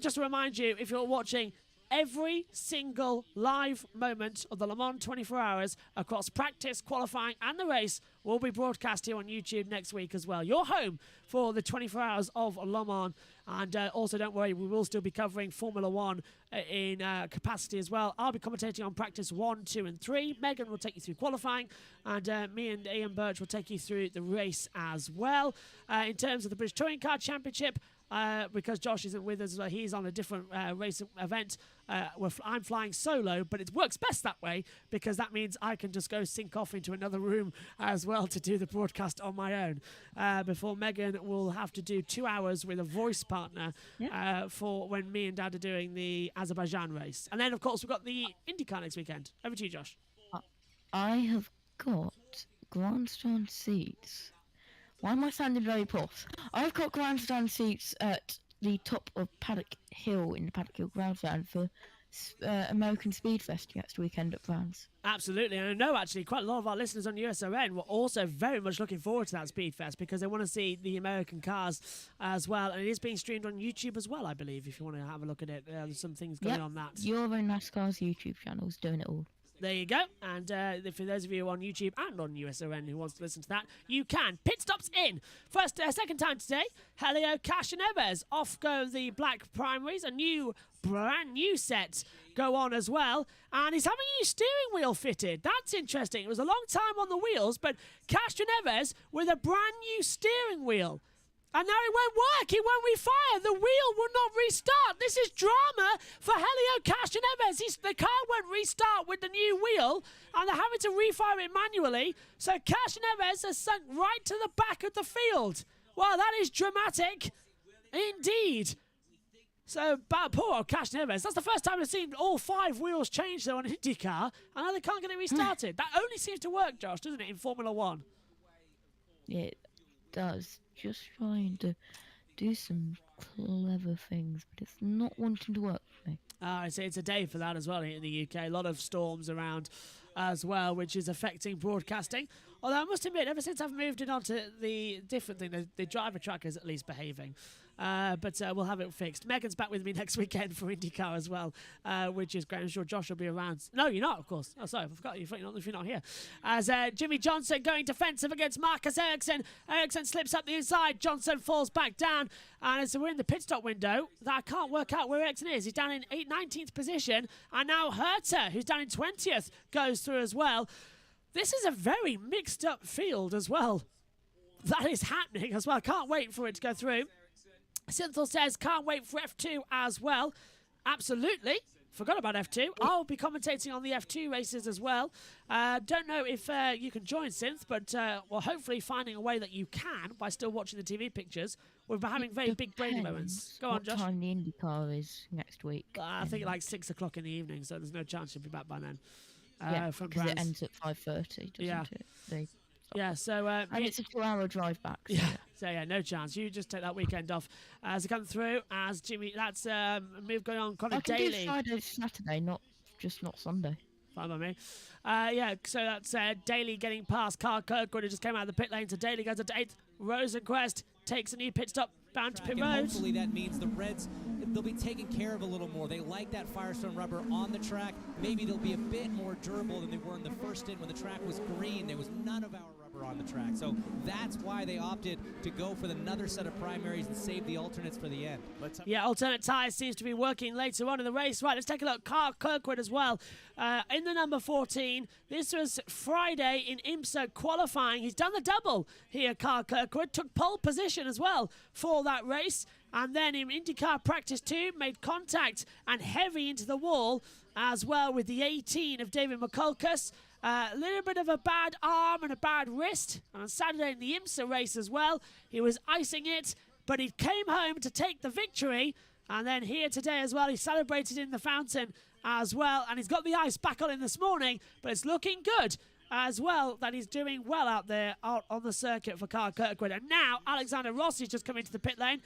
Just to remind you, if you're watching, every single live moment of the Le Mans 24 hours across practice, qualifying and the race will be broadcast here on YouTube next week as well. You're home for the 24 hours of Le Mans. And also, don't worry, we will still be covering Formula One in capacity as well. I'll be commentating on practice 1, 2 and 3. Megan will take you through qualifying. And me and Ian Birch will take you through the race as well. In terms of the British Touring Car Championship, because Josh isn't with us, he's on a different race event. I'm flying solo, but it works best that way because that means I can just go sink off into another room as well to do the broadcast on my own. Before Megan will have to do 2 hours with a voice partner for when me and Dad are doing the Azerbaijan race. And then, of course, we've got the INDYCAR next weekend. Over to you, Josh. I have got grandstand seats. Why am I sounding very posh? I've got grandstand seats at the top of Paddock Hill in the Paddock Hill grandstand for American Speedfest next weekend at France. Absolutely, and I know actually quite a lot of our listeners on USRN were also very much looking forward to that Speedfest because they want to see the American cars as well, and it is being streamed on YouTube as well, I believe, if you want to have a look at it. There's some things going on that. Your own NASCAR's YouTube channel is doing it all. There you go. And for those of you on YouTube and on USRN who wants to listen to that, you can. Pit stops in. Second time today, Helio Castroneves. Off go the black primaries. Brand new set go on as well. And he's having a new steering wheel fitted. That's interesting. It was a long time on the wheels, but Castroneves with a brand new steering wheel. And now it won't work. It won't refire. The wheel will not restart. This is drama for Helio Castroneves. The car won't restart with the new wheel, and they're having to refire it manually. So Castroneves has sunk right to the back of the field. Well, that is dramatic indeed. So, poor old Castroneves. That's the first time I've seen all 5 wheels change, though, on INDYCAR, and now they can't get it restarted. That only seems to work, Josh, doesn't it, in Formula One? It does. Just trying to do some clever things, but it's not wanting to work for me. It's a day for that as well here in the UK. A lot of storms around as well, which is affecting broadcasting. Although I must admit, ever since I've moved it onto the different thing, the driver track is at least behaving. But we'll have it fixed. Megan's back with me next weekend for INDYCAR as well, which is great. I'm sure Josh will be around. No, you're not, of course. Oh, sorry, I forgot if you're not here. As Jimmy Johnson going defensive against Marcus Ericsson. Ericsson slips up the inside. Johnson falls back down. And so we're in the pit stop window. I can't work out where Ericsson is. He's down in 19th position. And now Herter, who's down in 20th, goes through as well. This is a very mixed up field as well. That is happening as well. Can't wait for it to go through. Synthel says, can't wait for F2 as well. Absolutely. Forgot about F2. I'll be commentating on the F2 races as well. Don't know if you can join, Synth, but well, hopefully finding a way that you can by still watching the TV pictures. We're having very big brainy moments. Go on, Josh. What time the INDYCAR is next week? I think like 6 o'clock in the evening, so there's no chance you'll be back by then. Yeah, because it ends at 5:30, doesn't it? Yeah, so... and it's a 2-hour drive back. So yeah, no chance. You just take that weekend off as it comes through. As Jimmy, that's a move going on. Conor Daly. I can do Friday, Saturday, not Sunday. Fine by me. So that's Daly getting past Carl Kirkwood, who just came out of the pit lane. So Daly goes up to 8th. Rosenquist takes a new pit stop bound to pit road. Hopefully that means the Reds, they'll be taken care of a little more. They like that Firestone rubber on the track. Maybe they'll be a bit more durable than they were in the first stint when the track was green. There was none of our rubber on the track. So that's why they opted to go for another set of primaries and save the alternates for the end. Alternate tyres seems to be working later on in the race. Right, let's take a look. Carl Kirkwood as well. In the number 14. This was Friday in IMSA qualifying. He's done the double here, Carl Kirkwood. Took pole position as well for that race. And then in INDYCAR practice 2, made contact and heavy into the wall as well with the 18 of David McCulkus. A little bit of a bad arm and a bad wrist. And on Saturday in the IMSA race as well, he was icing it. but he came home to take the victory. And then here today as well, he celebrated in the fountain as well. And he's got the ice back on him this morning, but it's looking good as well that he's doing well out there out on the circuit for Carl Kirkwood. And now Alexander Rossi's just come into the pit lane.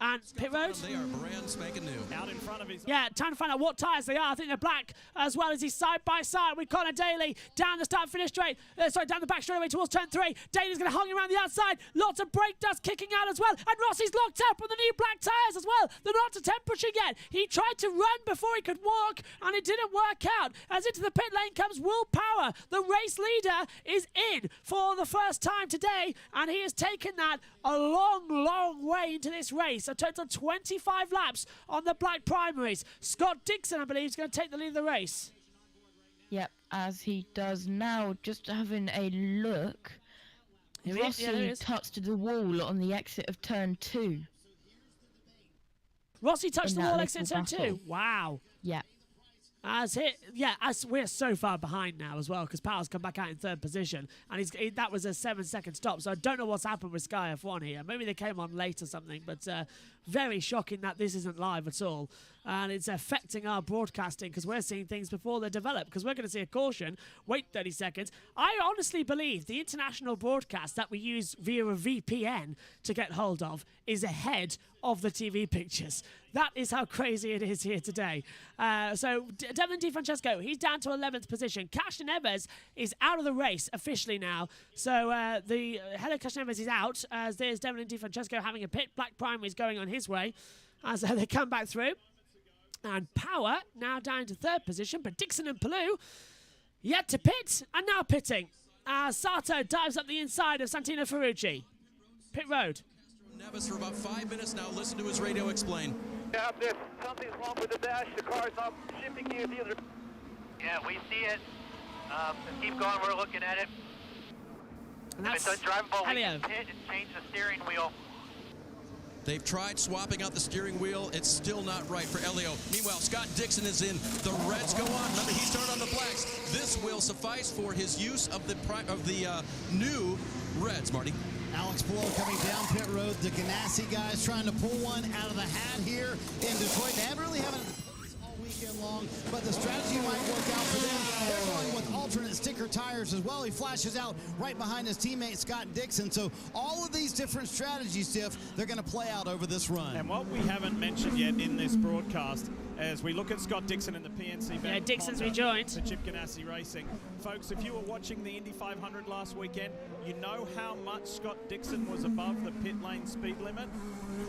And pit road. They are brand spanking new. Out in front of his... Yeah, trying to find out what tyres they are. I think they're black as well as he's side by side with Conor Daly down the start-finish straight. Down the back straightaway towards turn 3. Daly's going to hang around the outside. Lots of brake dust kicking out as well. And Rossi's locked up with the new black tyres as well. They're not to temperature yet. He tried to run before he could walk, and it didn't work out. As into the pit lane comes Will Power. The race leader is in for the first time today, and he has taken that a long, long way into this race. A total of 25 laps on the black primaries. Scott Dixon, I believe, is going to take the lead of the race. Yep, as he does now, just having a look. Rossi touched the wall on the exit of turn 2. Rossi touched the wall exit turn 2. Wow. Yeah. As we're so far behind now as well, because Power's come back out in 3rd position, and that was a 7-second stop. So I don't know what's happened with Sky F1 here. Maybe they came on late or something, but very shocking that this isn't live at all, and it's affecting our broadcasting because we're seeing things before they're developed. Because we're going to see a caution, wait 30 seconds. I honestly believe the international broadcast that we use via a VPN to get hold of is ahead of the TV pictures. That is how crazy it is here today. So Devlin DiFrancesco, he's down to 11th position. Cashin Evers is out of the race officially now. So the Hello Cashin Evers is out, as there's Devlin DiFrancesco having a pit. Black Primary is going on his way as they come back through. And Power now down to 3rd position, but Dixon and Palou yet to pit and now pitting. Sato dives up the inside of Santino Ferrucci. Pit road. Nevis for about 5 minutes now. Listen to his radio explain. Yeah, there's something's wrong with the dash. The car's not shifting gears either. Yeah, we see it. Let's keep going. We're looking at it. And that's if it's undrivable, we Elio. can hit and change the steering wheel. They've tried swapping out the steering wheel. It's still not right for Elio. Meanwhile, Scott Dixon is in. The reds go on. Remember, he started on the blacks. This will suffice for his use of the new reds, Marty. Alex Palou coming down pit road. The Ganassi guys trying to pull one out of the hat here in Detroit. They haven't really had a pace all weekend long, but the strategy might work out for them. They're going with alternate sticker tires as well. He flashes out right behind his teammate Scott Dixon. So all of these different strategies, Tiff, they're going to play out over this run. And what we haven't mentioned yet in this broadcast, as we look at Scott Dixon in the PNC. Yeah, Dixon's rejoined. For Chip Ganassi Racing. Folks, if you were watching the Indy 500 last weekend, you know how much Scott Dixon was above the pit lane speed limit?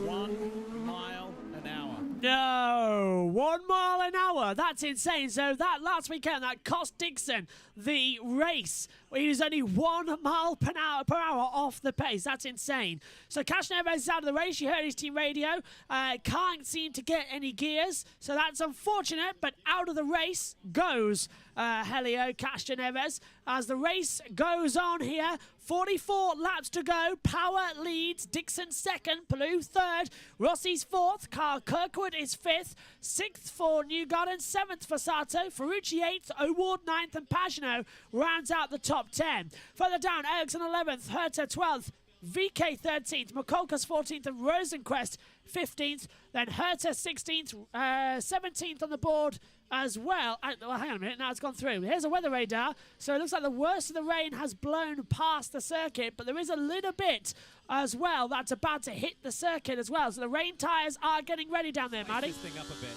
1 mile an hour. No, 1 mile an hour. That's insane. So that last weekend, that cost Dixon the race. He was only 1 mile per hour off the pace. That's insane. So Cashin Evers is out of the race. You heard his team radio. Can't seem to get any gears. So that's unfortunate, but out of the race goes Helio Cashin Evers. As the race goes on here, 44 laps to go. Power leads. Dixon 2nd. Palou 3rd. Rossi's 4th. Carl Kirkwood is 5th. 6th for Newgarden. 7th for Sato. Ferrucci 8th. O'Ward 9th. And Pagano rounds out the top 10. Further down, Ericsson 11th. Herta 12th. VK 13th. McCulkus 14th. And Rosenquist 15th. Then Herta 16th. 17th on the board as well. Well, hang on a minute, now it's gone through. Here's a weather radar. So it looks like the worst of the rain has blown past the circuit, but there is a little bit as well that's about to hit the circuit as well. So the rain tyres are getting ready down there, Matty. This thing up a bit.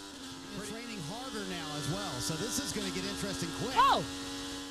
It's raining harder now as well, so this is going to get interesting quick. Oh!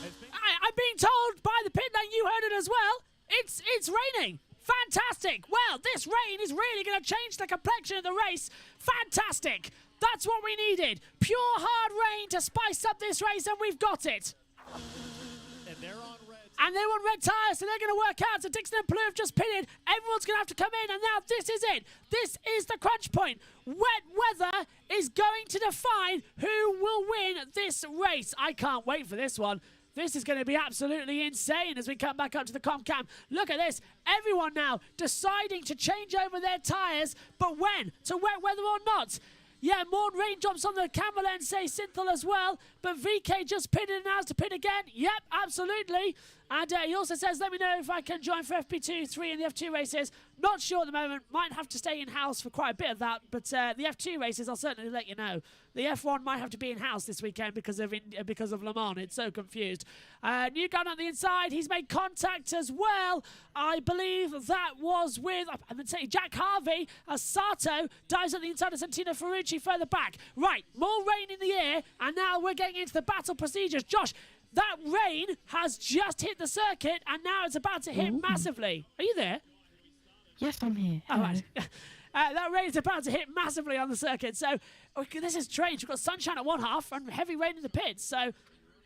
I'm being told by the pit lane, you heard it as well. It's raining. Fantastic. Well, this rain is really going to change the complexion of the race. Fantastic. That's what we needed. Pure hard rain to spice up this race, and we've got it. And they're on red. And they're on red tyres, so they're going to work out. So Dixon and Palou have just pitted. Everyone's going to have to come in, and now this is it. This is the crunch point. Wet weather is going to define who will win this race. I can't wait for this one. This is going to be absolutely insane as we come back up to the Comcam. Look at this. Everyone now deciding to change over their tyres, but when? To wet weather or not? Yeah, more raindrops on the camera lens, say Synthel as well. But VK just pitted and now has to pit again. Yep, absolutely. And he also says, let me know if I can join for FP2, 3 and the F2 races. Not sure at the moment. Might have to stay in-house for quite a bit of that. But the F2 races, I'll certainly let you know. The F1 might have to be in-house this weekend because of Le Mans. It's so confused. New gun on the inside. He's made contact as well. I believe that was with, I'm going to say, Jack Harvey, as Sato dives at the inside of Santino Ferrucci further back. Right, more rain in the air, and now we're getting into the battle procedures. Josh, that rain has just hit the circuit, and now it's about to hit massively. Are you there? Yes, I'm here. All right. That rain is about to hit massively on the circuit. So this is strange. We've got sunshine at one half and heavy rain in the pits. So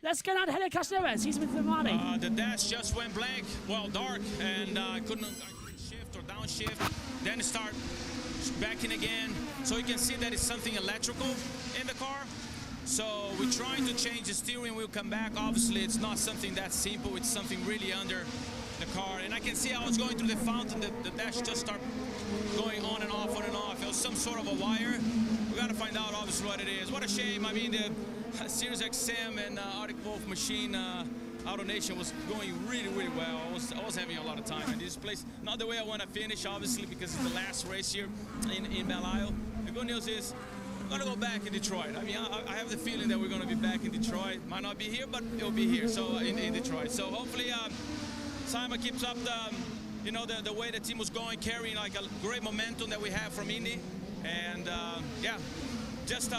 let's go down to Helio Casneves. He's with Vimani. The dash just went blank, dark, and I couldn't shift or downshift. Then start backing again. So you can see that it's something electrical in the car. So we're trying to change the steering wheel, come back. Obviously, it's not something that simple. It's something really under the car. And I can see I was going through the fountain. The dash just started going on and off, on and off. It was some sort of a wire. We got to find out, obviously, what it is. What a shame. I mean, the Sirius XM and Arctic Wolf machine AutoNation was going really, really well. I was having a lot of time. And this place, not the way I want to finish, obviously, because it's the last race here in Belle Isle. The good news is, I'm going to go back in Detroit. I mean, I have the feeling that we're going to be back in Detroit. Might not be here, but it'll be here, so in Detroit. So hopefully Simon keeps up the way the team was going, carrying like a great momentum that we have from Indy. And just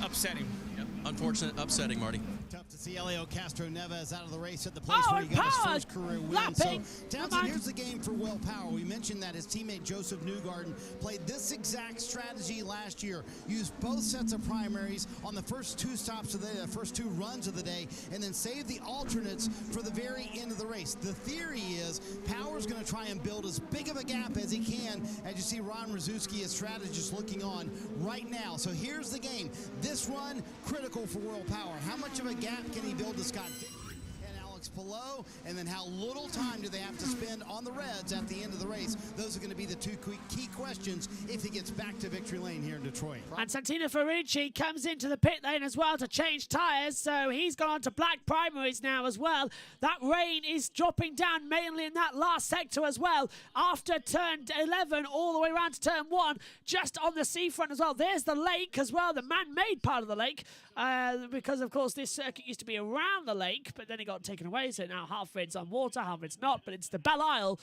upsetting. Yeah, unfortunate, upsetting, Marty. Tough to see Helio Castroneves out of the race at the place where he got his first career win. So, Townsend, here's the game for Will Power. We mentioned that his teammate Joseph Newgarden played this exact strategy last year. Used both sets of primaries on the first two stops of the day, the first two runs of the day, and then saved the alternates for the very end of the race. The theory is Power's going to try and build as big of a gap as he can, as you see Ron Rzuski, his strategist, looking on right now. So here's the game. This run, critical for Will Power. How much of a gap can he build to Scott Dixon and Alex Palou, and then how little time do they have to spend on the Reds at the end of the race? Those are going to be the two key questions if he gets back to victory lane here in Detroit. And Santino Ferrucci comes into the pit lane as well to change tyres, so he's gone on to black primaries now as well. That rain is dropping down mainly in that last sector as well, after turn 11 all the way around to turn 1, just on the seafront as well. There's the lake as well, the man-made part of the lake, because of course this circuit used to be around the lake, but then it got taken away, so now half of it's on water, half of it's not, but it's the Belle Isle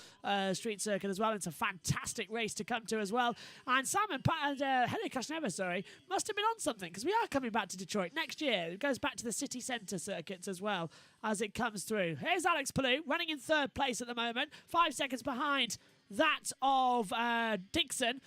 street circuit as well. It's a fantastic race to come to as well. And Helio Castroneves, must have been on something, because we are coming back to Detroit next year. It goes back to the city centre circuits as well as it comes through. Here's Alex Palou running in third place at the moment, 5 seconds behind that of Dixon.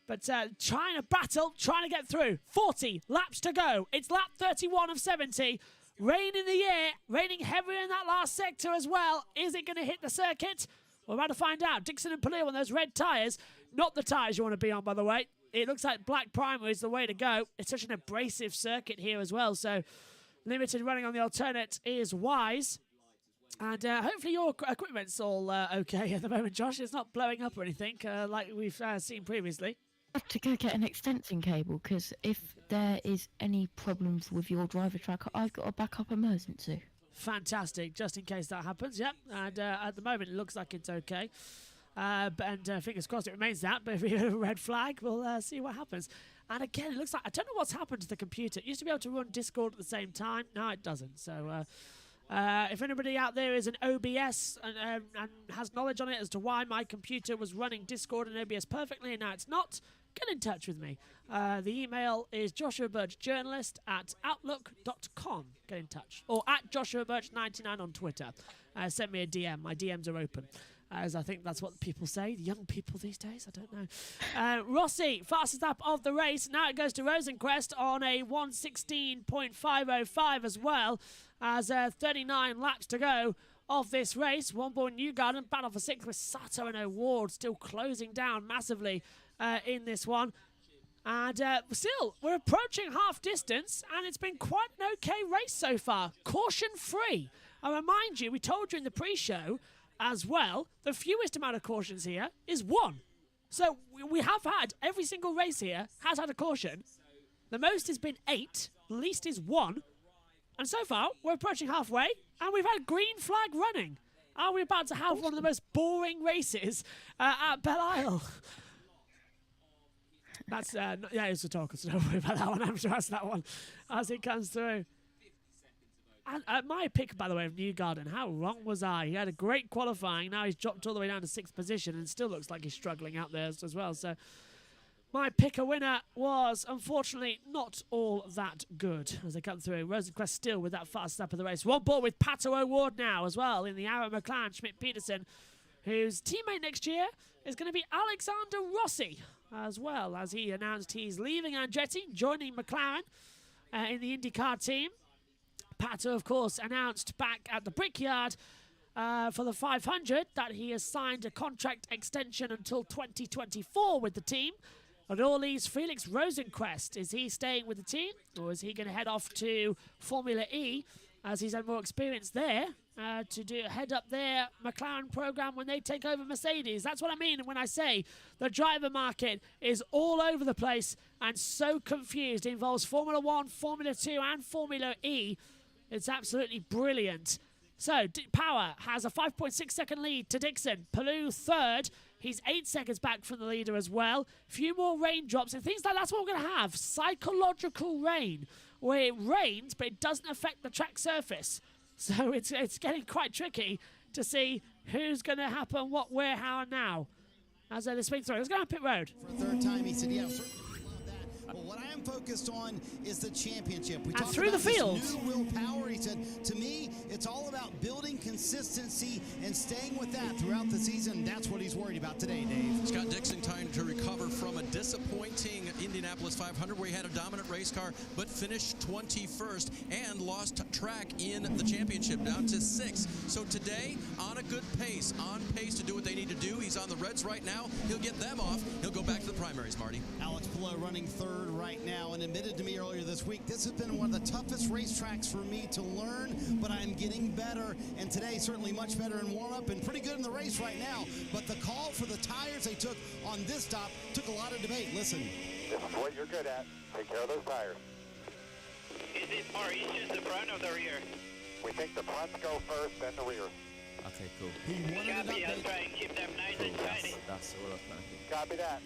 But trying to battle, trying to get through. 40 laps to go. It's lap 31 of 70. Rain in the air, raining heavily in that last sector as well. Is it going to hit the circuit? We're about to find out. Dixon and Palou on those red tyres. Not the tyres you want to be on, by the way. It looks like black primer is the way to go. It's such an abrasive circuit here as well, so limited running on the alternate is wise. And hopefully your equipment's all okay at the moment, Josh. It's not blowing up or anything like we've seen previously. I have to go get an extension cable, because if there is any problems with your driver track, I've got a backup emergency. Fantastic, just in case that happens, yep. And at the moment it looks like it's okay. Fingers crossed it remains that, but if we get a red flag, we'll see what happens. And again, it looks like, I don't know what's happened to the computer. It used to be able to run Discord at the same time. No, it doesn't. So if anybody out there is an OBS and has knowledge on it as to why my computer was running Discord and OBS perfectly and now it's not, get in touch with me. The email is joshuabirchjournalist@outlook.com. Get in touch. Or at joshuabirch99 on Twitter. Send me a DM. My DMs are open. As I think that's what people say. The young people these days, I don't know. Rossi, fastest lap of the race. Now it goes to Rosenquist on a 1:16.505 as well, as 39 laps to go of this race. One Boy Newgarden battle for 6th with Sato and O'Ward still closing down massively in this one. And still, we're approaching half distance, and it's been quite an okay race so far. Caution free. I remind you, we told you in the pre-show as well, the fewest amount of cautions here is 1. So we have had, every single race here has had a caution. The most has been 8, the least is 1. And so far, we're approaching halfway, and we've had green flag running. Are we about to have one of the most boring races at Belle Isle? That's, yeah, it's a talker, so don't worry about that one. I'm sure that's that one as it comes through. And my pick, by the way, of Newgarden, how wrong was I? He had a great qualifying. Now he's dropped all the way down to 6th position and still looks like he's struggling out there as well. So my pick a winner was, unfortunately, not all that good as they come through. Rosenquist still with that fast step of the race. One ball with Pato O'Ward now as well in the Arrow McLaren Schmidt-Peterson, whose teammate next year is going to be Alexander Rossi, as well as he announced he's leaving Andretti, joining McLaren in the INDYCAR team. Pato, of course, announced back at the Brickyard for the 500 that he has signed a contract extension until 2024 with the team. And all these Felix Rosenquist, is he staying with the team, or is he going to head off to Formula E, as he's had more experience there, to head up their McLaren program when they take over Mercedes? That's what I mean when I say the driver market is all over the place and so confused. It involves Formula 1, Formula 2 and Formula E. It's absolutely brilliant. So, Power has a 5.6 second lead to Dixon. Palou third. He's 8 seconds back from the leader as well. Few more raindrops and things like that's what we're going to have. Psychological rain, where it rains, but it doesn't affect the track surface. So it's getting quite tricky to see who's going to happen, what, where, how, and now. As they speak through, let's go on pit road. For a third time, he said, yeah, certainly love that. But what I am focused on is the championship. We talked through about the field. This new willpower. He said, to me, it's all about building consistency and staying with that throughout the season. That's what he's worried about today, Dave. Scott Dixon trying to recover from a disappointing Indianapolis 500 where he had a dominant race car but finished 21st and lost track in the championship down to 6th. So today, on a good pace, on pace to do what they need to do. He's on the Reds right now. He'll get them off. He'll go back to the primaries, Marty. Alex Palou running third right now and admitted to me earlier this week, this has been one of the toughest racetracks for me to learn, but I'm getting better, and today certainly much better in warm-up and pretty good in the race right now. But the call for the tires they took on this stop took a lot of debate. Listen. This is what you're good at. Take care of those tires. Is it more issues the front or the rear? We think the fronts go first, then the rear. Okay, cool. He wanted an Copy, I'll update. try and keep them nice and shiny. That's all I've panicking. Copy that.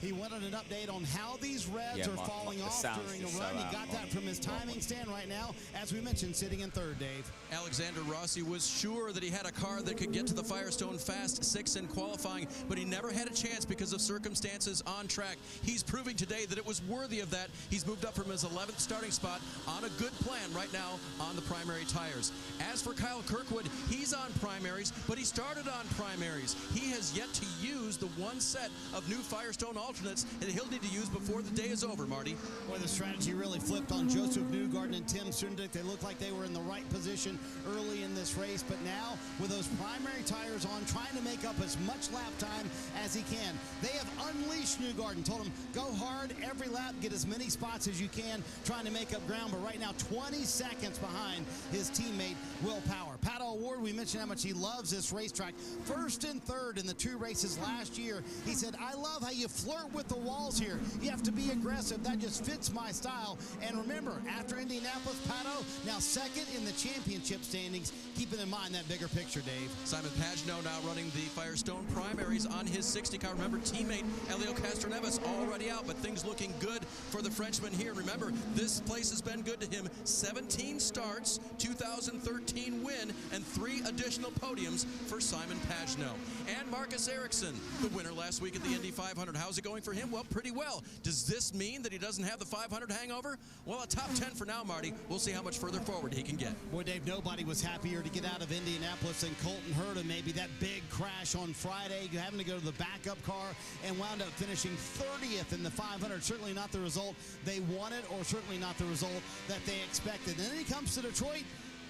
He wanted an update on how these revs Yeah, are my- falling the off sound's during a just run. so He out got that on- from his timing stand right now, as we mentioned, sitting in third, Dave. Alexander Rossi was sure that he had a car that could get to the Firestone fast 6 in qualifying, but he never had a chance because of circumstances on track. He's proving today that it was worthy of that. He's moved up from his 11th starting spot on a good plan right now on the primary tires. As for Kyle Kirkwood, he's on primaries, but he started on primaries. He has yet to use the one set of new Firestone alternates that he'll need to use before the day is over, Marty. Boy, the strategy really flipped on Joseph Newgarden and Tim Sundick. They looked like they were in the right position early in this race, but now with those primary tires on, trying to make up as much lap time as he can. They have unleashed Newgarden, told him, go hard every lap, get as many spots as you can, trying to make up ground, but right now 20 seconds behind his teammate, Will Power. Pato O'Ward, we mentioned how much he loves this racetrack. First and third in the 2 races last year. He said, I love how you flirt with the walls here. You have to be aggressive. That just fits my style. And remember, after Indianapolis, Pato now second in the championship standings, keeping in mind that bigger picture, Dave. Simon Pagenaud now running the Firestone primaries on his 60 car. Remember, teammate Elio Castroneves already out, but things looking good for the Frenchman here. Remember, this place has been good to him. 17 starts, 2013 win, and 3 additional podiums for Simon Pagenaud. And Marcus Ericsson, the winner last week at the Indy 500. How's it going for him? Well, pretty well. Does this mean that he doesn't have the 500 hangover? Well, a top 10 for now, Marty. We'll see how much further forward he can get. Boy, Dave, nobody was happier to get out of Indianapolis than Colton Herta. Maybe that big crash on Friday, having to go to the backup car and wound up finishing 30th in the 500. Certainly not the result they wanted, or certainly not the result that they expected. And then he comes to Detroit.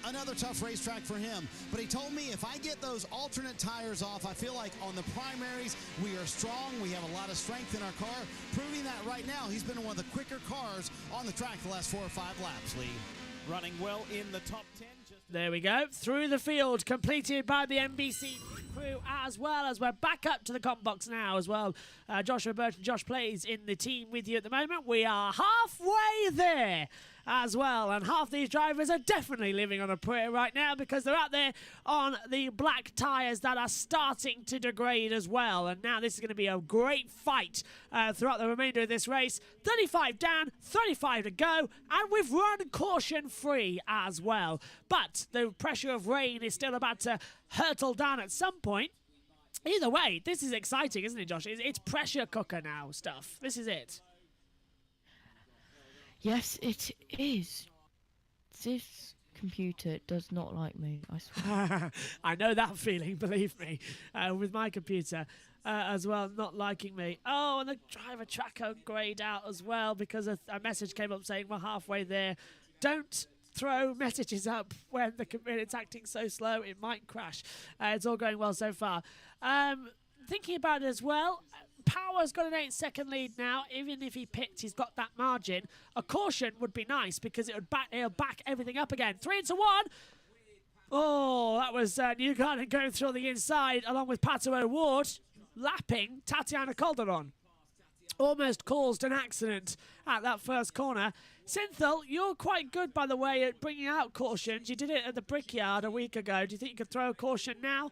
Another tough racetrack for him. But he told me if I get those alternate tires off, I feel like on the primaries, we are strong. We have a lot of strength in our car. Proving that right now, he's been one of the quicker cars on the track the last 4 or 5 laps, Lee. Running well in the top 10. There we go. Through the field, completed by the NBC crew as well, as we're back up to the comp box now as well. Joshua Burton, Josh Plays in the team with you at the moment. We are halfway there as well. And half these drivers are definitely living on a prayer right now because they're out there on the black tyres that are starting to degrade as well. And now this is going to be a great fight throughout the remainder of this race. 35 down, 35 to go, and we've run caution free as well. But the pressure of rain is still about to hurtle down at some point. Either way, this is exciting, isn't it, Josh? It's pressure cooker now stuff. This is it. Yes, it is. This computer does not like me, I swear. I know that feeling, believe me, with my computer as well, not liking me. Oh, and the driver tracker grayed out as well because a message came up saying we're halfway there. Don't throw messages up when it's acting so slow, it might crash. It's all going well so far. Thinking about it as well, Power's got an 8-second lead now. Even if he pits, he's got that margin. A caution would be nice because it'll back everything up again. 3-1. Oh, that was Newgarden going through the inside along with Pato O'Ward, lapping Tatiana Calderon. Almost caused an accident at that first corner. Synthel, you're quite good, by the way, at bringing out cautions. You did it at the Brickyard a week ago. Do you think you could throw a caution now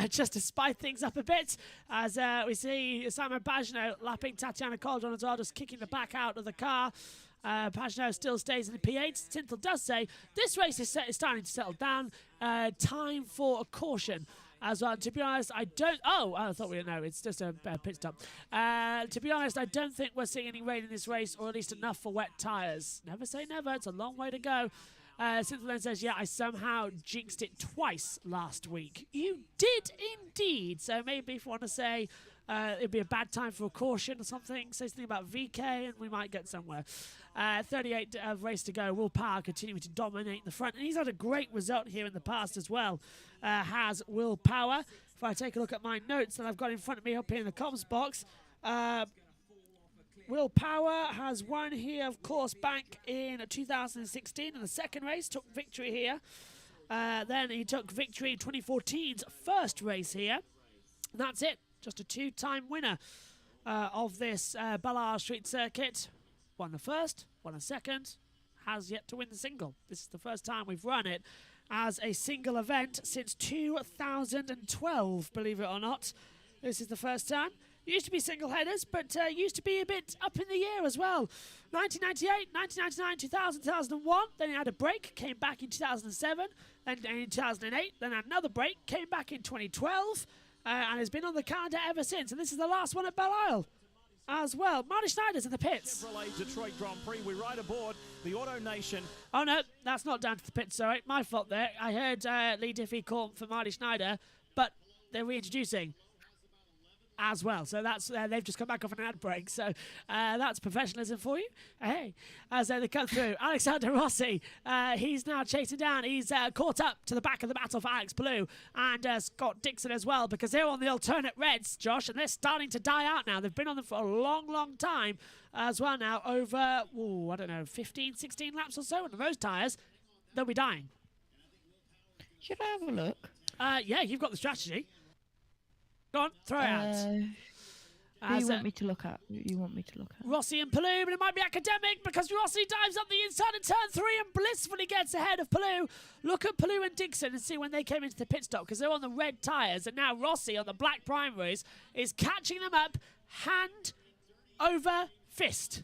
just to spice things up a bit? As we see Simon Pagenaud lapping Tatiana Calderon as well, just kicking the back out of the car. Pagenaud still stays in the P8. Synthel does say this race is starting to settle down. Time for a caution. As well, to be honest, I don't... Oh, I thought we didn't know. It's just a pit stop. To be honest, I don't think we're seeing any rain in this race, or at least enough for wet tyres. Never say never. It's a long way to go. Cynthia then says, yeah, I somehow jinxed it twice last week. You did indeed. So maybe if you want to say it'd be a bad time for a caution or something, say something about VK and we might get somewhere. 38 race to go. Will Power continuing to dominate the front. And he's had a great result here in the past as well, has Will Power. If I take a look at my notes that I've got in front of me up here in the comms box, Will Power has won here, of course, back in 2016 in the second race, took victory here. Then he took victory in 2014's first race here. And that's it. Just a two-time winner of this Ballard Street Circuit. Won the first, won a second, has yet to win the single. This is the first time we've run it as a single event since 2012, believe it or not. This is the first time. Used to be single headers, but used to be a bit up in the air as well. 1998, 1999, 2000, 2001. Then he had a break, came back in 2007. Then in 2008, then had another break, came back in 2012. And has been on the calendar ever since. And this is the last one at Belle Isle as well. Marty Schneider's in the pits. Chevrolet Detroit Grand Prix. We ride aboard the Auto Nation. Oh, no, that's not down to the pits, sorry. My fault there. I heard Lee Diffie call for Marty Schneider, but they're reintroducing as well. So that's they've just come back off an ad break. So that's professionalism for you. Hey, as they come through. Alexander Rossi, he's now chasing down. He's caught up to the back of the battle for Alex Palou and Scott Dixon as well, because they're on the alternate reds, Josh, and they're starting to die out now. They've been on them for a long, long time as well now, over, I don't know, 15, 16 laps or so. And on those tyres, they'll be dying. Should I have a look? Yeah, you've got the strategy. Go on, throw it out. Who you want me to look at? Rossi and Palou, but it might be academic because Rossi dives up the inside of turn 3 and blissfully gets ahead of Palou. Look at Palou and Dixon and see when they came into the pit stop, because they're on the red tyres, and now Rossi on the black primaries is catching them up hand over fist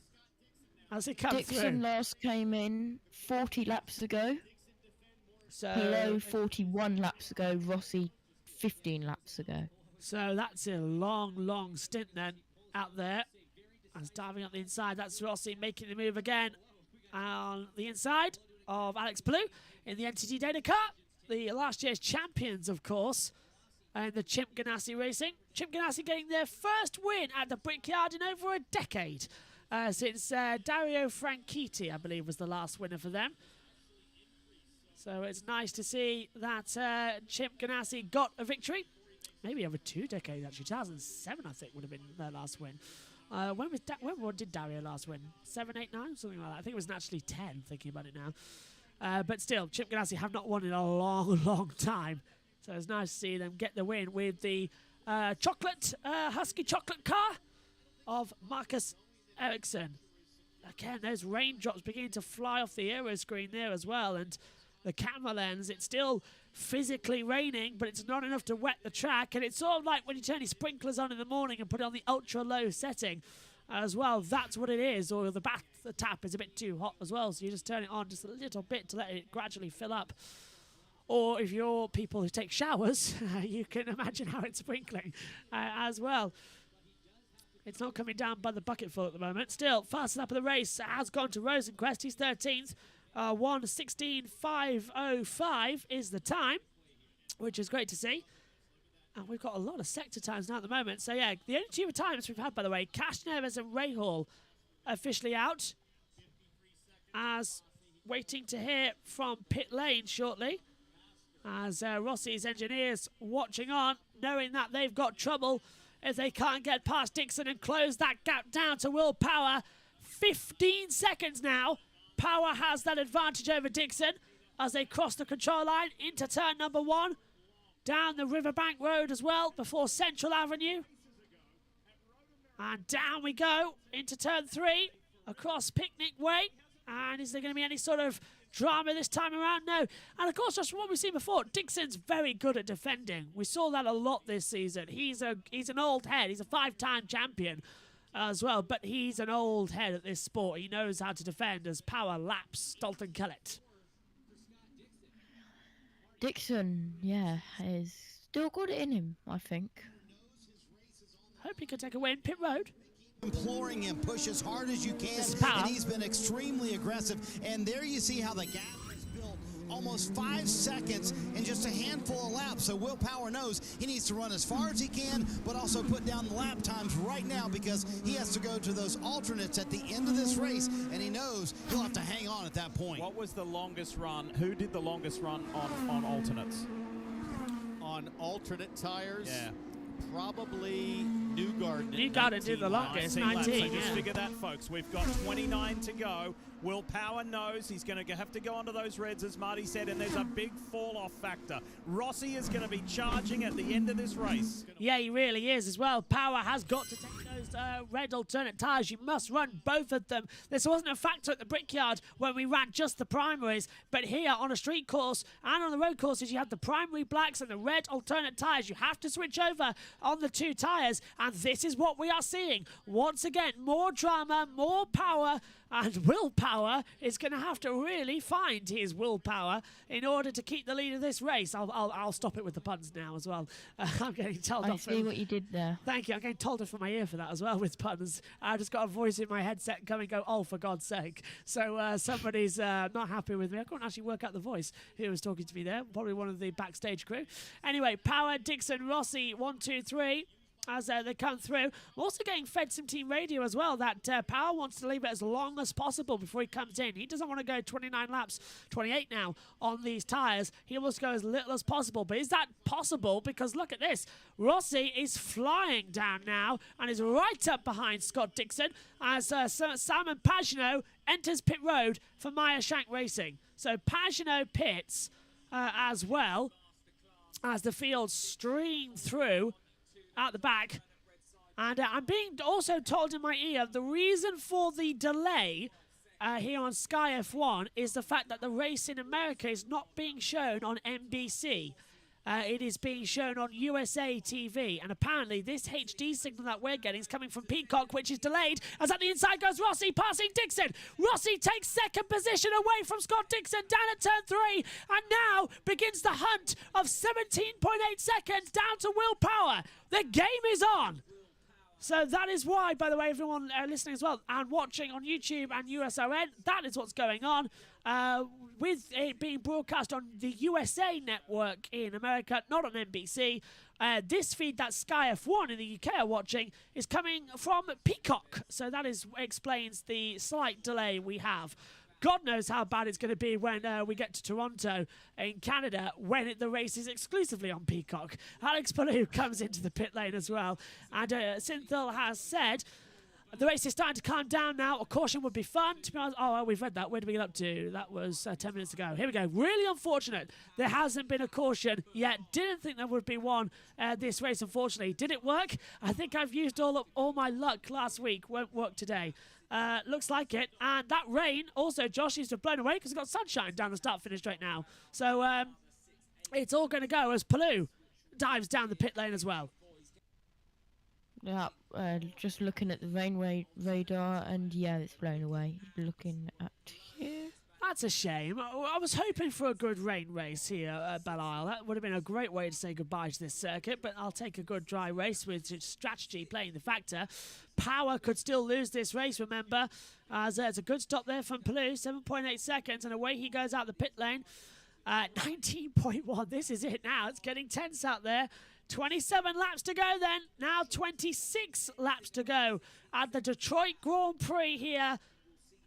as he comes through. Dixon last came in 40 laps ago. So Palou 41 laps ago. Rossi 15 laps ago. So that's a long, long stint then out there. As diving up the inside, that's Rossi making the move again on the inside of Alex Palou in the NTT Data Car. The last year's champions, of course, and the Chimp Ganassi Racing. Chimp Ganassi getting their first win at the Brickyard in over a decade. Since Dario Franchitti, I believe, was the last winner for them. So it's nice to see that Chimp Ganassi got a victory. Maybe over 2 decades, actually. 2007, I think, would have been their last win. When did Dario last win? 7, 8, 9? Something like that. I think it was actually 10, thinking about it now. But still, Chimp Ganassi have not won in a long, long time. So it's nice to see them get the win with the Husky chocolate car of Marcus Ericsson. again, those raindrops beginning to fly off the aero screen there as well. And the camera lens, it's still physically raining, but it's not enough to wet the track. And it's sort of like when you turn your sprinklers on in the morning and put it on the ultra low setting as well. That's what it is. Or the tap is a bit too hot as well, so you just turn it on just a little bit to let it gradually fill up. Or if you're people who take showers, you can imagine how it's sprinkling as well. It's not coming down by the bucketful at the moment. Still, fastest lap of the race has gone to Rosenquist. He's 13th. 1:16.505 is the time, which is great to see. And we've got a lot of sector times now at the moment. So, yeah, the only two times we've had, by the way, Kashnevis and Rahal officially out. As waiting to hear from pit lane shortly. As Rossi's engineers watching on, knowing that they've got trouble if they can't get past Dixon and close that gap down to Will Power. 15 seconds now. Power has that advantage over Dixon as they cross the control line into turn number 1. Down the Riverbank Road as well before Central Avenue. And down we go into turn 3 across Picnic Way. And is there going to be any sort of drama this time around? No. And of course, just what we've seen before, Dixon's very good at defending. We saw that a lot this season. He's an old head. He's a 5-time champion as well, but he's an old head at this sport. He knows how to defend as Power laps Dalton Kellett. Dixon, yeah, is still got it in him, I think. Hope he could take a win. Pit road. Imploring him, push as hard as you can, and he's been extremely aggressive. And there you see how the gap is built almost 5 seconds in just a handful of laps. So Will Power knows he needs to run as far as he can, but also put down the lap times right now because he has to go to those alternates at the end of this race, and he knows he'll have to hang on at that point. What was the longest run? Who did the longest run on alternates? On alternate tires? Yeah. Probably Newgarden. Newgarden did the longest, 19. So just figure that, folks. We've got 29 to go. Will Power knows he's going to have to go onto those reds, as Marty said, and there's a big fall-off factor. Rossi is going to be charging at the end of this race. Yeah, he really is as well. Power has got to take those red alternate tyres. You must run both of them. This wasn't a factor at the Brickyard when we ran just the primaries, but here on a street course and on the road courses, you have the primary blacks and the red alternate tyres. You have to switch over on the 2 tyres, and this is what we are seeing. Once again, more drama, more power, and willpower is going to have to really find his willpower in order to keep the lead of this race. I'll stop it with the puns now as well. I'm getting told off. I see what you did there. Thank you. I'm getting told off from my ear for that as well with puns. I just got a voice in my headset coming go, oh, for God's sake. So somebody's not happy with me. I couldn't actually work out the voice who was talking to me there. Probably one of the backstage crew. Anyway, Power, Dixon, Rossi, 1, 2, 3. As they come through. I'm also getting fed some team radio as well that Power wants to leave it as long as possible before he comes in. He doesn't want to go 29 laps, 28 now on these tyres. He wants to go as little as possible. But is that possible? Because look at this. Rossi is flying down now and is right up behind Scott Dixon as Simon Pagenaud enters pit road for Meyer Shank Racing. So Pagenaud pits as well as the field stream through at the back. And I'm being also told in my ear the reason for the delay here on Sky F1 is the fact that the race in America is not being shown on NBC. It is being shown on USA TV, and apparently this HD signal that we're getting is coming from Peacock, which is delayed. As at the inside goes Rossi, passing Dixon. Rossi takes second position away from Scott Dixon down at turn 3, and now begins the hunt of 17.8 seconds down to Will Power. The game is on. So that is why, by the way, everyone listening as well and watching on YouTube and USON, that is what's going on. With it being broadcast on the USA network in America, not on NBC. This feed that Sky F1 in the UK are watching is coming from Peacock. So that explains the slight delay we have. God knows how bad it's going to be when we get to Toronto in Canada when the race is exclusively on Peacock. Alex Palou comes into the pit lane as well. And Synthil has said the race is starting to calm down now. A caution would be fun. To be honest, well, we've read that. Where did we get up to? That was 10 minutes ago. Here we go. Really unfortunate. There hasn't been a caution yet. Didn't think there would be one this race, unfortunately. Did it work? I think I've used all my luck last week. Won't work today. Looks like it. And that rain also, Josh, seems to have blown away because it's got sunshine down the start-finish right now. So it's all going to go as Palou dives down the pit lane as well. Yeah, just looking at the rain radar, and yeah, it's blown away. Looking at here. That's a shame. I was hoping for a good rain race here at Belle Isle. That would have been a great way to say goodbye to this circuit, but I'll take a good dry race with strategy playing the factor. Power could still lose this race, remember, as it's a good stop there from Palou, 7.8 seconds, and away he goes out the pit lane. 19.1, this is it now. It's getting tense out there. 27 laps to go then. Now 26 laps to go at the Detroit Grand Prix here.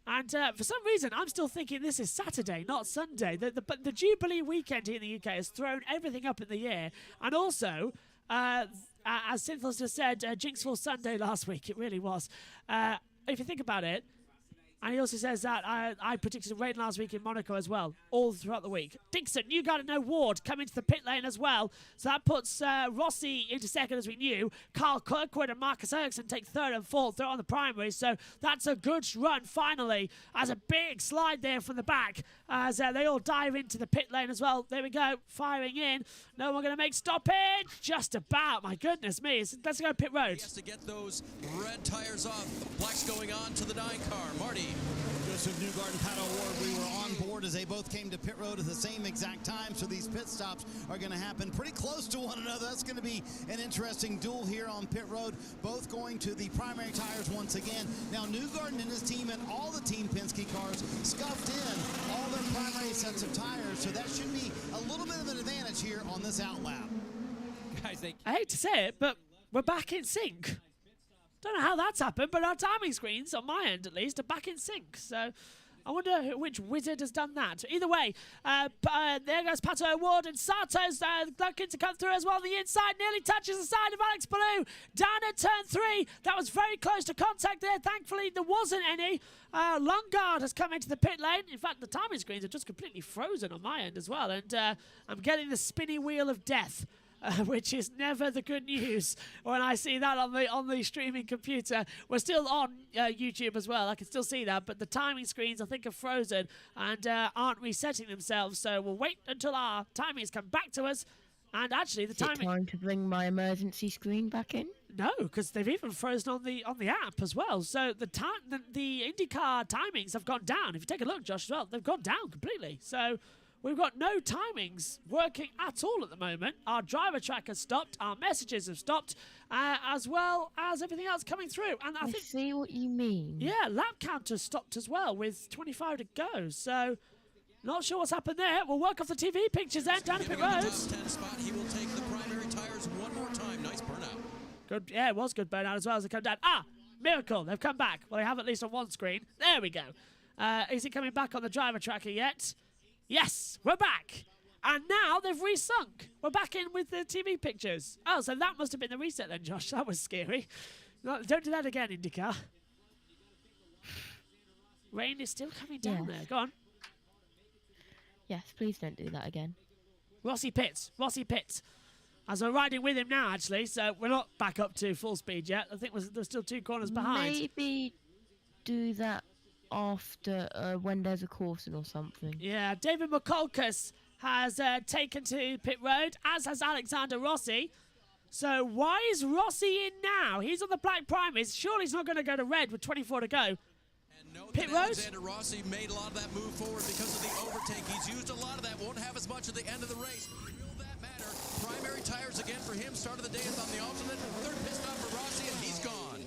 And for some reason, I'm still thinking this is Saturday, not Sunday. But the Jubilee weekend here in the UK has thrown everything up in the air. And also, as Synthos just said, Jinxful Sunday last week. It really was. If you think about it, and he also says that I predicted rain last week in Monaco as well, all throughout the week. Dixon, Newgarden and Ward come into the pit lane as well. So that puts Rossi into second, as we knew. Carl Kirkwood and Marcus Ericsson take third and fourth. They're on the primary. So that's a good run, finally, as a big slide there from the back, as they all dive into the pit lane as well. There we go, firing in. No one going to make stoppage. Just about. My goodness me. Let's go pit road. Just to get those red tires off. Black's going on to the 9 car. Marty. Joseph Newgarden, Pat O'Ward, we were on board as they both came to pit road at the same exact time, so these pit stops are going to happen pretty close to one another. That's going to be an interesting duel here on pit road, both going to the primary tires once again. Now, Newgarden and his team and all the Team Penske cars scuffed in all their primary sets of tires, so that should be a little bit of an advantage here on this outlap. Guys, I hate to say it, but we're back in sync. Don't know how that's happened, but our timing screens, on my end at least, are back in sync. So I wonder which wizard has done that. Either way, there goes Pato O'Ward, and Sato's looking to come through as well on the inside. Nearly touches the side of Alex Palou. Down at turn 3. That was very close to contact there. Thankfully, there wasn't any. Longard has come into the pit lane. In fact, the timing screens are just completely frozen on my end as well. And I'm getting the spinny wheel of death. Which is never the good news when I see that on the streaming computer. We're still on YouTube as well. I can still see that, but the timing screens I think are frozen and aren't resetting themselves. So we'll wait until our timings come back to us. And actually, the timing. Is it time to bring my emergency screen back in? No, because they've even frozen on the app as well. So the INDYCAR timings have gone down. If you take a look, Josh, as well, they've gone down completely. So we've got no timings working at all at the moment. Our driver track has stopped. Our messages have stopped, as well as everything else coming through. And I think, see what you mean. Yeah, lap counter stopped as well with 25 to go. So not sure what's happened there. We'll work off the TV pictures then down at pit road. He will take the primary tires one more time. Nice burnout. Good. Yeah, it was good burnout as well as they come down. Miracle. They've come back. Well, they have at least on one screen. There we go. Is he coming back on the driver tracker yet? Yes, we're back. And now they've resunk. We're back in with the TV pictures. Oh, so that must have been the reset then, Josh. That was scary. No, don't do that again, INDYCAR. Rain is still coming down there. Go on. Yes, please don't do that again. Rossi pits. As we're riding with him now, actually, so we're not back up to full speed yet. I think there's still 2 corners behind. Maybe do that after when there's a caution or something. Yeah, David McCulcus has taken to pit road, as has Alexander Rossi. So why is Rossi in now? He's on the black primaries. Surely he's not going to go to red with 24 to go. Pit road. Alexander Rossi made a lot of that move forward because of the overtake. He's used a lot of that. Won't have as much at the end of the race. Will that matter? Primary tires again for him. Start of the day is on the alternate. 3rd pit stop for Rossi, and he's gone.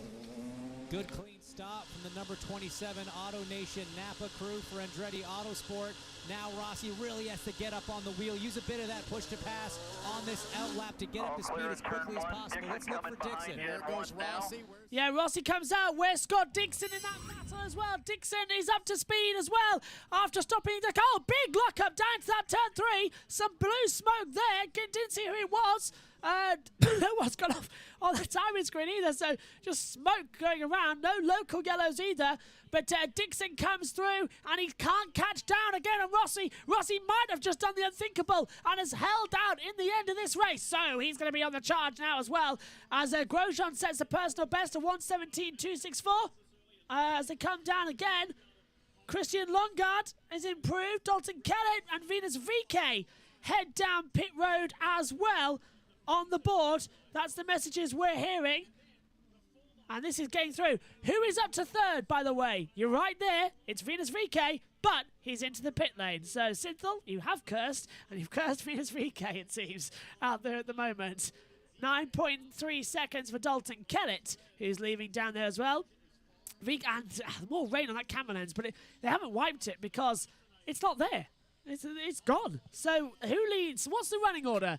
Good clean stop from the number 27 Auto Nation Napa crew for Andretti Autosport. Now Rossi really has to get up on the wheel, use a bit of that push to pass on this outlap to get up to speed as quickly as possible. Let's look for Dixon. There goes Rossi. Yeah, Rossi comes out. Where's Scott Dixon in that battle as well? Dixon is up to speed as well after stopping the car. Big lock up down to that turn 3. Some blue smoke there. Didn't see who it was. No one's got off on the timing screen either, so just smoke going around. No local yellows either. But Dixon comes through and he can't catch down again on Rossi. Rossi might have just done the unthinkable and has held out in the end of this race. So he's going to be on the charge now as well, as Grosjon sets the personal best of 1:17.264. as they come down again. Christian Lundgaard is improved. Dalton Kellett and Venus VK head down pit road as well on the board. That's the messages we're hearing. And this is getting through. Who is up to third, by the way? You're right there. It's Venus VK, but he's into the pit lane. So, Synthel, you have cursed, and you've cursed Venus VK, it seems, out there at the moment. 9.3 seconds for Dalton Kellett, who's leaving down there as well. And more rain on that camera lens, but they haven't wiped it because it's not there. It's gone. So, who leads? What's the running order?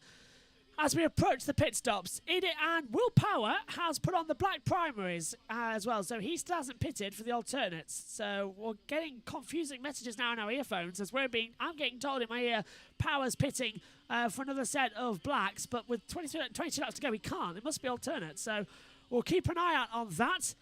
As we approach the pit stops, Edit and Will Power has put on the black primaries as well, so he still hasn't pitted for the alternates. So we're getting confusing messages now in our earphones as I'm getting told in my ear, Power's pitting for another set of blacks, but with 22 laps to go, he can't. It must be alternates, so we'll keep an eye out on that.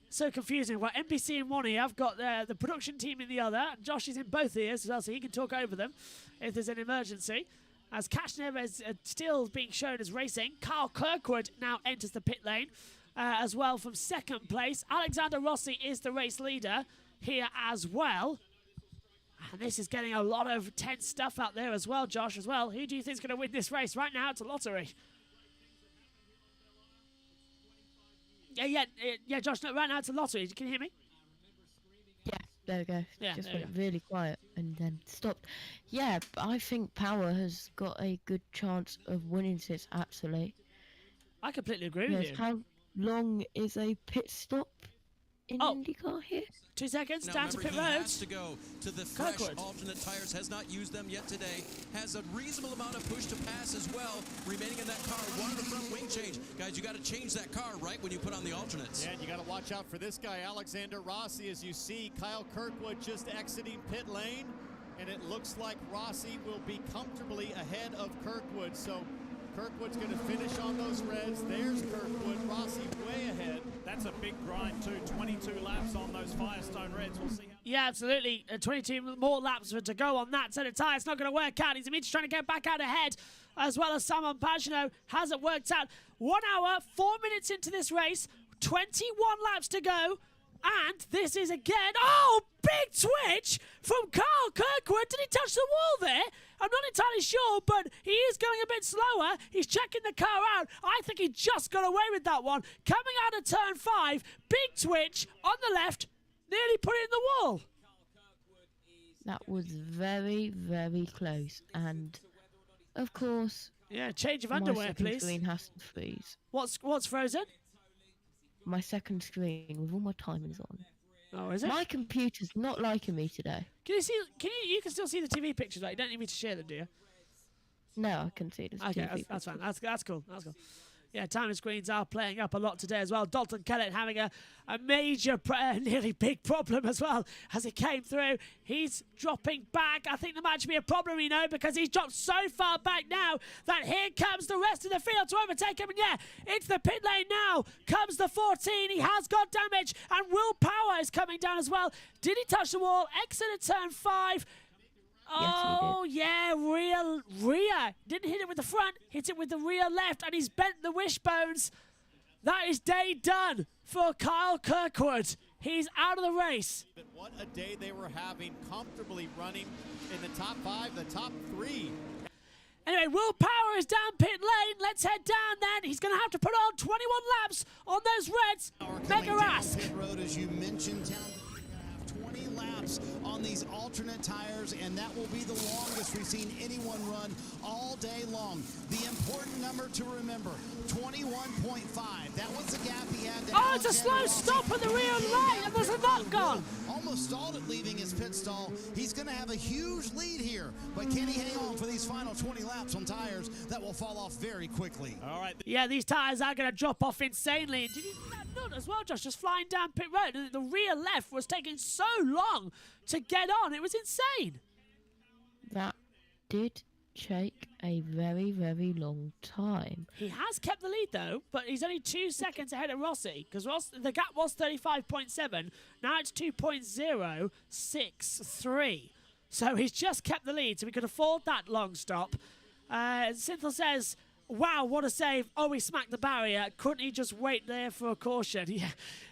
So confusing. Well, NBC in one ear, I've got the production team in the other, and Josh is in both ears as well, so he can talk over them if there's an emergency. As Kashnev is still being shown as racing. Kyle Kirkwood now enters the pit lane as well from second place. Alexander Rossi is the race leader here as well. And this is getting a lot of tense stuff out there as well, Josh, as well. Who do you think is going to win this race? Right now, it's a lottery. Yeah, Josh, no, right now it's a lottery. Can you hear me? Yeah, there we go. Yeah, just went really quiet and then stopped. Yeah, but I think Power has got a good chance of winning this, actually. I completely agree with you. How long is a pit stop in IndyCar here? 2 seconds, now down to remember, pit he road. has to go to the fresh alternate tires, has not used them yet today, has a reasonable amount of push to pass as well, remaining in that car. One of the front wing change. Guys, you got to change that car right when you put on the alternates. Yeah, and you got to watch out for this guy, Alexander Rossi, as you see Kyle Kirkwood just exiting pit lane, and it looks like Rossi will be comfortably ahead of Kirkwood, so Kirkwood's going to finish on those reds. There's Kirkwood. Rossi way ahead. That's a big grind too. 22 laps on those Firestone reds. We'll see. Yeah, absolutely. 22 more laps to go on that set of tyres. It's not going to work out. He's immediately trying to get back out ahead, as well as Simon Pagenaud. Hasn't worked out. 1 hour, 4 minutes into this race. 21 laps to go. And this is again, big twitch from Carl Kirkwood. Did he touch the wall there? I'm not entirely sure, but he is going a bit slower. He's checking the car out. I think he just got away with that one. Coming out of turn 5, big twitch on the left, nearly put it in the wall. That was very, very close. And, of course... Yeah, change of underwear, please. My second screen has to freeze. What's frozen? My second screen with all my timings on. Oh, is it? My computer's not liking me today. Can you see? You can still see the TV pictures, right? You don't need me to share them, do you? No, I can see the Okay, TV. that's fine. That's cool. That's cool. Yeah, timing screens are playing up a lot today as well. Dalton Kellett having a major, nearly big problem as well as he came through. He's dropping back. I think there might be a problem, because he's dropped so far back now that here comes the rest of the field to overtake him. And yeah, it's the pit lane now. Comes the 14. He has got damage. And Will Power is coming down as well. Did he touch the wall? Exited turn 5. Oh, yeah, rear. Didn't hit it with the front, hit it with the rear left, and he's bent the wishbones. That is day done for Kyle Kirkwood. He's out of the race. But what a day they were having, comfortably running in the top 5, the top 3. Anyway, Will Power is down pit lane. Let's head down then. He's going to have to put on 21 laps on those reds. Mega Rask. Pit road, as you mentioned, Town. 20 laps on these alternate tires, and that will be the longest we've seen anyone run all day long. The important number to remember, 21.5. That was the gap he had. Oh, it's a slow stop at the rear right, and there's a knock gone. Almost stalled it leaving his pit stall. He's going to have a huge lead here, but can he hang on for these final 20 laps on tires that will fall off very quickly? All right. Yeah, these tires are going to drop off insanely. Did you see that nut as well, Josh? Just flying down pit road, and the rear left was taking so long to get on. It was insane. That did take a very, very long time. He has kept the lead, though, but he's only 2 seconds ahead of Rossi, because the gap was 35.7. Now it's 2.063. So he's just kept the lead, so we could afford that long stop. Synthel says, Wow, what a save. Oh, he smacked the barrier. Couldn't he just wait there for a caution?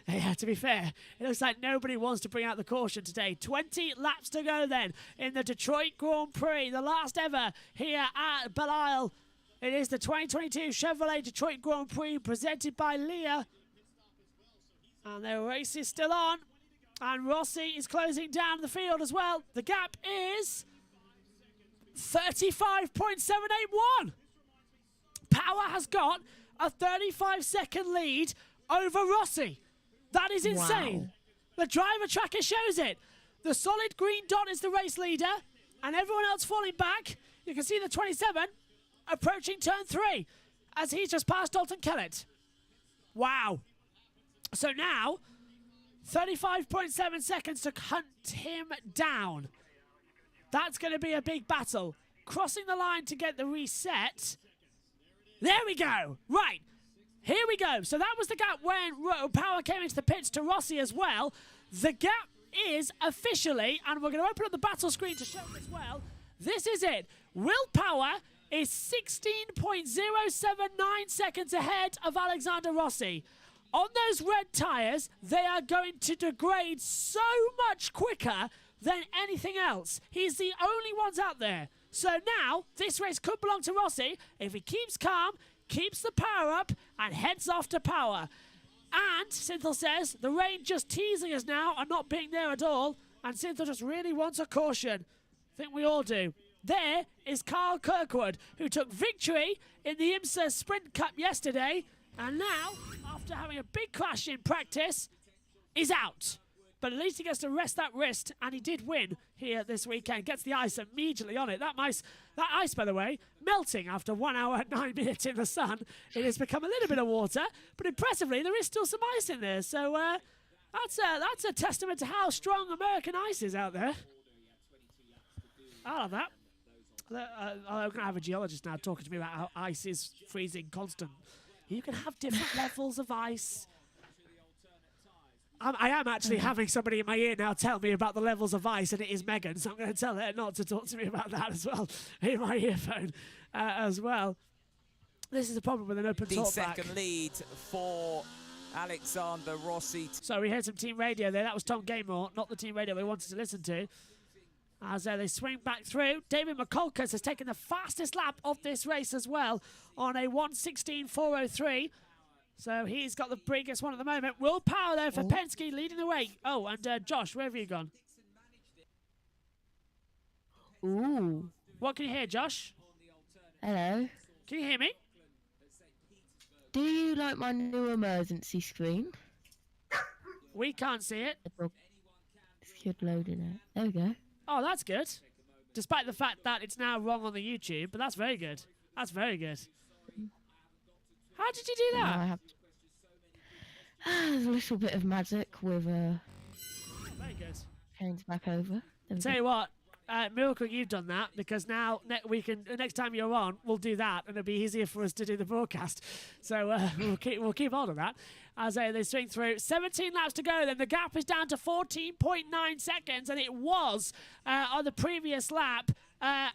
Yeah, to be fair, it looks like nobody wants to bring out the caution today. 20 laps to go then in the Detroit Grand Prix, the last ever here at Belle-Isle. It is the 2022 Chevrolet Detroit Grand Prix presented by Leah. And the race is still on. And Rossi is closing down the field as well. The gap is 35.781. Power has got a 35-second lead over Rossi. That is insane. Wow. The driver tracker shows it. The solid green dot is the race leader, and everyone else falling back. You can see the 27 approaching turn 3 as he's just passed Dalton Kellett. Wow. So now, 35.7 seconds to hunt him down. That's going to be a big battle. Crossing the line to get the reset. There we go. Right. Here we go. So that was the gap when Power came into the pits to Rossi as well. The gap is officially, and we're going to open up the battle screen to show it as well. This is it. Will Power is 16.079 seconds ahead of Alexander Rossi. On those red tyres, they are going to degrade so much quicker than anything else. He's the only ones out there. So now, this race could belong to Rossi if he keeps calm, keeps the power up, and heads off to Power. And, Synthel says, the rain just teasing us now and not being there at all. And Synthel just really wants a caution. I think we all do. There is Carl Kirkwood, who took victory in the IMSA Sprint Cup yesterday. And now, after having a big crash in practice, is out. But at least he gets to rest that wrist, and he did win here this weekend. Gets the ice immediately on it. That ice, by the way, melting after 1 hour and 9 minutes in the sun. It has become a little bit of water, but impressively, there is still some ice in there. So that's a testament to how strong American ice is out there. I love that. I'm going to have a geologist now talking to me about how ice is freezing constant. You can have different levels of ice. I am actually having somebody in my ear now tell me about the levels of ice, and it is Megan, so I'm going to tell her not to talk to me about that as well in my earphone as well. This is a problem with an open talkback. Second lead for Alexander Rossi. So we heard some team radio there. That was Tom Gaymore, not the team radio we wanted to listen to. As they swing back through, David McCulkus has taken the fastest lap of this race as well on a 1:16.403. So he's got the biggest one at the moment. Will Power there for Penske leading the way. Oh, and Josh, where have you gone? Ooh. What can you hear, Josh? Hello. Can you hear me? Do you like my new emergency screen? We can't see it. It's good loading it. There we go. Oh, that's good. Despite the fact that it's now wrong on the YouTube, but that's very good. That's very good. How did you do that? I have a little bit of magic with very good. Change back over. Tell you what, miracle you've done that, because now next time you're on, we'll do that, and it'll be easier for us to do the broadcast. So we'll keep hold of that. As they swing through, 17 laps to go. Then the gap is down to 14.9 seconds, and it was on the previous lap at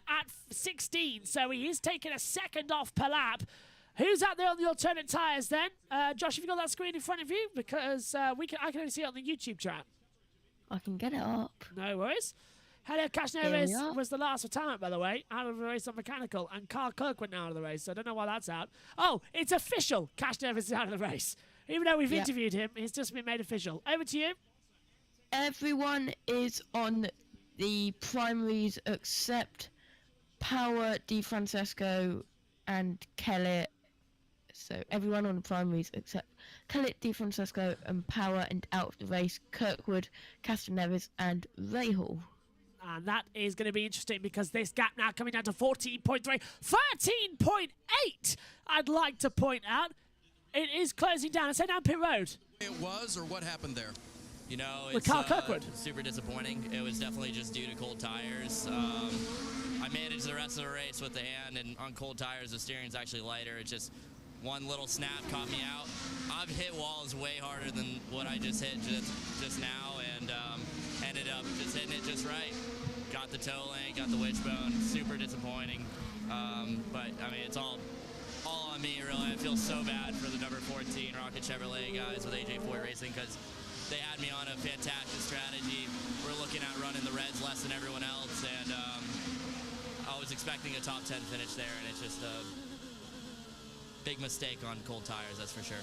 16. So he is taking a second off per lap. Who's out there on the alternate tyres then? Josh, have you got that screen in front of you? Because I can only see it on the YouTube chat. I can get it up. No worries. Helio Casneves was the last retirement, by the way, out of the race on mechanical. And Carl Kirkwood now out of the race, so I don't know why that's out. Oh, it's official. Casneves is out of the race. Even though we've interviewed him, he's just been made official. Over to you. Everyone is on the primaries except Power, DeFrancesco, and Kellett. So everyone on the primaries except Kellett, DeFrancesco, and Power, and out of the race, Kirkwood, Castroneves, and Rahal. And that is going to be interesting because this gap now coming down to 14.3, 13.8, I'd like to point out. It is closing down. It's down pit road. It was, or what happened there? You know, With Carl Kirkwood. Super disappointing. It was definitely just due to cold tires. I managed the rest of the race with the hand, and on cold tires, the steering's actually lighter. It's just one little snap caught me out. I've hit walls way harder than what I just hit just now, and ended up just hitting it just right. Got the toe link, got the wishbone. Super disappointing. But I mean, it's all on me, really. I feel so bad for the number 14 Rocket Chevrolet guys with AJ Foy Racing because they had me on a fantastic strategy. We're looking at running the reds less than everyone else, and I was expecting a top 10 finish there, and it's just a big mistake on cold tires, that's for sure.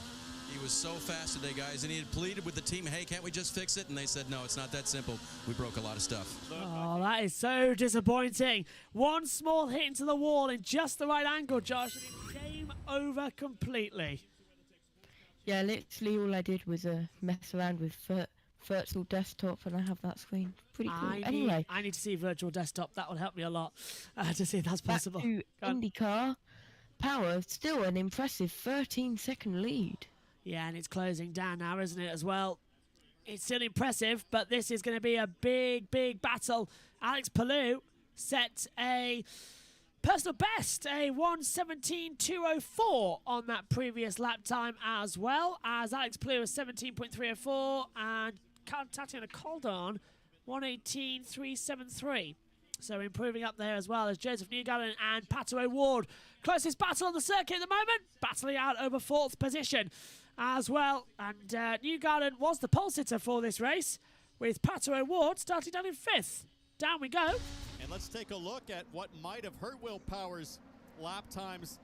He was so fast today, guys, and he had pleaded with the team, hey, can't we just fix it? And they said, no, it's not that simple. We broke a lot of stuff. Oh, that is so disappointing. One small hit into the wall in just the right angle, Josh, and it's game over completely. Yeah, literally all I did was mess around with virtual desktop, and I have that screen. Pretty cool. Anyway, I need to see virtual desktop. That would help me a lot to see if that's possible. Back to INDYCAR. Power, still an impressive 13-second lead. Yeah, and it's closing down now, isn't it, as well? It's still impressive, but this is going to be a big, big battle. Alex Palou set a personal best, a 1:17.204 on that previous lap time as well, as Alex Palou was 17.304 and Tatiana Koldon 1:18.373. So improving up there as well as Joseph Newgarden and Pato O'Ward. Closest battle on the circuit at the moment, battling out over 4th position as well. And Newgarden was the pole sitter for this race, with Pato O'Ward starting down in 5th. Down we go. And let's take a look at what might have hurt Will Power's lap times,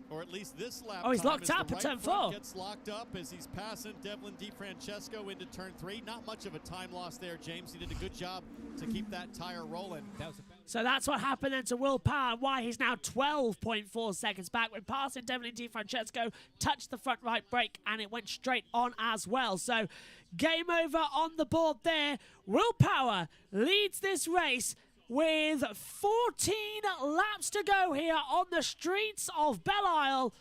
or at least this lap. Oh, he's time, locked up at turn 4. Gets locked up as he's passing Devlin DiFrancesco into turn 3. Not much of a time loss there, James. He did a good job to keep that tire rolling. So that's what happened then to Will Power, and why he's now 12.4 seconds back. When passing Devlin DiFrancesco, touched the front right brake, and it went straight on as well. So game over on the board there. Will Power leads this race with 14 laps to go here on the streets of Belle Isle.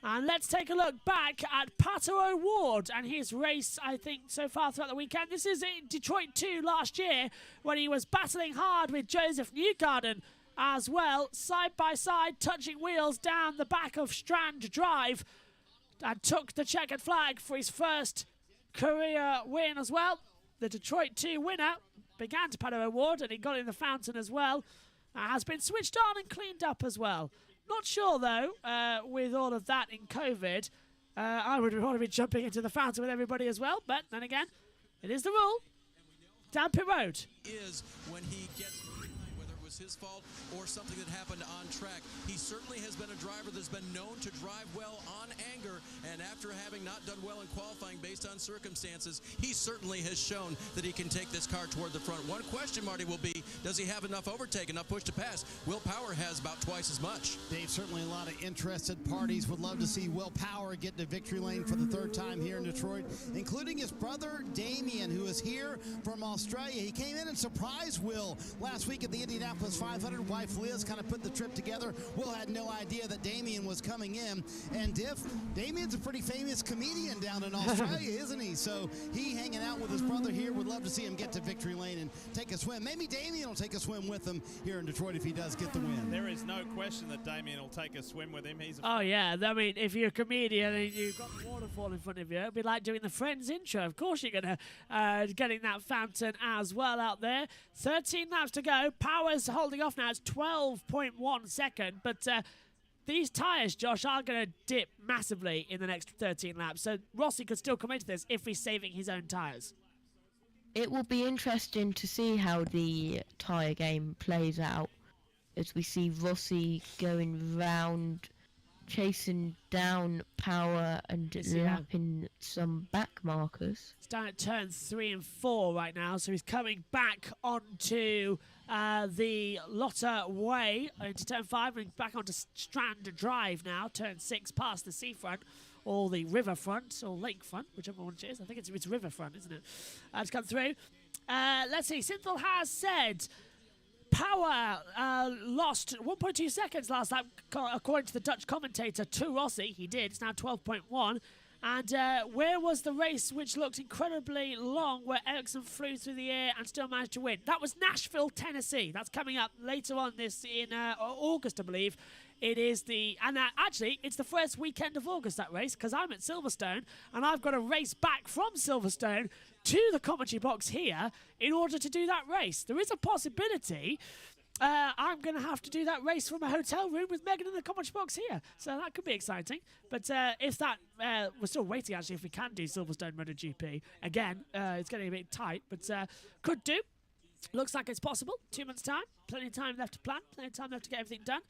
And let's take a look back at Pato O'Ward and his race, I think, so far throughout the weekend. This is in Detroit 2 last year when he was battling hard with Joseph Newgarden as well, side by side, touching wheels down the back of Strand Drive, and took the checkered flag for his first career win as well. The Detroit 2 winner began to Pato O'Ward, and he got in the fountain as well. Has been switched on and cleaned up as well. Not sure, though, with all of that in COVID, I would want to be jumping into the fountain with everybody as well. But then again, it is the rule. Down pit road. Is when he gets, whether it was his fault or something that happened on track. He certainly has been a driver that's been known to drive well on anger, and after having not done well in qualifying based on circumstances, he certainly has shown that he can take this car toward the front. One question, Marty, will be, does he have enough overtake, enough push to pass? Will Power has about twice as much. Dave, certainly a lot of interested parties would love to see Will Power get to victory lane for the 3rd time here in Detroit, including his brother Damien, who is here from Australia. He came in and surprised Will last week at the Indianapolis 500. Wife Liz kind of put the trip together. Will had no idea that Damien was coming in. And Damien's a pretty famous comedian down in Australia, isn't he? So he hanging out with his brother here. Would love to see him get to victory lane and take a swim. Maybe Damien will take a swim with him here in Detroit if he does get the win. There is no question that Damien will take a swim with him. He's Oh, yeah. I mean, if you're a comedian and you've got the waterfall in front of you, it'd be like doing the Friends intro. Of course you're going to get in that fountain as well out there. 13 laps to go. Power's holding off now. It's 12.1 second. But these tyres, Josh, are going to dip massively in the next 13 laps. So Rossi could still come into this if he's saving his own tyres. It will be interesting to see how the tyre game plays out as we see Rossi going round, chasing down Power and lapping some back markers. It's down at turn 3 and 4 right now, so he's coming back onto the Lotta Way into turn 5 and back onto Strand Drive now, turn 6 past the seafront. Or the riverfront, or lakefront, whichever one it is. I think it's riverfront, isn't it? To come through. Let's see. Synthel has said Power lost 1.2 seconds last lap, according to the Dutch commentator, to Rossi. He did. It's now 12.1. And where was the race which looked incredibly long, where Ericsson flew through the air and still managed to win? That was Nashville, Tennessee. That's coming up later on this in August, I believe. It is actually, it's the first weekend of August, that race, because I'm at Silverstone, and I've got to race back from Silverstone to the commentary box here in order to do that race. There is a possibility I'm going to have to do that race from a hotel room with Megan in the commentary box here. So that could be exciting. But if that, we're still waiting actually if we can do Silverstone MotoGP. Again, it's getting a bit tight, but could do. Looks like it's possible. 2 months' time. Plenty of time left to plan. Plenty of time left to get everything done.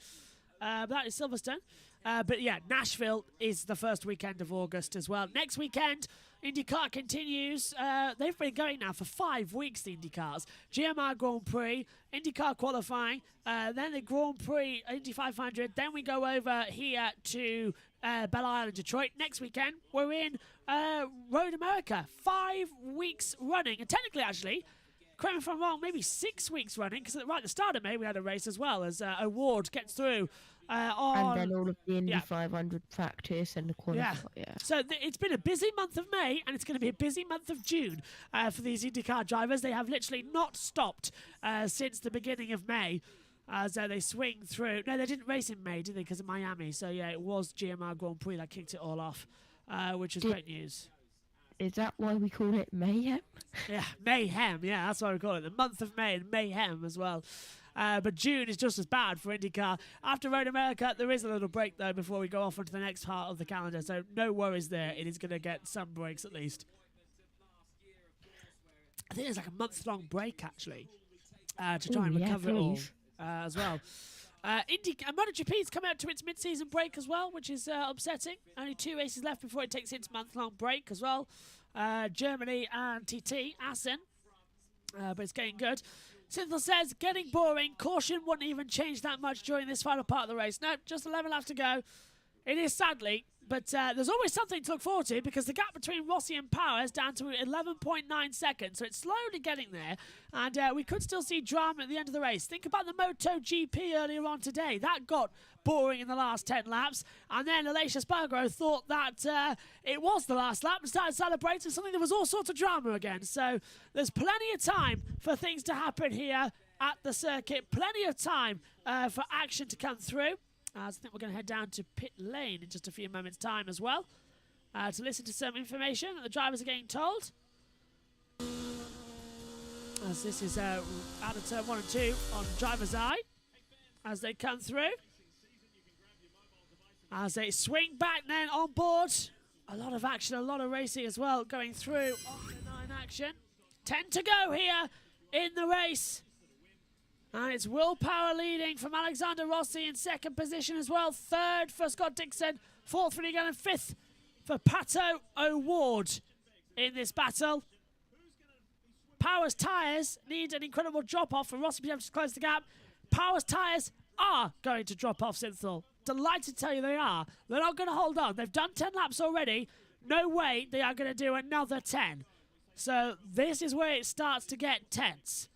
That is Silverstone. But yeah, Nashville is the first weekend of August as well. Next weekend, INDYCAR continues. They've been going now for 5 weeks, the INDYCARs. GMR Grand Prix, INDYCAR qualifying, then the Grand Prix Indy 500. Then we go over here to Belle Isle and Detroit. Next weekend, we're in Road America. 5 weeks running. And technically, actually, correct me if I'm wrong, maybe 6 weeks running, because right at the start of May we had a race as well as Award gets through. And then all of the Indy 500 practice and the qualifying. Yeah. So it's been a busy month of May, and it's going to be a busy month of June for these INDYCAR drivers. They have literally not stopped since the beginning of May. So they swing through. No, they didn't race in May, did they, because of Miami? So yeah, it was GMR Grand Prix that kicked it all off, which is great news. Is that why we call it Mayhem? Yeah, Mayhem. Yeah, that's why we call it. The month of May and Mayhem as well. But June is just as bad for INDYCAR. After Road America, there is a little break, though, before we go off onto the next part of the calendar. So no worries there. It is going to get some breaks at least. I think there's like a month-long break, actually, to try and recover it all as well. MotoGP's come out to its mid-season break as well, which is upsetting. Only 2 races left before it takes its month-long break as well. Germany and TT, Assen. But it's getting good. Synthel says, getting boring. Caution wouldn't even change that much during this final part of the race. No, just 11 laps to go. It is sadly, but there's always something to look forward to because the gap between Rossi and Power is down to 11.9 seconds, so it's slowly getting there, and we could still see drama at the end of the race. Think about the MotoGP earlier on today. That got boring in the last 10 laps, and then Aleix Espargaro thought that it was the last lap and started celebrating something. There was all sorts of drama again, so there's plenty of time for things to happen here at the circuit, plenty of time for action to come through. I think we're going to head down to pit lane in just a few moments' time as well to listen to some information that the drivers are getting told. As this is out of turn 1 and 2 on driver's eye as they come through. As they swing back then on board. A lot of action, a lot of racing as well going through on the 9 action. 10 to go here in the race. And it's Will Power leading from Alexander Rossi in 2nd position as well. 3rd for Scott Dixon. 4th for Egan and 5th for Pato O'Ward in this battle. Power's tyres need an incredible drop-off for Rossi to be able to close the gap. Power's tyres are going to drop off, Synthel. Delighted to tell you they are. They're not going to hold on. They've done 10 laps already. No way they are going to do another 10. So this is where it starts to get tense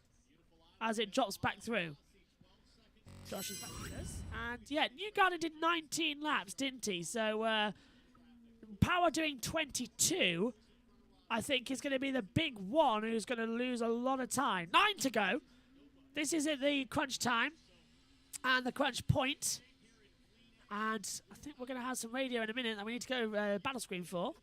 as it drops back through. Josh is back with us. And yeah, Newgarden did 19 laps, didn't he? So Power doing 22, I think, is going to be the big one who's going to lose a lot of time. 9 to go. This is at the crunch time and the crunch point. And I think we're going to have some radio in a minute that we need to go battle screen for.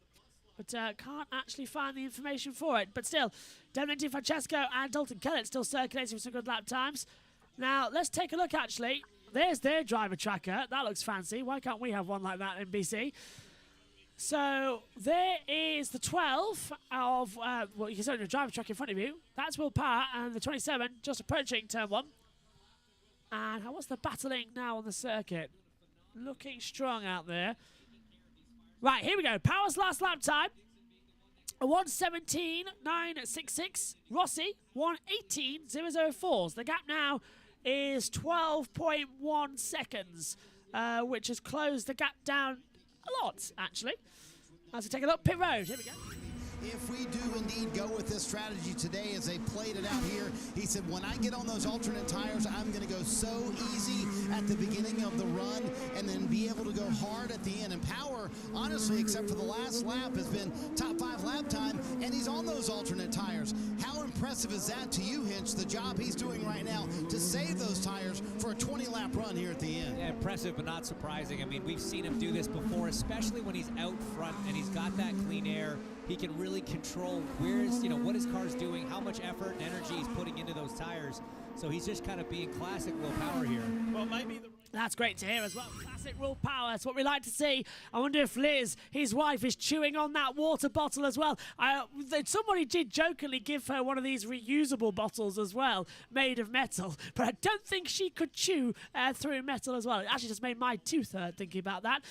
But can't actually find the information for it. But still, Devlin Di Francesco and Dalton Kellett still circulating with some good lap times. Now, let's take a look, actually. There's their driver tracker. That looks fancy. Why can't we have one like that in BC? So, there is the 12 of, well, you can see the driver tracker in front of you. That's Will Power, and the 27 just approaching turn 1. And what's the battling now on the circuit? Looking strong out there. Right, here we go. Power's last lap time. 1:17.966. Rossi, 1:18.004. The gap now is 12.1 seconds, which has closed the gap down a lot, actually. As we take a look, pit road. Here we go. If we do indeed go with this strategy today as they played it out here, he said, when I get on those alternate tires, I'm going to go so easy at the beginning of the run and then be able to go hard at the end. And Power, honestly, except for the last lap, has been top 5 lap time, and he's on those alternate tires. How impressive is that to you, Hinch, the job he's doing right now to save those tires for a 20-lap run here at the end? Yeah, impressive, but not surprising. I mean, we've seen him do this before, especially when he's out front and he's got that clean air. he can really control what his car's doing, how much effort and energy he's putting into those tires. So he's just kind of being classic Will Power here. Well, maybe That's great to hear as well. Classic Will Power. That's what we like to see. I wonder if Liz, his wife, is chewing on that water bottle as well. Somebody did jokingly give her one of these reusable bottles as well, made of metal. But I don't think she could chew through metal as well. It actually just made my tooth hurt thinking about that.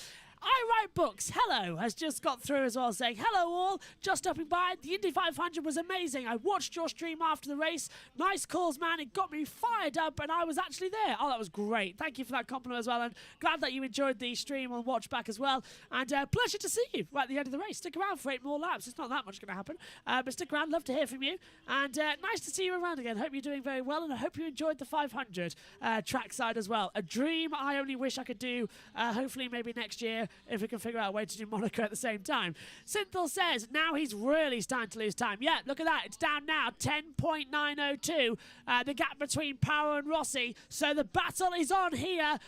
I Write Books, hello, has just got through as well, saying, hello all, just stopping by. The Indy 500 was amazing. I watched your stream after the race. Nice calls, man. It got me fired up, and I was actually there. Oh, that was great. Thank you for that compliment as well, and glad that you enjoyed the stream on Watch Back as well. And pleasure to see you right at the end of the race. Stick around for 8 more laps. It's not that much going to happen, but stick around. Love to hear from you. And nice to see you around again. Hope you're doing very well, and I hope you enjoyed the 500 trackside as well. A dream I only wish I could do, hopefully maybe next year, if we can figure out a way to do Monaco at the same time. Synthil says, now he's really starting to lose time. Yeah, look at that. It's down now, 10.902, the gap between Power and Rossi. So the battle is on here.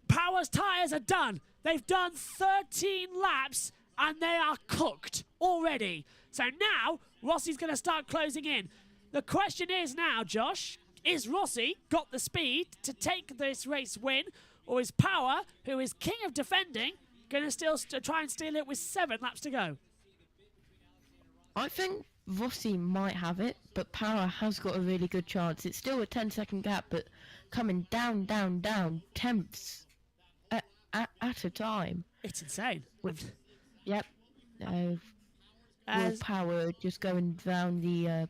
Power's tyres are done. They've done 13 laps, and they are cooked already. So now, Rossi's going to start closing in. The question is now, Josh, is Rossi got the speed to take this race win, or is Power, who is king of defending, going to still try and steal it with 7 laps to go? I think Rossi might have it, but Power has got a really good chance. It's still a 10-second gap, but coming down, tenths at a time. It's insane. Yep. Will Power just going down the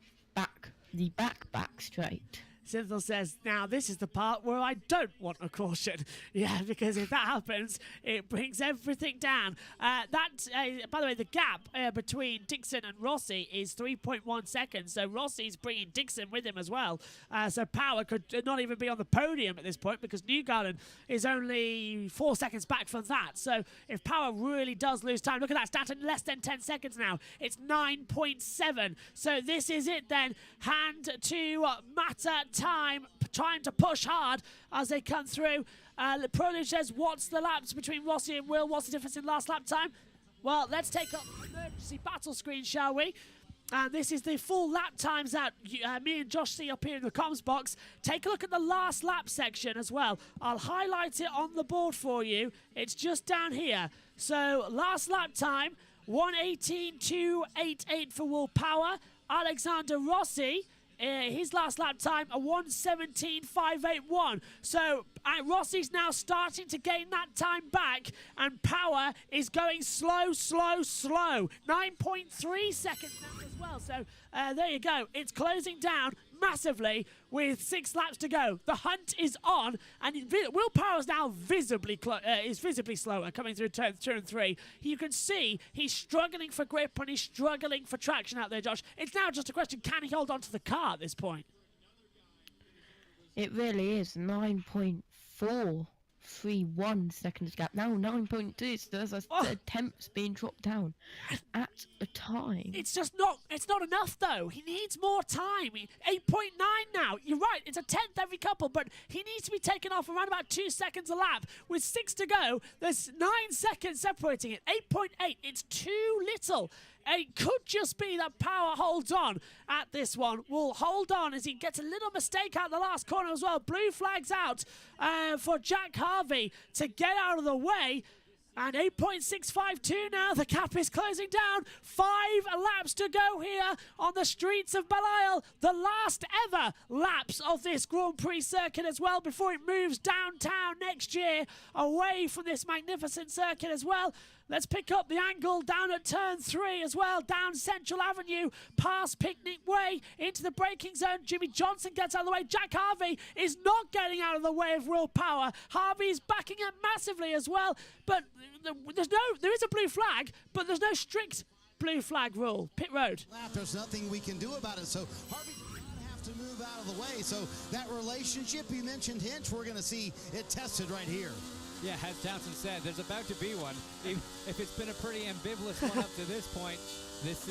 back straight. Synthil says, now this is the part where I don't want a caution. Yeah, because if that happens, it brings everything down. By the way, the gap between Dixon and Rossi is 3.1 seconds. So Rossi's bringing Dixon with him as well. So Power could not even be on the podium at this point because Newgarden is only 4 seconds back from that. So if Power really does lose time, look at that, it's down to less than 10 seconds now. It's 9.7. So this is it then. Hand to Matter time, trying to push hard as they come through. Prolage says, what's the laps between Rossi and Will? What's the difference in last lap time? Well, let's take up the emergency battle screen, shall we? And this is the full lap times that me and Josh see up here in the comms box. Take a look at the last lap section as well. I'll highlight it on the board for you. It's just down here. So last lap time, 1:18.288 for Will Power. Alexander Rossi, his last lap time, a 1:17.581. So Rossi's now starting to gain that time back, and Power is going slow. 9.3 seconds now as well. So there you go. It's closing down massively with 6 laps to go. The hunt is on, and Will Power is now visibly slower coming through turn 2 and 3. You can see he's struggling for grip and he's struggling for traction out there, Josh. It's now just a question, can he hold on to the car at this point? It really is 9.431 seconds gap. Now 9.2, so as I said, temps being dropped down at a time. It's just not enough though. He needs more time. 8.9 now. You're right, it's a 10th every couple, but he needs to be taken off around about 2 seconds a lap. With 6 to go, there's 9 seconds separating it. 8.8, it's too little. It could just be that Power holds on at this one. Will hold on as he gets a little mistake out the last corner as well. Blue flags out for Jack Harvey to get out of the way. And 8.652 now. The gap is closing down. 5 laps to go here on the streets of Belle-Isle. The last ever laps of this Grand Prix circuit as well before it moves downtown next year away from this magnificent circuit as well. Let's pick up the angle down at turn 3 as well, down Central Avenue, past Picnic Way, into the braking zone. Jimmy Johnson gets out of the way. Jack Harvey is not getting out of the way of Will Power. Harvey is backing up massively as well, but there is a blue flag, but there's no strict blue flag rule. Pit road. There's nothing we can do about it, so Harvey does not have to move out of the way. So that relationship you mentioned, Hinch, we're going to see it tested right here. Yeah, as Townsend said, there's about to be one. If it's been a pretty ambivalent one up to this point, this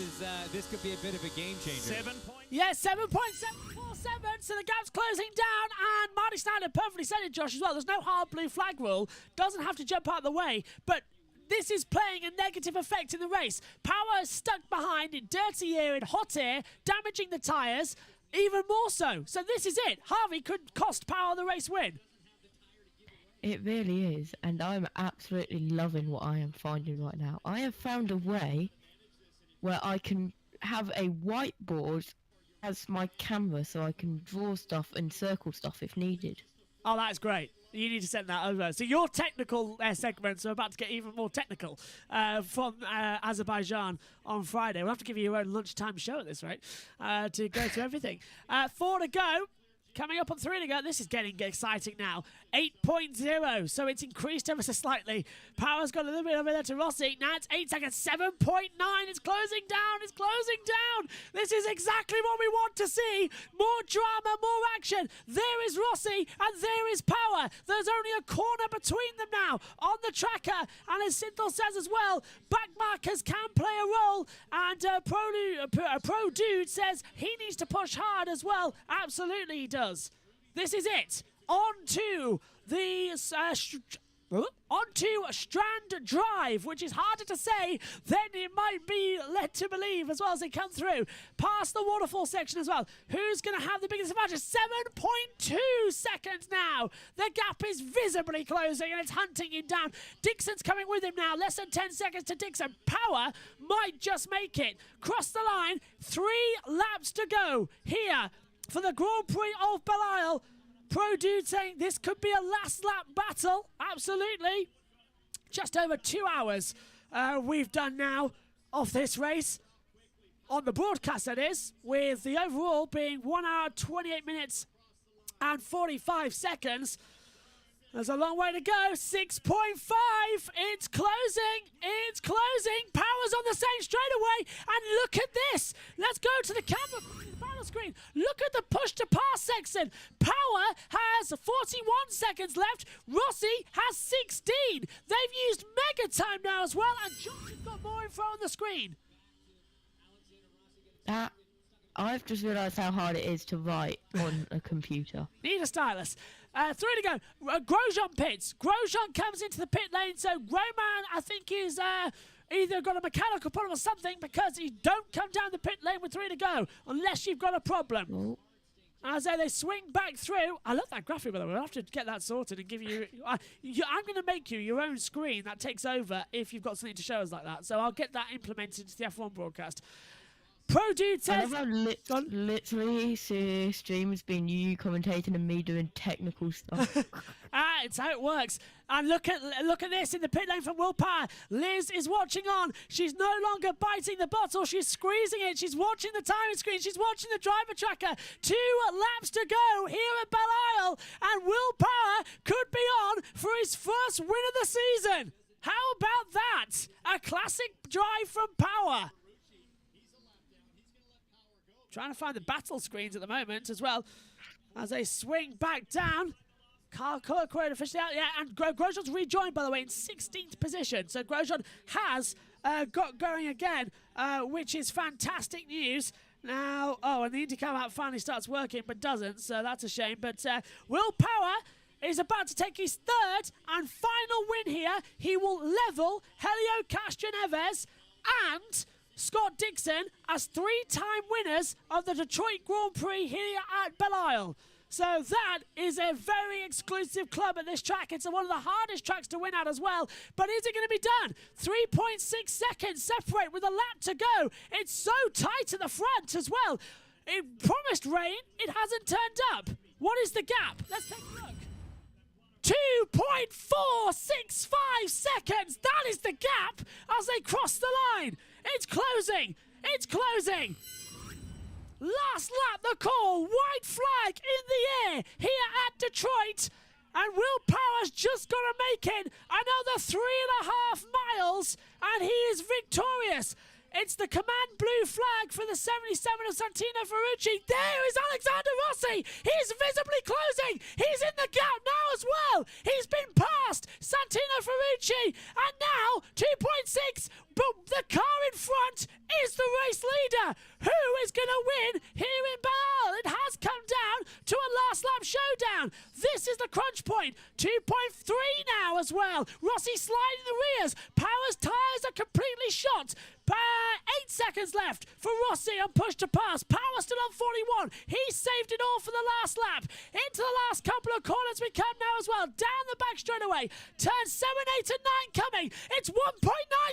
could be a bit of a game changer. 7.747. So the gap's closing down, and Marty Snyder perfectly said it, Josh, as well. There's no hard blue flag rule. Doesn't have to jump out of the way, but this is playing a negative effect in the race. Power is stuck behind in dirty air and hot air, damaging the tyres even more so. So this is it. Harvey could cost Power the race win. It really is, and I'm absolutely loving what I am finding right now. I have found a way where I can have a whiteboard as my camera so I can draw stuff and circle stuff if needed. Oh, that's great. You need to send that over. So your technical segments are about to get even more technical from Azerbaijan on Friday. We'll have to give you your own lunchtime show at this rate to go through everything. 4 to go. Coming up on 3 to go. This is getting exciting now. 8.0, so it's increased ever so slightly. Power's got a little bit over there to Rossi. Now it's 8 seconds, 7.9. It's closing down. It's closing down. This is exactly what we want to see. More drama, more action. There is Rossi, and there is Power. There's only a corner between them now on the tracker. And as Synthol says as well, back markers can play a role. And Pro Dude says he needs to push hard as well. Absolutely he does. This is it. On to the onto Strand Drive, which is harder to say than it might be led to believe as well as they come through. Past the waterfall section as well. Who's going to have the biggest advantage? 7.2 seconds now. The gap is visibly closing and it's hunting him down. Dixon's coming with him now. Less than 10 seconds to Dixon. Power might just make it. Cross the line. 3 laps to go here for the Grand Prix of Belle Isle. Pro Dude saying this could be a last lap battle. Absolutely. Just over 2 hours we've done now of this race. On the broadcast, that is, with the overall being 1 hour, 28 minutes and 45 seconds. There's a long way to go. 6.5. It's closing. It's closing. Power's on the same straightaway. And look at this. Let's go to the camera screen. Look at the push to pass section. Power has 41 seconds left. Rossi has 16. They've used mega time now as well. And Johnson's got more info on the screen. I've just realised how hard it is to write on a computer. Need a stylus. 3 to go. Grosjon pits. Grosjon comes into the pit lane. So Roman, I think, is either got a mechanical problem or something because you don't come down the pit lane with 3 to go unless you've got a problem. Oh. As they swing back through. I love that graphic, by the way. We'll have to get that sorted and give you... I'm going to make you your own screen that takes over if you've got something to show us like that. So I'll get that implemented into the F1 broadcast. Pro Dude says... I love how literally stream has been you commentating and me doing technical stuff. It's how it works. And look at this in the pit lane from Willpower. Liz is watching on. She's no longer biting the bottle. She's squeezing it. She's watching the timing screen. She's watching the driver tracker. 2 laps to go here at Belle Isle. And Willpower could be on for his first win of the season. How about that? A classic drive from Power. Trying to find the battle screens at the moment as well as they swing back down. Kirkwood officially out, yeah, and Grosjon's rejoined, by the way, in 16th position. So Grosjon has got going again, which is fantastic news. Now, and the INDYCAR map finally starts working, but doesn't, so that's a shame. But Willpower is about to take his 3rd and final win here. He will level Helio Castroneves and Scott Dixon as 3-time winners of the Detroit Grand Prix here at Belle Isle. So that is a very exclusive club at this track. It's one of the hardest tracks to win at as well. But is it going to be done? 3.6 seconds separate with a lap to go. It's so tight at the front as well. It promised rain. It hasn't turned up. What is the gap? Let's take a look. 2.465 seconds. That is the gap as they cross the line. It's closing. It's closing. Last lap, the call. White flag in the air here at Detroit. And Willpower's just got to make it another 3.5 miles. And he is victorious. It's the command blue flag for the 77 of Santino Ferrucci. There is Alexander Rossi. He's visibly closing. He's in the gap now as well. He's been passed. Santino Ferrucci, and now 2.6, but the car in front is the race leader. Who is going to win here in Belle? It has come down to a last lap showdown. This is the crunch point. 2.3 now as well. Rossi sliding the rears. Power's tyres are completely shot. 8 seconds left for Rossi on push to pass. Power still on 41. He saved it all for the last lap. Into the last couple of corners we come now as well. Down the back straightaway. Turn 7, 8 and 9 coming. It's 1.9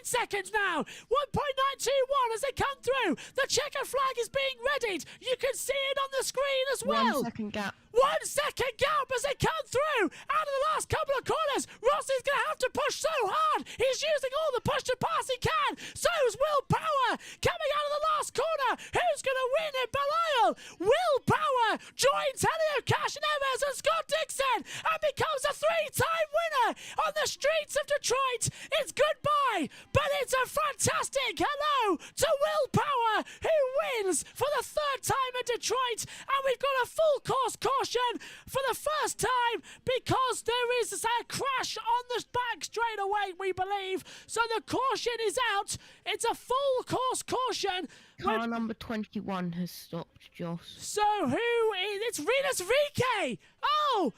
seconds now. 1.921 as they come through. The checker flag is being readied. You can see it on the screen as well. 1 second gap. 1 second gap as they come through. Out of the last couple of corners. Rossi's going to have to push so hard. He's using all the push to pass he can. So is Will Power coming out of the last corner. Who's going to win in Belle Isle? Will Power joins Helio Cashinevez and Scott Dixon and becomes a 3-time winner on the streets of Detroit. It's goodbye, but it's a fantastic hello to Will Power, who wins for the 3rd time in Detroit. And we've got a full course caution for the first time because there is a crash on the back straight away, we believe. So the caution is out. It's a full course caution. Car number 21 has stopped, Josh. So who is... It's Rinus VeeKay! Oh,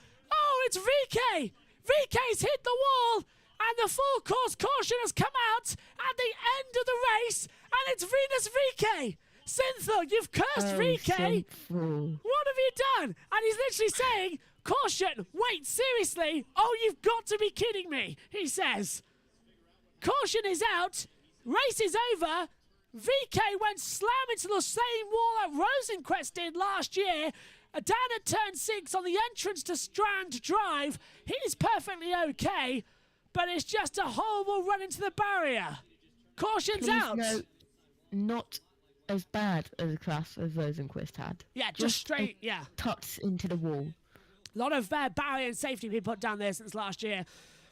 it's VeeKay! VeeKay's hit the wall, and the full course caution has come out at the end of the race, and it's Rinus VeeKay! Synthel, you've cursed VeeKay! What have you done? And he's literally saying, caution, wait, seriously? Oh, you've got to be kidding me, he says. Caution is out, race is over. VeeKay went slam into the same wall that Rosenquist did last year. Down at turn 6 on the entrance to Strand Drive. He's perfectly okay, but it's just a horrible run into the barrier. Caution's out. No, not as bad as a crash as Rosenquist had. Yeah, just straight, yeah. Tuts into the wall. A lot of barrier and safety being put down there since last year,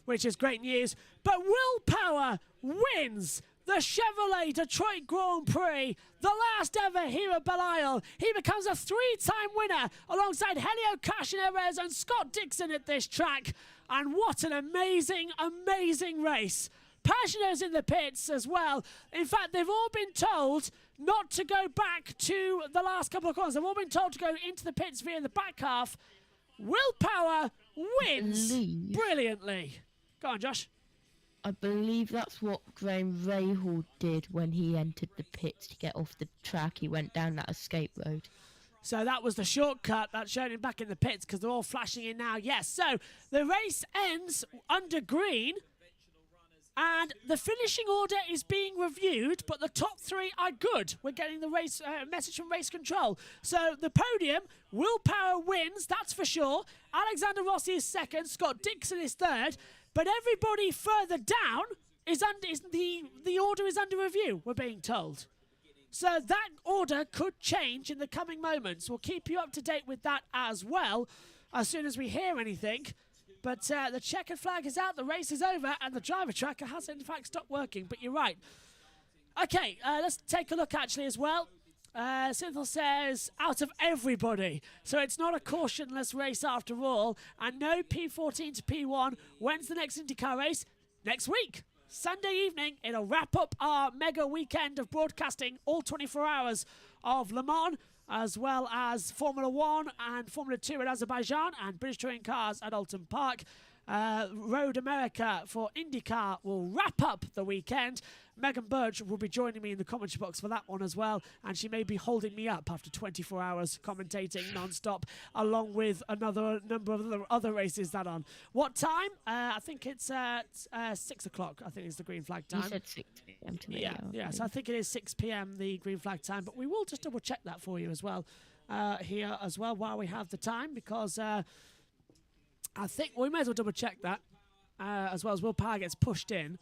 which is great news. But Will Power wins the Chevrolet Detroit Grand Prix, the last ever here at Belle Isle. He becomes a 3-time winner alongside Helio Cashinevez and Scott Dixon at this track. And what an amazing, amazing race. Pagano's in the pits as well. In fact, they've all been told not to go back to the last couple of corners. They've all been told to go into the pits via the back half. Will Power wins brilliantly. Go on, Josh. I believe that's what Graham Rahal did when he entered the pits to get off the track. He went down that escape road. So that was the shortcut that showed him back in the pits because they're all flashing in now. Yes, so the race ends under green and the finishing order is being reviewed, but the top 3 are good. We're getting the race message from race control. So the podium, Will Power wins, that's for sure. Alexander Rossi is 2nd, Scott Dixon is 3rd. But everybody further down is the order is under review, we're being told. So that order could change in the coming moments. We'll keep you up to date with that as well as soon as we hear anything. But the checkered flag is out, the race is over, and the driver tracker has in fact stopped working. But you're right. Okay, let's take a look actually as well. Synthel says, out of everybody. So it's not a cautionless race after all. And no P14 to P1. When's the next INDYCAR race? Next week. Sunday evening. It'll wrap up our mega weekend of broadcasting, all 24 hours of Le Mans, as well as Formula 1 and Formula 2 at Azerbaijan and British Touring Cars at Alton Park. Road America for INDYCAR will wrap up the weekend. Megan Birch will be joining me in the commentary box for that one as well, and she may be holding me up after 24 hours commentating non-stop, along with another number of other races that on. What time? I think it's 6 o'clock, I think is the green flag time. You said 6 p.m. to me. Yeah, so I think it is 6 p.m. the green flag time, but we will just double check that for you as well here as well while we have the time, because I think we may as well double check that as well as Will Power gets pushed in.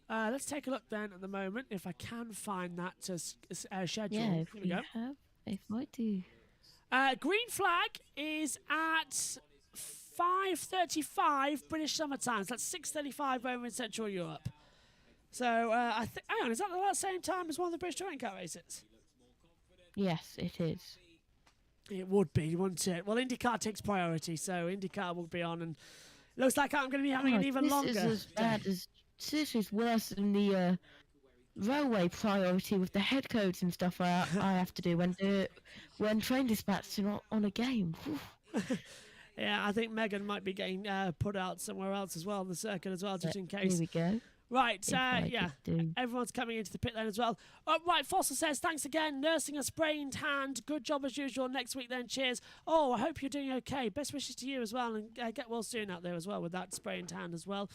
Let's take a look then at the moment if I can find that schedule. Yeah, if Here we go. If I do. Green flag is at 5:35 British summer time. So that's 6:35 over in Central Europe. So I think, hang on, is that the same time as one of the British Touring Car races? Yes, it is. It would be, wouldn't it? Well, INDYCAR takes priority, so INDYCAR will be on, and Looks like I'm going to be having an even longer. This is as bad as. This is worse than the railway priority with the head codes and stuff I have to do when train dispatching on a game. Yeah, I think Megan might be getting put out somewhere else as well on the circuit as well, just in case. Here we go. Right, yeah, everyone's coming into the pit lane as well. Right, Fossil says, thanks again, nursing a sprained hand. Good job as usual. Next week then, cheers. Oh, I hope you're doing okay. Best wishes to you as well, and get well soon out there as well with that sprained hand as well.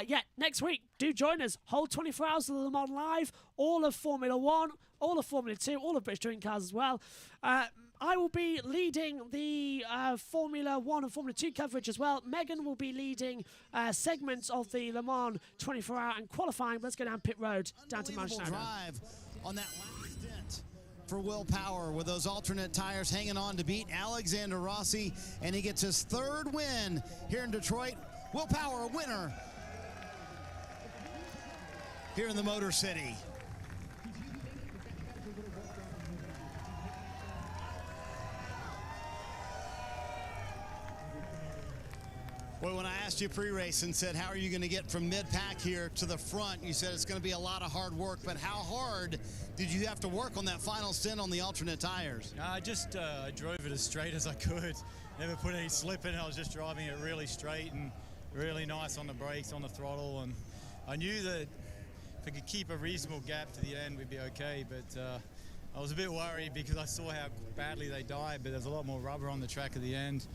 Yeah, next week, do join us. Whole 24 hours of the Le Mans Live, all of Formula 1, all of Formula 2, all of British Touring Cars as well. I will be leading the Formula 1 and Formula 2 coverage as well. Megan will be leading segments of the Le Mans 24-hour and qualifying. Let's go down pit road, down to Manchester. Drive on that last stint for Will Power with those alternate tires hanging on to beat Alexander Rossi, and he gets his third win here in Detroit. Will Power, a winner here in the Motor City. Well, when I asked you pre-race and said, how are you going to get from mid-pack here to the front, you said it's going to be a lot of hard work, but how hard did you have to work on that final stint on the alternate tires? I drove it as straight as I could. Never put any slip in it. I was just driving it really straight and really nice on the brakes, on the throttle, and I knew that if I could keep a reasonable gap to the end, we'd be okay, but I was a bit worried because I saw how badly they died, but there's a lot more rubber on the track at the end.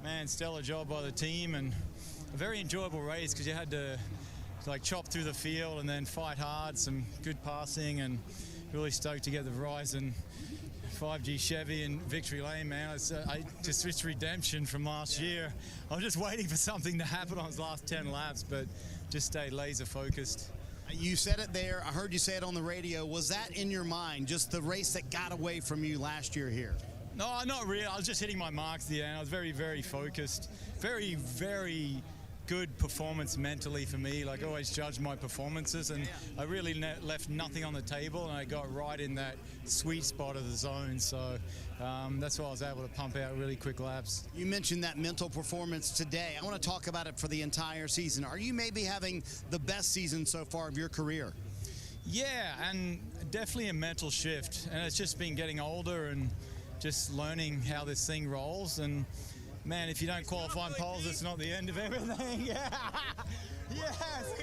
Man, stellar job by the team, and a very enjoyable race because you had to like chop through the field and then fight hard, some good passing, and really stoked to get the Verizon 5G Chevy in victory lane, man. It's redemption from last year. I was just waiting for something to happen on his last 10 laps, but just stayed laser focused. You said it there. I heard you say it on the radio. Was that in your mind, just the race that got away from you last year here? No, not really. I was just hitting my marks at the end. I was very, very focused. Very, very good performance mentally for me. Like, I always judge my performances, and I really left nothing on the table, and I got right in that sweet spot of the zone. So that's why I was able to pump out really quick laps. You mentioned that mental performance today. I want to talk about it for the entire season. Are you maybe having the best season so far of your career? Yeah, and definitely a mental shift. And it's just been getting older and just learning how this thing rolls. And man, if you don't qualify in poles, it's not the end of everything. Yeah. Yes.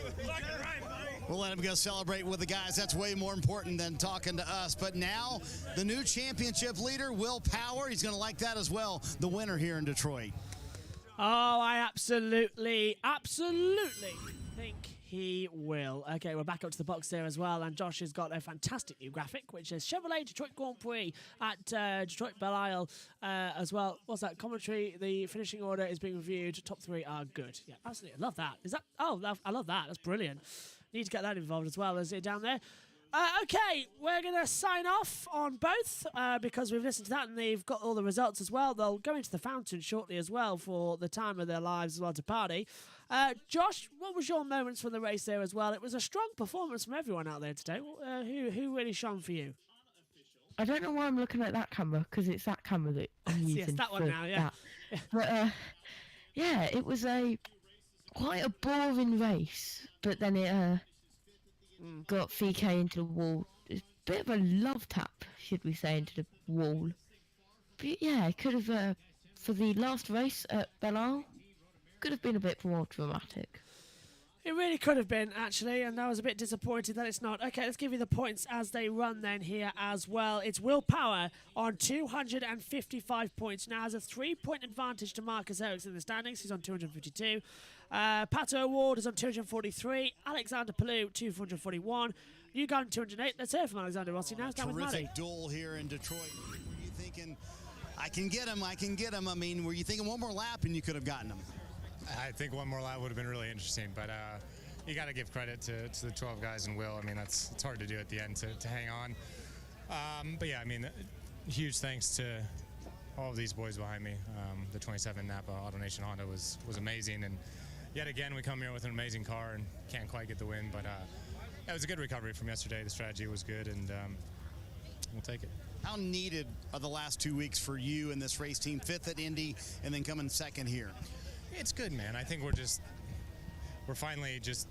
We'll let him go celebrate with the guys. That's way more important than talking to us. But now, the new championship leader, Will Power, he's going to like that as well, the winner here in Detroit. Oh, I absolutely think he will. Okay, we're back up to the box there as well, and Josh has got a fantastic new graphic, which is Chevrolet Detroit Grand Prix at Detroit Belle Isle as well. What's that? Commentary, the finishing order is being reviewed. Top 3 are good. Yeah, absolutely. I love that. Is that? Oh, I love that. That's brilliant. Need to get that involved as well. Is it down there? Okay, we're going to sign off on both because we've listened to that and they've got all the results as well. They'll go into the fountain shortly as well for the time of their lives as well to party. Josh, what was your moments from the race there as well? It was a strong performance from everyone out there today. Who really shone for you? I don't know why I'm looking at that camera, because it's that camera that I'm using. Yes, that one now, yeah. But yeah, it was quite a boring race, but then it got VK into the wall. It's a bit of a love tap, should we say, into the wall. But yeah, it could have, for the last race at Belle Isle, could have been a bit more dramatic. It really could have been, actually, and I was a bit disappointed that it's not. Okay, let's give you the points as they run then here as well. It's Will Power on 255 points. Now has a 3-point advantage to Marcus Ericsson in the standings. He's on 252. Pato Ward is on 243. Alexander Palou, 241. You got on 208. Let's hear from Alexander Rossi now. Down with Maddie. Terrific duel here in Detroit. Were you thinking, I can get him? I mean, were you thinking one more lap and you could have gotten him? I think one more lap would have been really interesting, but you got to give credit to the 12 guys and Will. I mean, it's hard to do at the end to hang on. But yeah, I mean, huge thanks to all of these boys behind me. The 27 Napa AutoNation Honda was amazing, and yet again we come here with an amazing car and can't quite get the win. But it was a good recovery from yesterday. The strategy was good, and we'll take it. How needed are the last 2 weeks for you and this race team? 5th at Indy and then coming 2nd here. It's good, man. I think we're finally just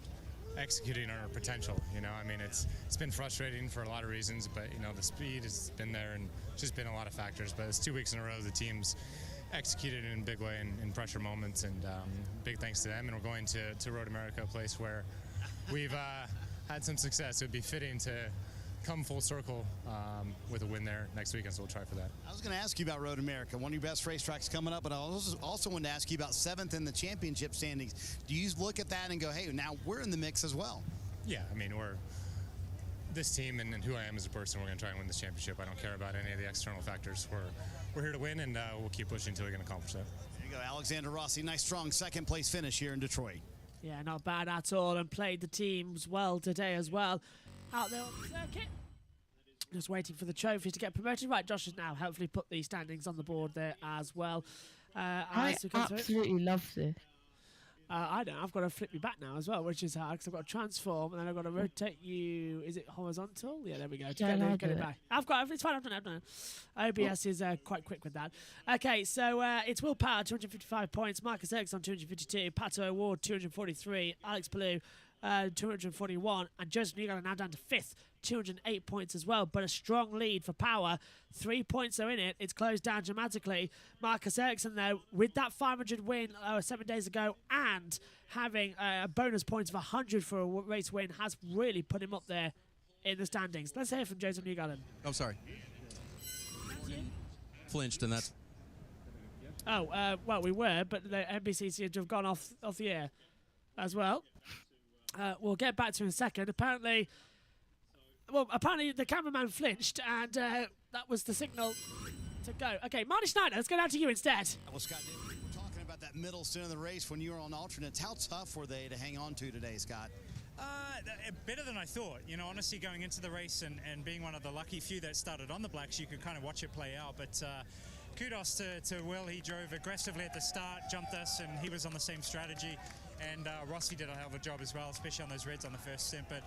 executing on our potential. You know, I mean, it's been frustrating for a lot of reasons, but you know, the speed has been there and just been a lot of factors. But it's 2 weeks in a row the team's executed in a big way in pressure moments, and big thanks to them. And we're going to Road America, a place where we've had some success. It would be fitting to come full circle with a win there next weekend, so we'll try for that. I was going to ask you about Road America, one of your best racetracks coming up, but I also wanted to ask you about 7th in the championship standings. Do you look at that and go, hey, now we're in the mix as well? Yeah, I mean, this team and who I am as a person, we're going to try and win this championship. I don't care about any of the external factors. We're here to win, and we'll keep pushing until we can accomplish that. There you go, Alexander Rossi. Nice, strong second-place finish here in Detroit. Yeah, not bad at all, and played the teams well today as well. Out there on the circuit. Just waiting for the trophies to get promoted. Right, Josh has now hopefully put the standings on the board there as well. I absolutely love this. I don't. I've got to flip you back now as well, which is hard because I've got to transform and then I've got to rotate you. Is it horizontal? Yeah, there we go. To get it back. It's fine. I've done it. OBS is quite quick with that. Okay, so it's Will Power, 255 points. Marcus Ericsson, 252. Pato Award, 243. Alex Ballou, 241. And Joseph Newgarden now down to 5th, 208 points as well, but a strong lead for Power. 3 points are in it. It's closed down dramatically. Marcus Ericsson, though, with that 500 win 7 days ago and having a bonus points of 100 for a race win, has really put him up there in the standings. Let's hear from Joseph Newgarden. Oh, sorry. Flinched, and that's... Well, we were, but the NBC seemed to have gone off the air as well. We'll get back to in a second. Apparently the cameraman flinched, and that was the signal to go. Okay, Marty Schneider, let's go down to you instead. Well, Scott, we're talking about that middle stint of the race when you were on alternates. How tough were they to hang on to today, Scott? Better than I thought. You know, honestly, going into the race and being one of the lucky few that started on the blacks, you could kind of watch it play out. But kudos to Will. He drove aggressively at the start, jumped us, and he was on the same strategy. And Rossi did a hell of a job as well, especially on those reds on the first stint. But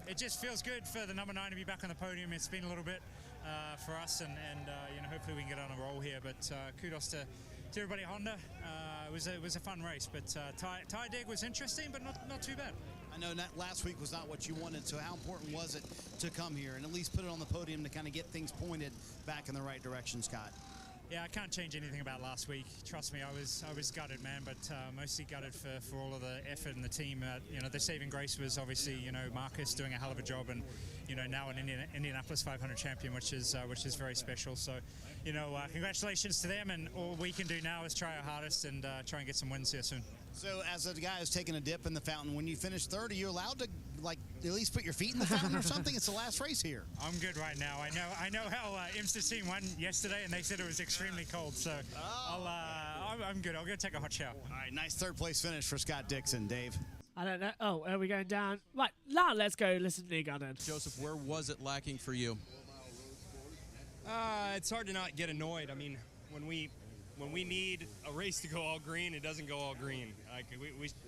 it just feels good for the number 9 to be back on the podium. It's been a little bit for us, and you know, hopefully we can get on a roll here. But kudos to everybody at Honda. It was a fun race, but tire dig was interesting, but not too bad. I know last week was not what you wanted, so how important was it to come here and at least put it on the podium to kind of get things pointed back in the right direction, Scott? Yeah, I can't change anything about last week. Trust me, I was gutted, man, but mostly gutted for all of the effort and the team. You know, the saving grace was obviously, you know, Marcus doing a hell of a job, and you know, now an Indianapolis 500 champion, which is very special. So, you know, congratulations to them, and all we can do now is try our hardest and try and get some wins here soon. So, as a guy who's taking a dip in the fountain, when you finish third, are you allowed to like at least put your feet in the fountain or something? It's the last race here. I'm good right now. I know how Imster won yesterday, and they said it was extremely cold. So I'm good. I'll go take a hot shower. All right, nice third place finish for Scott Dixon, Dave. I don't know. Oh, are we going down? Right, now let's go listen to Newgarden. Joseph, where was it lacking for you? It's hard to not get annoyed. I mean, when we need a race to go all green, it doesn't go all green. Like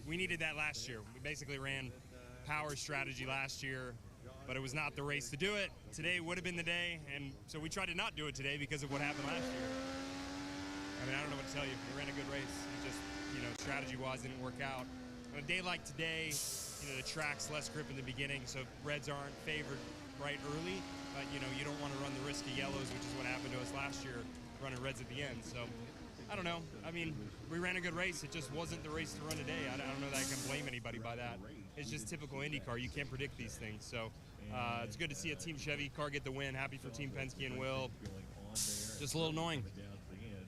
we needed that last year. We basically ran power strategy last year, but it was not the race to do it. Today would have been the day, and so we tried to not do it today because of what happened last year. I mean, I don't know what to tell you. We ran a good race. It just, you know, strategy-wise didn't work out. On a day like today, you know, the track's less grip in the beginning, so reds aren't favored right early, but, you know, you don't want to run the risk of yellows, which is what happened to us last year, running reds at the end. So, I don't know. I mean, we ran a good race. It just wasn't the race to run today. I don't know that I can blame anybody by that. It's just typical IndyCar. You can't predict these things. So, it's good to see a Team Chevy car get the win. Happy for Team Penske and Will. Just a little annoying.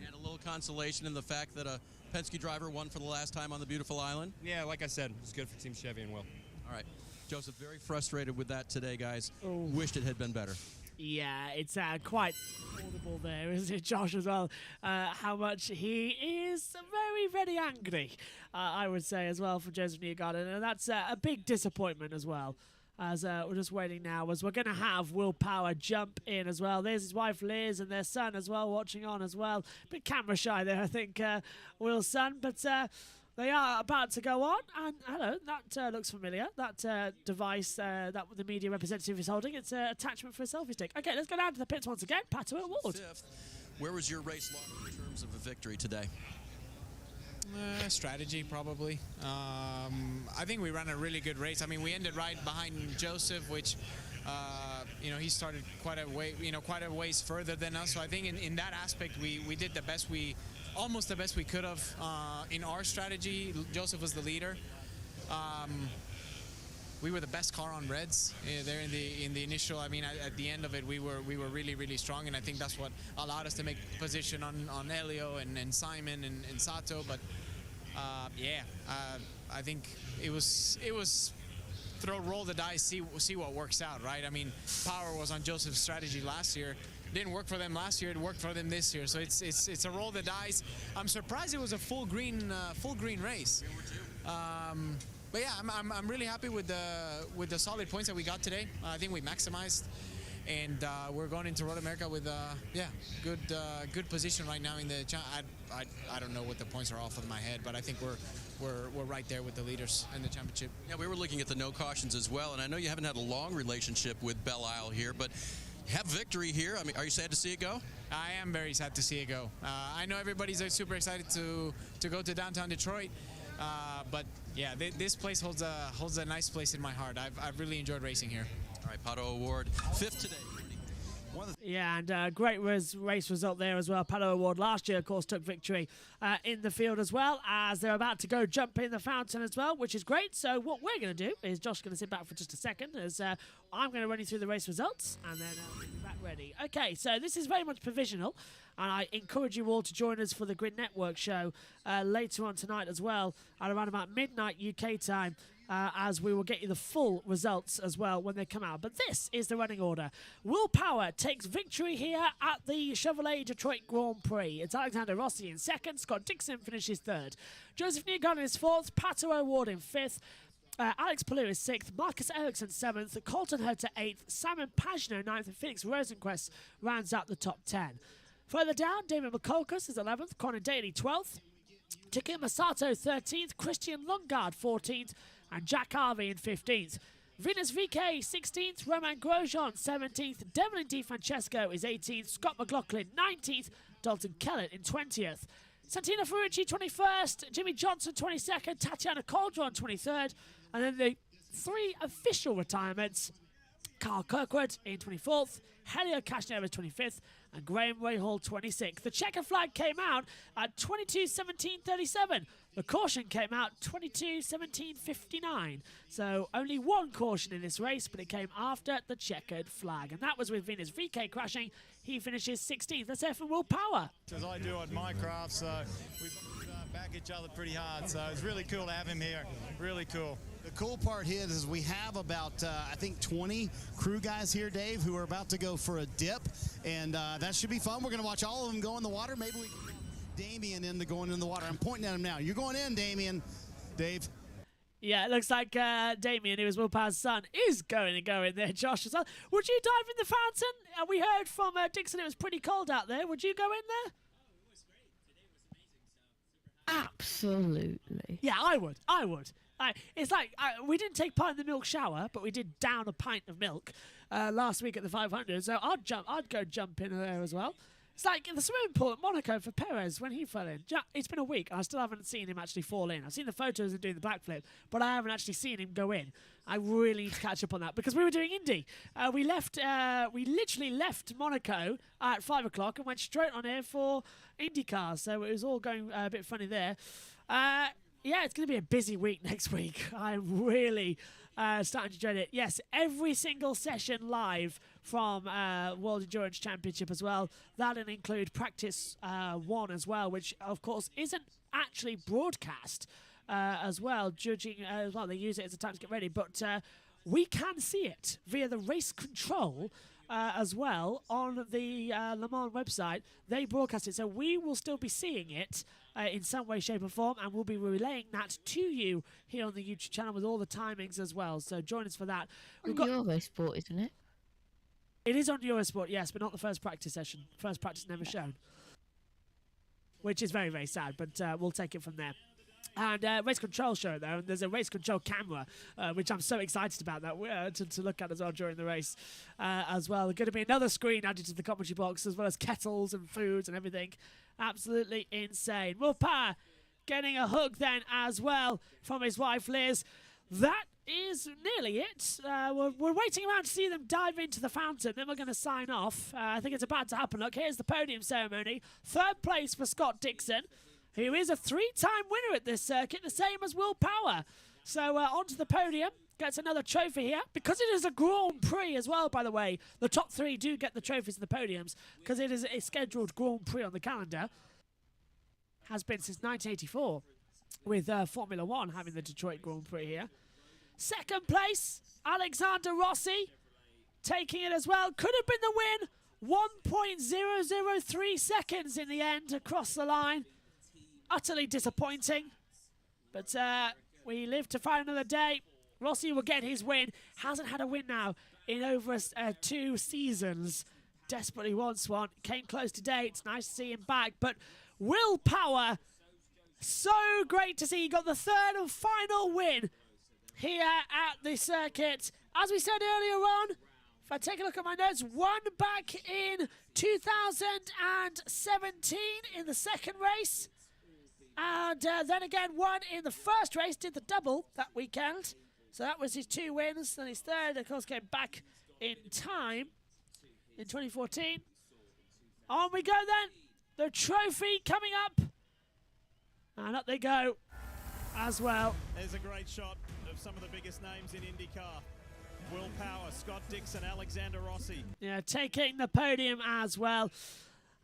And a little consolation in the fact that a Penske driver won for the last time on the beautiful island. Yeah, like I said, it's good for Team Chevy and Will. All right. Joseph, very frustrated with that today, guys. Wished it had been better. Yeah, it's quite audible there, isn't it, Josh, as well? How much he is very, very angry, I would say, as well, for Joseph Newgarden. And that's a big disappointment as well. As we're just waiting now, as we're going to have Will Power jump in as well. There's his wife Liz and their son as well, watching on as well. Bit camera shy there, I think, Will's son. But they are about to go on. And hello, that looks familiar. That device that the media representative is holding, it's an attachment for a selfie stick. Okay, let's go down to the pits once again. Pato Award. Fifth. Where was your race log in terms of a victory today? Strategy, probably. I think we ran a really good race. I mean, we ended right behind Joseph, which, he started quite a ways further than us. So I think in that aspect, we did almost the best we could have in our strategy. Joseph was the leader. We were the best car on reds there in the initial. I mean, at the end of it, we were really, really strong, and I think that's what allowed us to make position on Elio and Simon and Sato. But I think it was roll the dice, see what works out, right? I mean, power was on Joseph's strategy last year. Didn't work for them last year. It worked for them this year. So it's a roll the dice. I'm surprised it was a full green race. But yeah, I'm really happy with the solid points that we got today. I think we maximized, and we're going into Road America with good position right now in the. I don't know what the points are off of my head, but I think we're right there with the leaders in the championship. Yeah, we were looking at the no cautions as well, and I know you haven't had a long relationship with Belle Isle here, but have victory here. I mean, are you sad to see it go? I am very sad to see it go. I know everybody's super excited to go to downtown Detroit. But yeah, this place holds a nice place in my heart. I've really enjoyed racing here. All right, Pato Award, 5th today. Yeah, and great race result there as well. Pato Award last year, of course, took victory in the field as well, as they're about to go jump in the fountain as well, which is great. So what we're going to do is Josh's going to sit back for just a second, as I'm going to run you through the race results, and then we'll be back ready. Okay, so this is very much provisional, and I encourage you all to join us for the Grid Network show later on tonight as well, at around about midnight UK time. As we will get you the full results as well when they come out. But this is the running order. Will Power takes victory here at the Chevrolet Detroit Grand Prix. It's Alexander Rossi in 2nd. Scott Dixon finishes 3rd. Joseph Newgarden is 4th. Pato Award in 5th. Alex Palou is 6th. Marcus Ericsson 7th. Colton Herter 8th. Simon Pagino 9th. And Felix Rosenquist rounds out the top 10. Further down, David McCulcus is 11th. Conor Daly 12th. Takuma Masato 13th. Christian Lundgaard 14th. And Jack Harvey in 15th. Venus VK 16th, Roman Grosjon 17th, Devlin DiFrancesco is 18th, Scott McLaughlin 19th, Dalton Kellett in 20th. Santino Ferrucci 21st, Jimmy Johnson 22nd, Tatiana Caldron 23rd, and then the 3 official retirements, Carl Kirkwood in 24th, Helio Cashnera 25th, and Graham Rahal 26th. The checker flag came out at 22:17:37. The caution came out 22:17:59. So only one caution in this race, but it came after the checkered flag. And that was with Venus VK crashing. He finishes 16th. Let's hear from Will Power. As I do at my craft, so we back each other pretty hard. So it's really cool to have him here. Really cool. The cool part here is we have about, I think, 20 crew guys here, Dave, who are about to go for a dip. And that should be fun. We're going to watch all of them go in the water. Maybe we can get Damien into going in the water. I'm pointing at him now. You're going in, Damien. Dave. Yeah, it looks like Damien, who is Will Power's son, is going to go in there, Josh, as well. Would you dive in the fountain? We heard from Dixon it was pretty cold out there. Would you go in there? Absolutely. Yeah, I would. It's like we didn't take part in the milk shower, but we did down a pint of milk last week at the 500. So I'd go jump in there as well. It's like the swimming pool at Monaco for Perez when he fell in. It's been a week. I still haven't seen him actually fall in. I've seen the photos of doing the backflip, but I haven't actually seen him go in. I really need to catch up on that because we were doing Indy. We literally left Monaco at 5 o'clock and went straight on air for INDYCAR. So it was all going a bit funny there. Yeah, it's going to be a busy week next week. I'm really starting to dread it. Yes, every single session live from World Endurance Championship as well. That'll include Practice 1 as well, which, of course, isn't actually broadcast as well, judging as well. They use it as a time to get ready, but we can see it via the race control as well on the Le Mans website. They broadcast it, so we will still be seeing it in some way, shape or form, and we'll be relaying that to you here on the YouTube channel with all the timings as well. So join us for that. On Eurosport, isn't it? It is on Eurosport, yes, but not the first practice session. First practice never shown, which is very, very sad, but we'll take it from there. And race control show there, and there's a race control camera, which I'm so excited about that to look at as well during the race as well. There's going to be another screen added to the commentary box, as well as kettles and foods and everything. Absolutely insane. Will Power getting a hug then as well from his wife Liz. That is nearly it. We're waiting around to see them dive into the fountain. Then we're going to sign off. I think it's about to happen. Look, here's the podium ceremony. 3rd place for Scott Dixon, who is a 3-time winner at this circuit, the same as Will Power. So onto the podium. Gets another trophy here. Because it is a Grand Prix as well, by the way, the top 3 do get the trophies and the podiums because it is a scheduled Grand Prix on the calendar. Has been since 1984 with Formula 1 having the Detroit Grand Prix here. 2nd place, Alexander Rossi taking it as well. Could have been the win. 1.003 seconds in the end across the line. Utterly disappointing. But we live to fight another day. Rossi will get his win. Hasn't had a win now in over 2 seasons. Desperately wants one. Came close today. It's nice to see him back. But Will Power, so great to see. He got the 3rd and final win here at the circuit. As we said earlier on, if I take a look at my notes, won back in 2017 in the 2nd race. And then again won in the 1st race, did the double that weekend. So that was his 2 wins. Then his 3rd, of course, came back in time in 2014. On we go then. The trophy coming up. And up they go as well. There's a great shot of some of the biggest names in INDYCAR. Will Power, Scott Dixon, Alexander Rossi. Yeah, taking the podium as well.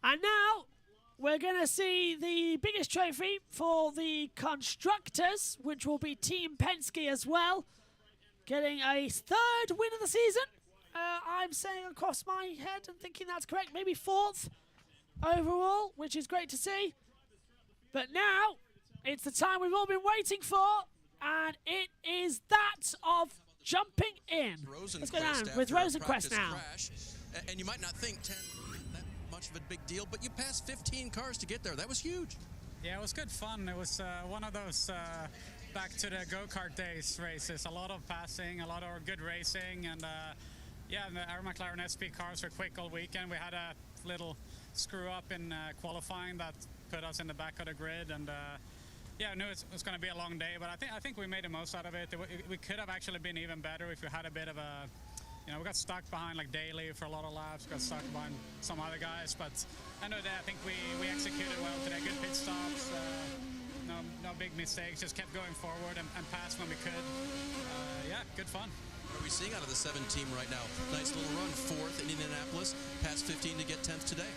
And now we're going to see the biggest trophy for the constructors, which will be Team Penske as well. Getting a 3rd win of the season. I'm saying across my head and thinking that's correct. Maybe 4th overall, which is great to see. But now it's the time we've all been waiting for, and it is that of jumping in. Let's go down with Rosenquist now. Crash, and you might not think 10 that much of a big deal, but you passed 15 cars to get there. That was huge. Yeah, it was good fun. It was one of those back to the go-kart days races. A lot of passing, a lot of good racing, and yeah, our McLaren SP cars were quick all weekend. We had a little screw up in qualifying that put us in the back of the grid, and yeah, I knew it was going to be a long day, but I think we made the most out of it. We could have actually been even better if we had a bit of a, you know, we got stuck behind like Daly for a lot of laps, got stuck behind some other guys, but end of the day, I think we executed well today. Good pit stops, no big mistakes, just kept going forward and passed when we could. Yeah, good fun. What are we seeing out of the 7 team right now? Nice little run, 4th in Indianapolis, past 15 to get 10th today.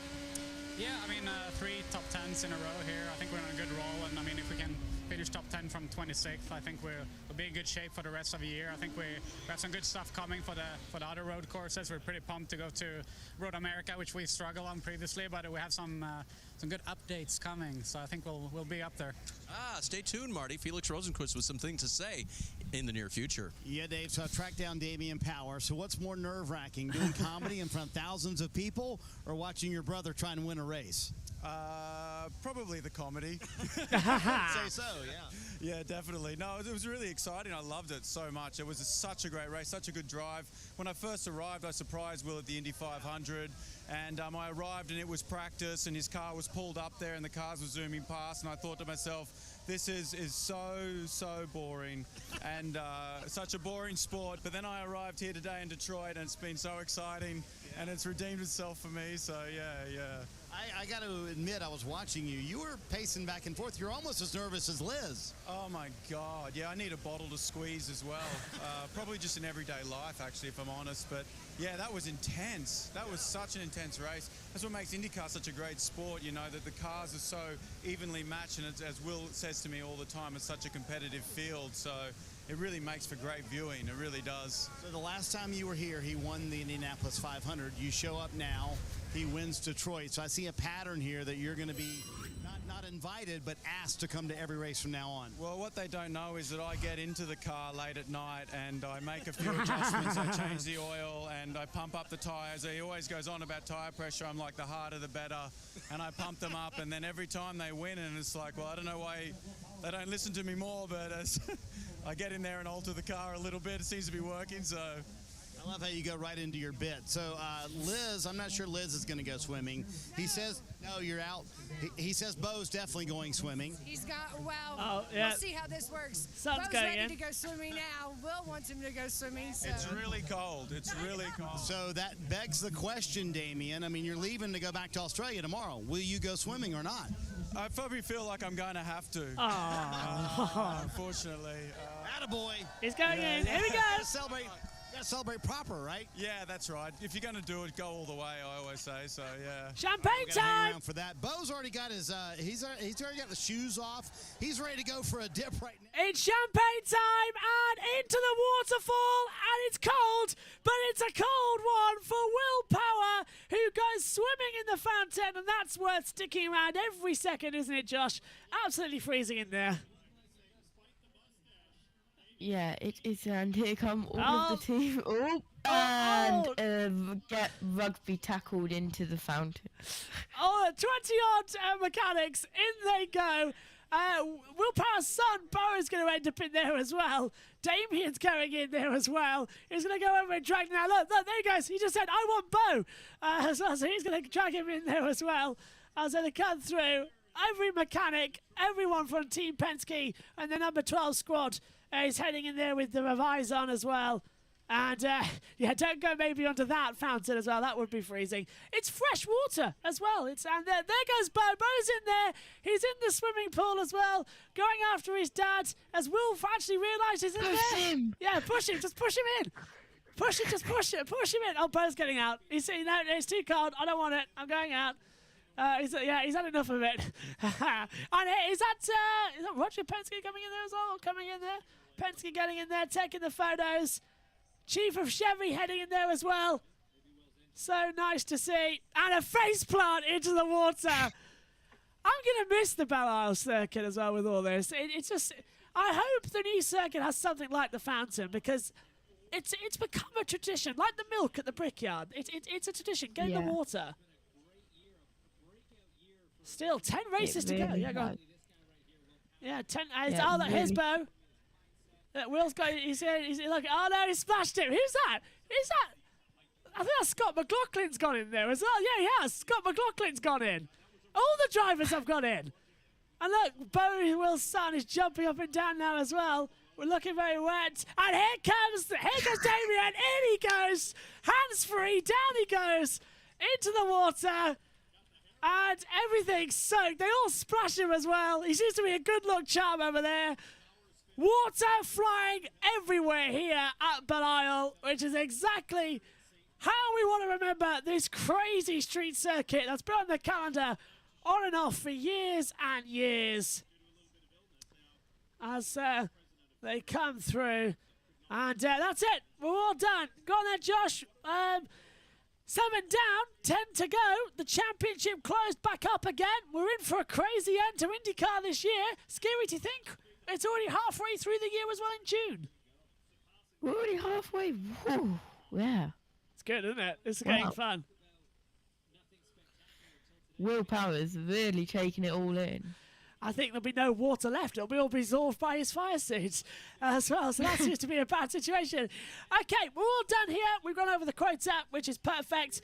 Yeah, I mean, 3 top 10s in a row here. I think we're on a good roll, and I mean, if we can finish top 10 from 26th, I think we'll be in good shape for the rest of the year. I think we have some good stuff coming for the other road courses. We're pretty pumped to go to Road America, which we struggled on previously, but we have some good updates coming, so I think we'll be up there. Stay tuned, Marty. Felix Rosenquist with some things to say in the near future. Yeah, Dave, so I tracked down Damian Power. So what's more nerve-wracking, doing comedy in front of thousands of people or watching your brother trying to win a race? Probably the comedy. Say so, yeah. Yeah, definitely. No, it was really exciting. I loved it so much. It was such a great race, such a good drive. When I first arrived, I surprised Will at the Indy 500, and I arrived and it was practice, and his car was pulled up there and the cars were zooming past, and I thought to myself, this is so boring and such a boring sport. But then I arrived here today in Detroit and it's been so exciting, and it's redeemed itself for me, so yeah. I got to admit, I was watching you. You were pacing back and forth. You're almost as nervous as Liz. Oh my God, yeah, I need a bottle to squeeze as well. Probably just in everyday life, actually, if I'm honest. But yeah, that was intense. That was such an intense race. That's what makes IndyCar such a great sport, you know, that the cars are so evenly matched, and as Will says to me all the time, it's such a competitive field. So it really makes for great viewing. It really does. So the last time you were here, he won the Indianapolis 500. You show up now, he wins Detroit. So I see a pattern here that you're going to be not invited, but asked to come to every race from now on. Well, what they don't know is that I get into the car late at night and I make a few adjustments. I change the oil and I pump up the tires. He always goes on about tire pressure. I'm like, the harder the better. And I pump them up, and then every time they win, and it's like, well, I don't know why they don't listen to me more, but as I get in there and alter the car a little bit, it seems to be working, so... I love how you go right into your bit. So, Liz, I'm not sure Liz is going to go swimming. He says, no, you're out. He says Bo's definitely going swimming. He's got, well, Oh, yeah. we'll see how this works. Sun's Bo's going ready in. to go swimming now. Will wants him to go swimming. So. It's really cold. It's really cold. So that begs the question, Damien. I mean, you're leaving to go back to Australia tomorrow. Will you go swimming or not? I probably feel like I'm going to have to. Unfortunately. Attaboy. He's going in. Here we go. Gotta celebrate proper, right? Yeah, that's right. If you're going to do it, go all the way, I always say. So, yeah. Champagne We're gonna hang time. around for that. Bo's already got his, he's already got the shoes off. He's ready to go for a dip right now. It's champagne time and into the waterfall, and it's cold, but it's a cold one for Willpower, who goes swimming in the fountain, and that's worth sticking around every second, isn't it, Josh? Absolutely freezing in there. Yeah, it is, and here come all of the team. Get rugby tackled into the fountain. 20-odd mechanics, in they go. Willpower's son, Bo, is going to end up in there as well. Damien's going in there as well. He's going to go over and drag now. Look, there he goes. He just said, I want Bo. So he's going to drag him in there as well. As they come through, every mechanic, everyone from Team Penske and the number 12 squad is heading in there with the revise on as well. And, yeah, don't go maybe onto that fountain as well. That would be freezing. It's fresh water as well. And there goes Bo. Bo's in there. He's in the swimming pool as well, going after his dad, as Wolf actually realises in there. Push him. Yeah, push him. Just push him in. Push him. Just push it. Push him in. Oh, Bo's getting out. He's saying, no, it's too cold. I don't want it. I'm going out. He's had enough of it. And is that Roger Penske coming in there as well? Coming in there. Penske getting in there, taking the photos. Chief of Chevy heading in there as well. So nice to see. And a face plant into the water. I'm going to miss the Belle Isle circuit as well with all this. It's just, I hope the new circuit has something like the fountain, because it's become a tradition, like the milk at the Brickyard. It's a tradition. Get in the water. Still 10 races to go. Yeah, go on. Yeah, 10. Here's Bo. Will's got. He's like, oh no, he splashed him. Who's that? I think that's Scott McLaughlin's gone in there as well. Yeah, he has. Scott McLaughlin's gone in. All the drivers have gone in. And look, Bo, Will's son, is jumping up and down now as well. We're looking very wet. And here comes Damien. In he goes. Hands free. Down he goes into the water. And everything's soaked. They all splash him as well. He seems to be a good luck charm over there. Water flying everywhere here at Belle Isle, which is exactly how we want to remember this crazy street circuit that's been on the calendar on and off for years and years. As they come through. And that's it. We're all done. Go on then, Josh. 7 down, 10 to go. The championship closed back up again. We're in for a crazy end to INDYCAR this year. Scary to think. It's already halfway through the year as well in June. We're already halfway. Whew. Yeah. It's good, isn't it? It's getting fun. Willpower is really taking it all in. I think there'll be no water left. It'll be all absorbed by his fire suits as well. So that seems to be a bad situation. Okay, we're all done here. We've gone over the quota, which is perfect.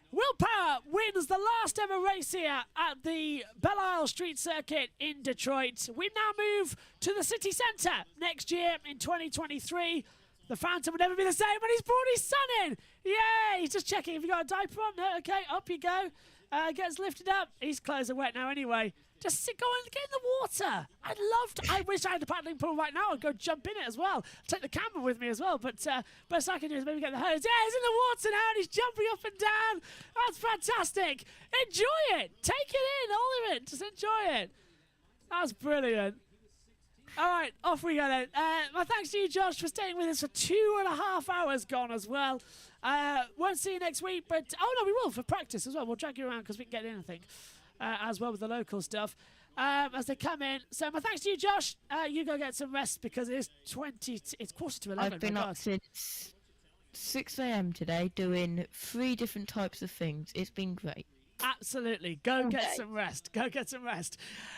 Willpower wins the last ever race here at the Belle Isle Street Circuit in Detroit. We now move to the city centre next year in 2023. The Phantom will never be the same, and he's brought his son in. Yay! He's just checking if you got a diaper on. No, okay, up you go. Gets lifted up. His clothes are wet now anyway. Just go and get in the water. I wish I had the paddling pool right now. I'd go jump in it as well. Take the camera with me as well. But best I can do is maybe get the hose. Yeah, he's in the water now and he's jumping up and down. That's fantastic. Enjoy it. Take it in, all of it. Just enjoy it. That's brilliant. All right, off we go then. My thanks to you, Josh, for staying with us for 2.5 hours gone as well. Won't see you next week, but no, we will for practice as well. We'll drag you around because we can get in, I think. As well with the local stuff as they come in. So my thanks to you, Josh. You go get some rest because it's 11:15. I've been up since 6 a.m. today doing 3 different types of things. It's been great. Absolutely. Go get some rest. Go get some rest.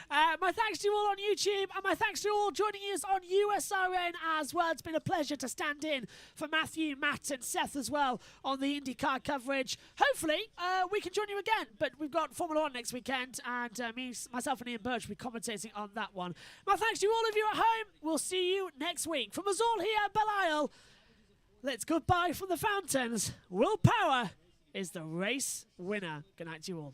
My thanks to you all on YouTube, and my thanks to you all joining us on USRN as well. It's been a pleasure to stand in for Matthew, Matt, and Seth as well on the IndyCar coverage. Hopefully, we can join you again, but we've got Formula 1 next weekend, and myself and Ian Birch will be commentating on that one. My thanks to all of you at home. We'll see you next week. From us all here at Belle Isle, let's goodbye from the fountains. Will Power is the race winner. Good night to you all.